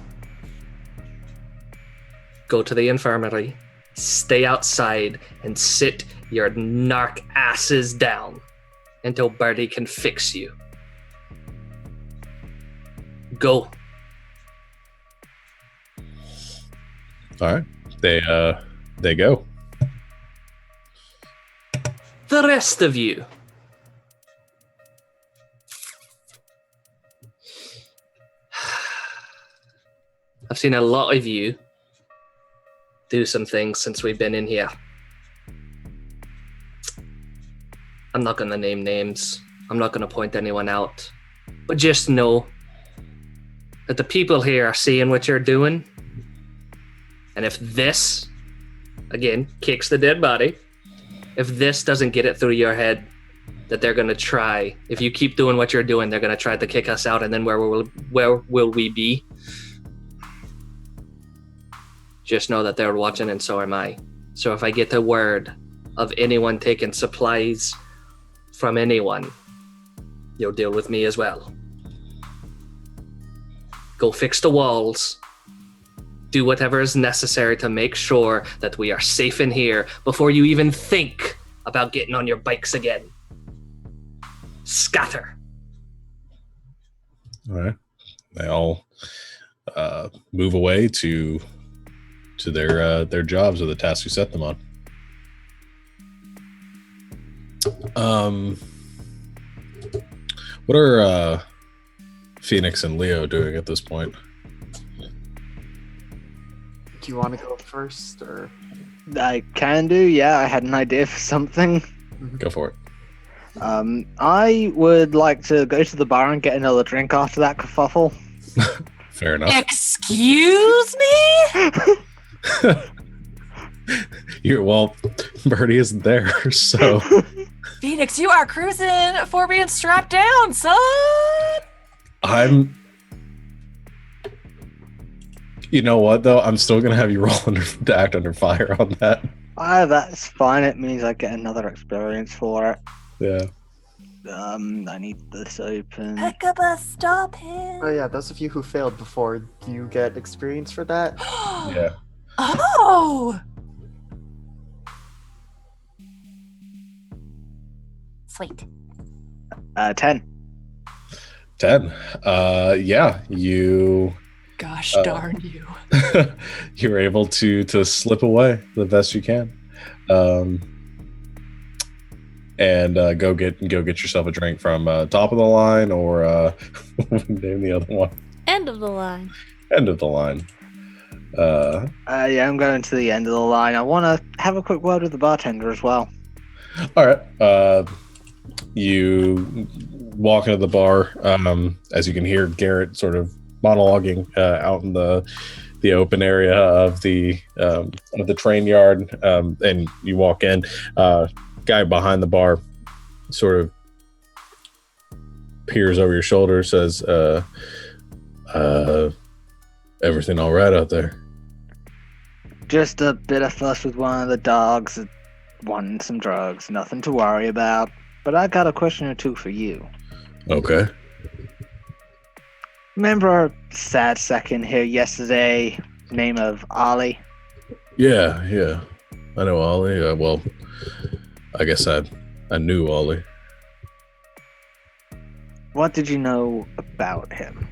go to the infirmary, stay outside, and sit your narc asses down until Birdie can fix you. Go. All right. They go. The rest of you. I've seen a lot of you do some things since we've been in here. I'm not going to name names. I'm not going to point anyone out. But just know that the people here are seeing what you're doing. And if this, again, kicks the dead body, if this doesn't get it through your head that they're going to try, if you keep doing what you're doing, they're going to try to kick us out, and then where will we be? Just know that they're watching, and so am I. So if I get the word of anyone taking supplies from anyone, you'll deal with me as well. Go fix the walls. Do whatever is necessary to make sure that we are safe in here before you even think about getting on your bikes again. Scatter. All right. They all move away to their jobs or the tasks you set them on. What are Phoenix and Leo doing at this point? Do you want to go first, or? I can do, yeah. I had an idea for something. Go for it. I would like to go to the bar and get another drink after that kerfuffle. Fair enough. Excuse me? Birdie isn't there, so Phoenix, you are cruising for being strapped down, son. You know what though? I'm still gonna have you roll to act under fire on that. That's fine. It means I get another experience for it. Yeah. I need this open. Hecuba, stop him. Oh yeah, those of you who failed before, do you get experience for that? Yeah. Oh. Sweet. 10. 10. Yeah, you Gosh darn you. you're able to slip away the best you can. And go get yourself a drink from top of the line, or name the other one. End of the line. End of the line. Yeah, I'm going to the end of the line. I want to have a quick word with the bartender as well. All right. You walk into the bar. As you can hear Garrett sort of monologuing out in the open area of the train yard, and you walk in. Guy behind the bar sort of peers over your shoulder, says, everything all right out there? Just a bit of fuss with one of the dogs wanting some drugs. Nothing to worry about. But I got a question or two for you. Okay. Remember our sad second here yesterday, name of Ollie? Yeah. I know Ollie. Well, I guess I knew Ollie. What did you know about him?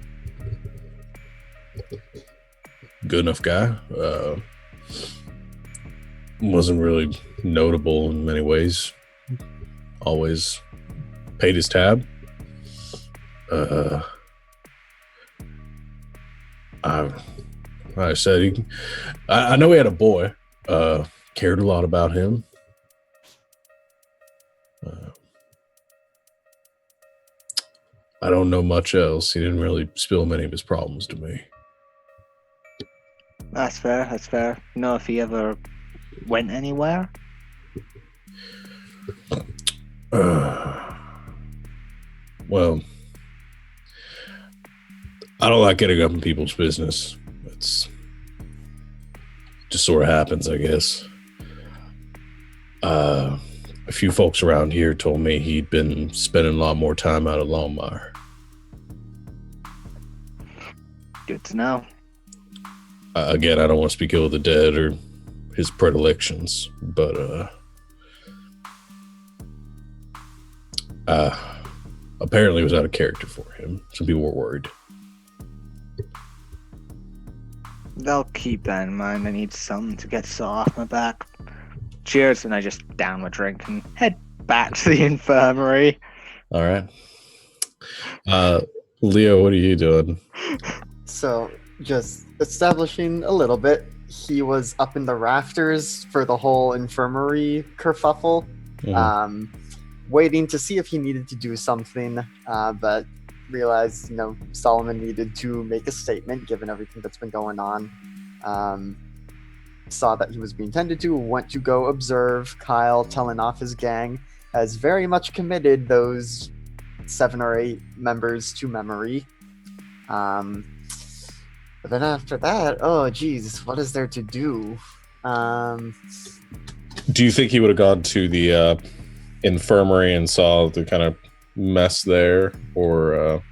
Good enough guy. Wasn't really notable in many ways. Always paid his tab. I said I know he had a boy. Cared a lot about him. I don't know much else. He didn't really spill many of his problems to me. That's fair. That's fair. You know if he ever went anywhere? Well, I don't like getting up in people's business. It's just sort of happens, I guess. A few folks around here told me he'd been spending a lot more time out at Longmire. Good to know. Again, I don't want to speak ill of the dead or his predilections, but apparently it was out of character for him. Some people were worried. They'll keep that in mind. I need something to get so off my back. Cheers, and I just down my drink and head back to the infirmary. All right. Leo, what are you doing? So, just establishing a little bit, he was up in the rafters for the whole infirmary kerfuffle, waiting to see if he needed to do something, but realized, Solomon needed to make a statement given everything that's been going on. Saw that he was being tended to, went to go observe. Kyle, telling off his gang, has very much committed those 7 or 8 members to memory. But then after that, oh geez, what is there to do? Do you think he would have gone to the infirmary and saw the kind of mess there, or?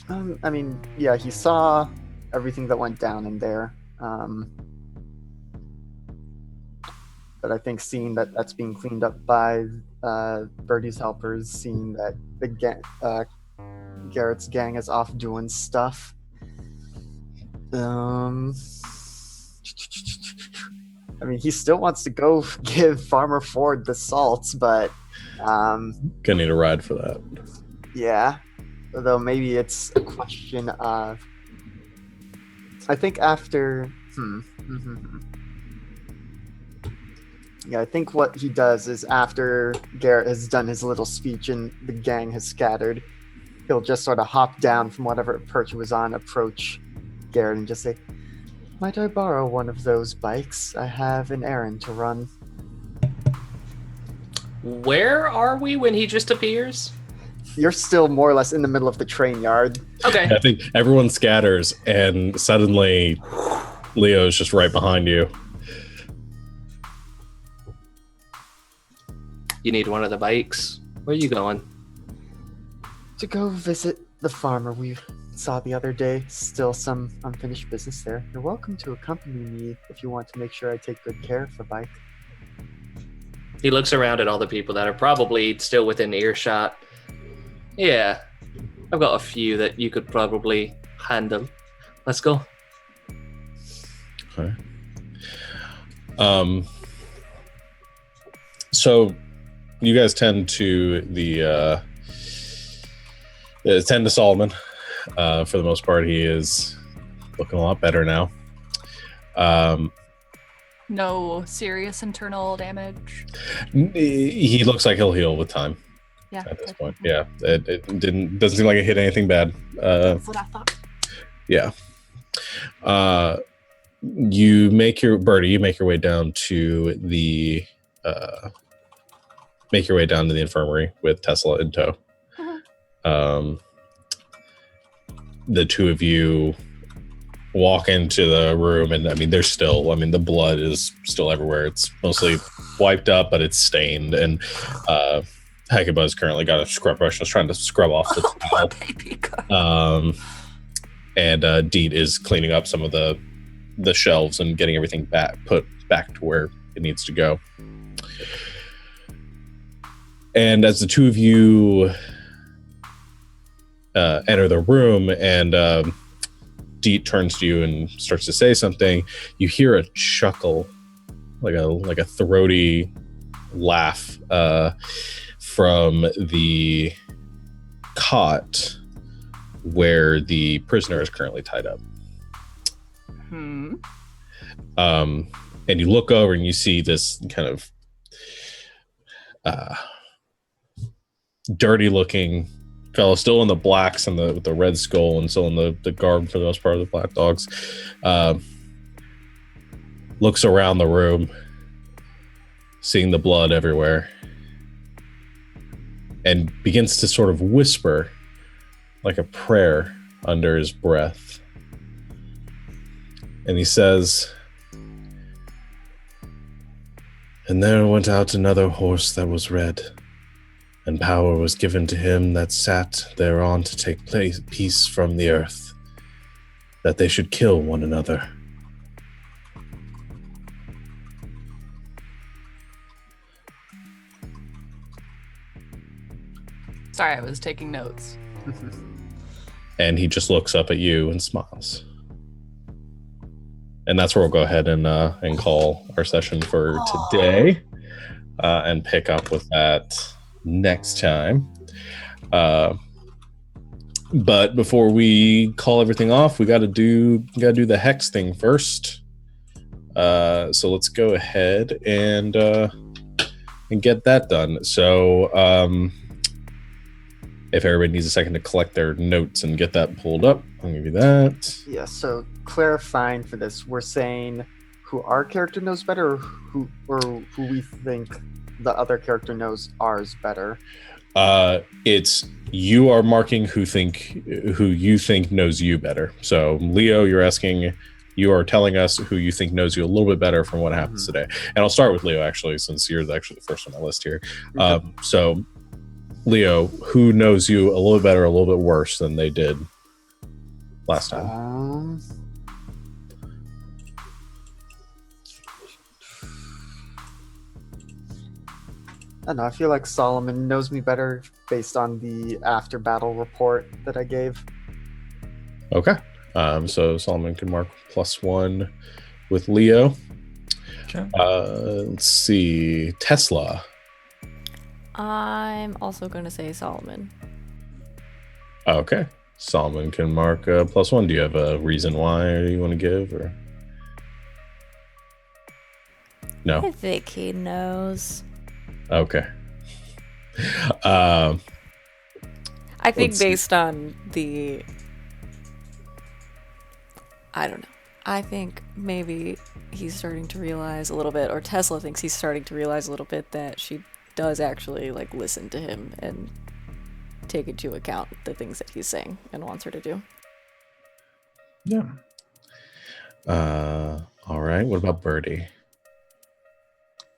I mean, yeah, he saw everything that went down in there. But I think seeing that that's being cleaned up by Birdie's helpers, seeing that the Garrett's gang is off doing stuff. I mean, he still wants to go give Farmer Ford the salts, but Gonna need a ride for that. yeah. Although maybe it's a question of, I think after yeah, I think what he does is after Garrett has done his little speech and the gang has scattered, he'll just sort of hop down from whatever perch he was on, approach Garrett and just say, "Might I borrow one of those bikes? I have an errand to run." Where are we when he just appears? You're still more or less in the middle of the train yard. Okay. I think everyone scatters, and suddenly Leo's just right behind you. You need one of the bikes. Where are you going? To go visit the farmer we saw the other day. Still some unfinished business there. You're welcome to accompany me if you want to make sure I take good care of the bike. He looks around at all the people that are probably still within earshot. Yeah, I've got a few that you could probably handle. Let's go. Okay. So you guys tend to tend to Solomon. For the most part, he is looking a lot better now. No serious internal damage. He looks like he'll heal with time. Yeah. At this point, yeah, it doesn't seem like it hit anything bad. That's what I thought. Yeah. You make your way down to the infirmary with Tesla in tow. The two of you walk into the room, and I mean, the blood is still everywhere. It's mostly wiped up, but it's stained, and Hecuba's currently got a scrub brush and is trying to scrub off the tile. And Deet is cleaning up some of the shelves and getting everything put back to where it needs to go. And as the two of you enter the room, and Deet turns to you and starts to say something, you hear a chuckle, like a throaty laugh from the cot where the prisoner is currently tied up. And you look over and you see this kind of dirty looking fellow, still in the blacks and with the red skull and still in the garb for the most part of the Black Dogs. Looks around the room, seeing the blood everywhere, and begins to sort of whisper like a prayer under his breath. And he says, "And there went out another horse that was red, and power was given to him that sat thereon to take peace from the earth, that they should kill one another." Sorry, I was taking notes. And he just looks up at you and smiles. And that's where we'll go ahead and call our session for today, and pick up with that next time. But before we call everything off, we gotta do the hex thing first. So let's go ahead and get that done. So if everybody needs a second to collect their notes and get that pulled up, I'll give you that. Yeah, so clarifying for this, we're saying who our character knows better, or who we think the other character knows ours better. It's you are marking who you think knows you better. So Leo, you are telling us who you think knows you a little bit better from what happens today. And I'll start with Leo, actually, since you're actually the first on my list here. So Leo, who knows you a little better, a little bit worse than they did last time? I don't know. I feel like Solomon knows me better based on the after battle report that I gave. Okay. So Solomon can mark +1 with Leo. Okay. Let's see. Tesla. I'm also going to say Solomon. Okay. Solomon can mark +1. Do you have a reason why you want to give, or no? I think he knows. Okay. I think based on the... I don't know. I think maybe he's starting to realize a little bit, or Tesla thinks he's starting to realize a little bit that she does actually like listen to him and take into account the things that he's saying and wants her to do. Yeah. All right. What about Birdie?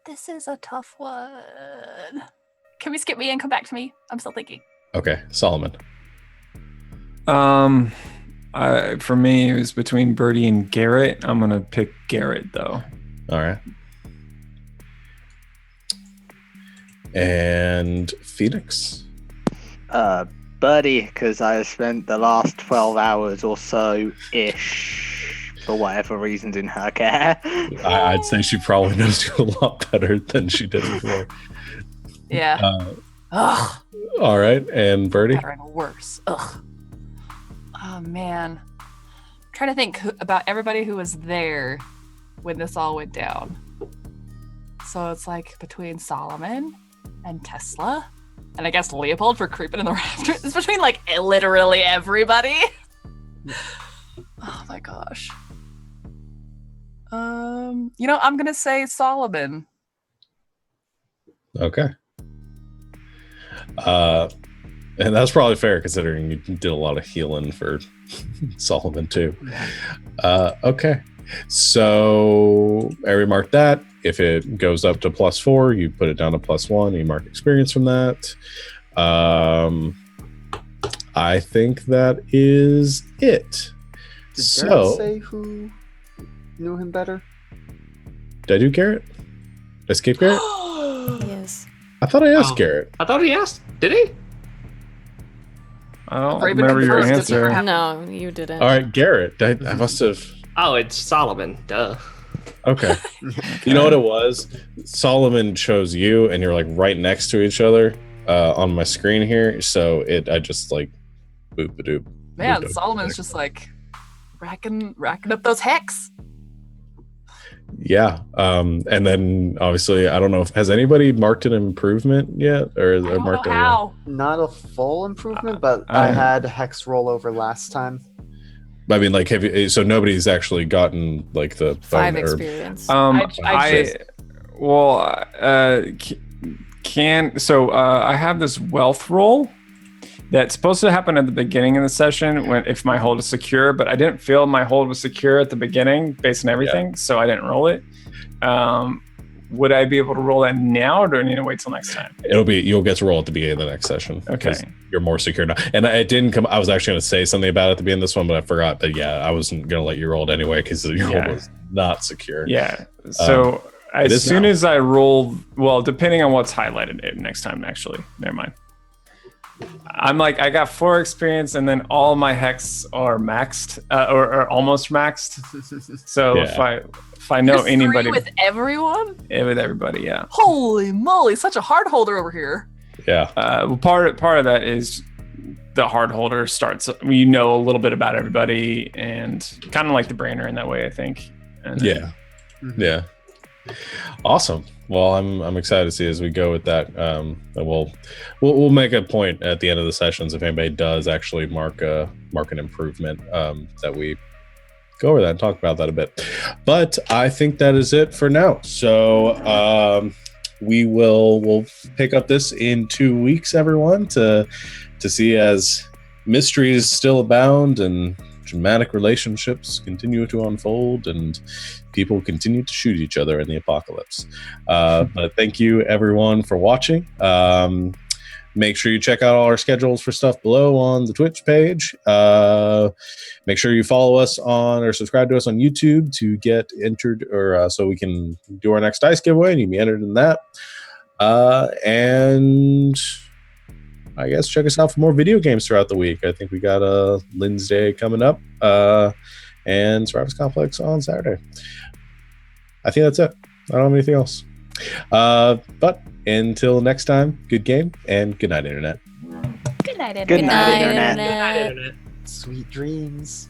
This is a tough one. Can we skip me and come back to me? I'm still thinking. Okay. Solomon. For me, it was between Birdie and Garrett. I'm gonna pick Garrett though. All right. And Phoenix? Birdie, because I spent the last 12 hours or so-ish, for whatever reasons, in her care. I'd say she probably knows you a lot better than she did before. Yeah. Ugh. All right. And Birdie? Better and worse. Ugh. Oh, man. I'm trying to think about everybody who was there when this all went down. So it's like between Solomon and Tesla, and I guess Leopold for creeping in the rafters. It's between like literally everybody. Oh my gosh. I'm gonna say Solomon. Okay. And that's probably fair considering you did a lot of healing for Solomon too. Okay. So I remarked that. If it goes up to +4, you put it down to +1. You mark experience from that. I think that is it. Did Garrett say who knew him better? Did I do Garrett? Did I skip Garrett? Yes. I thought I asked Garrett. I thought he asked. Did he? I don't Raven remember your confirms it's answer. never No, you didn't. All right, Garrett. I must have. Oh, it's Solomon. Duh. Okay. You know what it was? Solomon chose you, and you're like right next to each other, on my screen here, so I just like boop a doop. Man, Solomon's just like racking up those hex. Yeah. And then obviously, I don't know has anybody marked an improvement yet, or I don't marked know how. Not a full improvement, but I had hex rollover last time. I mean, like, so nobody's actually gotten like the 5 bone herb. experience. I have this wealth roll that's supposed to happen at the beginning of the session if my hold is secure, but I didn't feel my hold was secure at the beginning based on everything, so I didn't roll it. Would I be able to roll that now, or do I need to wait till next time? You'll get to roll at the beginning of the next session. Okay. You're more secure now. And it didn't come. I was actually going to say something about it at the beginning of this one, but I forgot that. Yeah, I wasn't going to let you roll it anyway because your hold was not secure. Yeah. So as soon as I roll, well, depending on what's highlighted next time, actually, never mind. I'm like, I got 4 experience, and then all my hex are maxed or almost maxed. So if I know anybody with everyone, with everybody, yeah. Holy moly, such a hard holder over here. Yeah. Well, part of that is the hard holder starts. You know a little bit about everybody, and kind of like the brainer in that way, I think. And yeah. Yeah. Awesome. Well, I'm excited to see as we go with that. And we'll make a point at the end of the sessions if anybody does actually mark an improvement, that we go over that and talk about that a bit. But I think that is it for now. So we'll pick up this in 2 weeks, everyone, to see as mysteries still abound and dramatic relationships continue to unfold and people continue to shoot each other in the apocalypse. But thank you everyone for watching. Make sure you check out all our schedules for stuff below on the Twitch page. Make sure you follow us on or subscribe to us on YouTube to get entered, or so we can do our next dice giveaway and you can be entered in that. And I guess check us out for more video games throughout the week. I think we got Lynn's Day coming up, and Survivors Complex on Saturday. I think that's it. I don't have anything else. But until next time, good game and good night, Internet. Good night, Good night, Internet. Internet. Internet. Sweet dreams.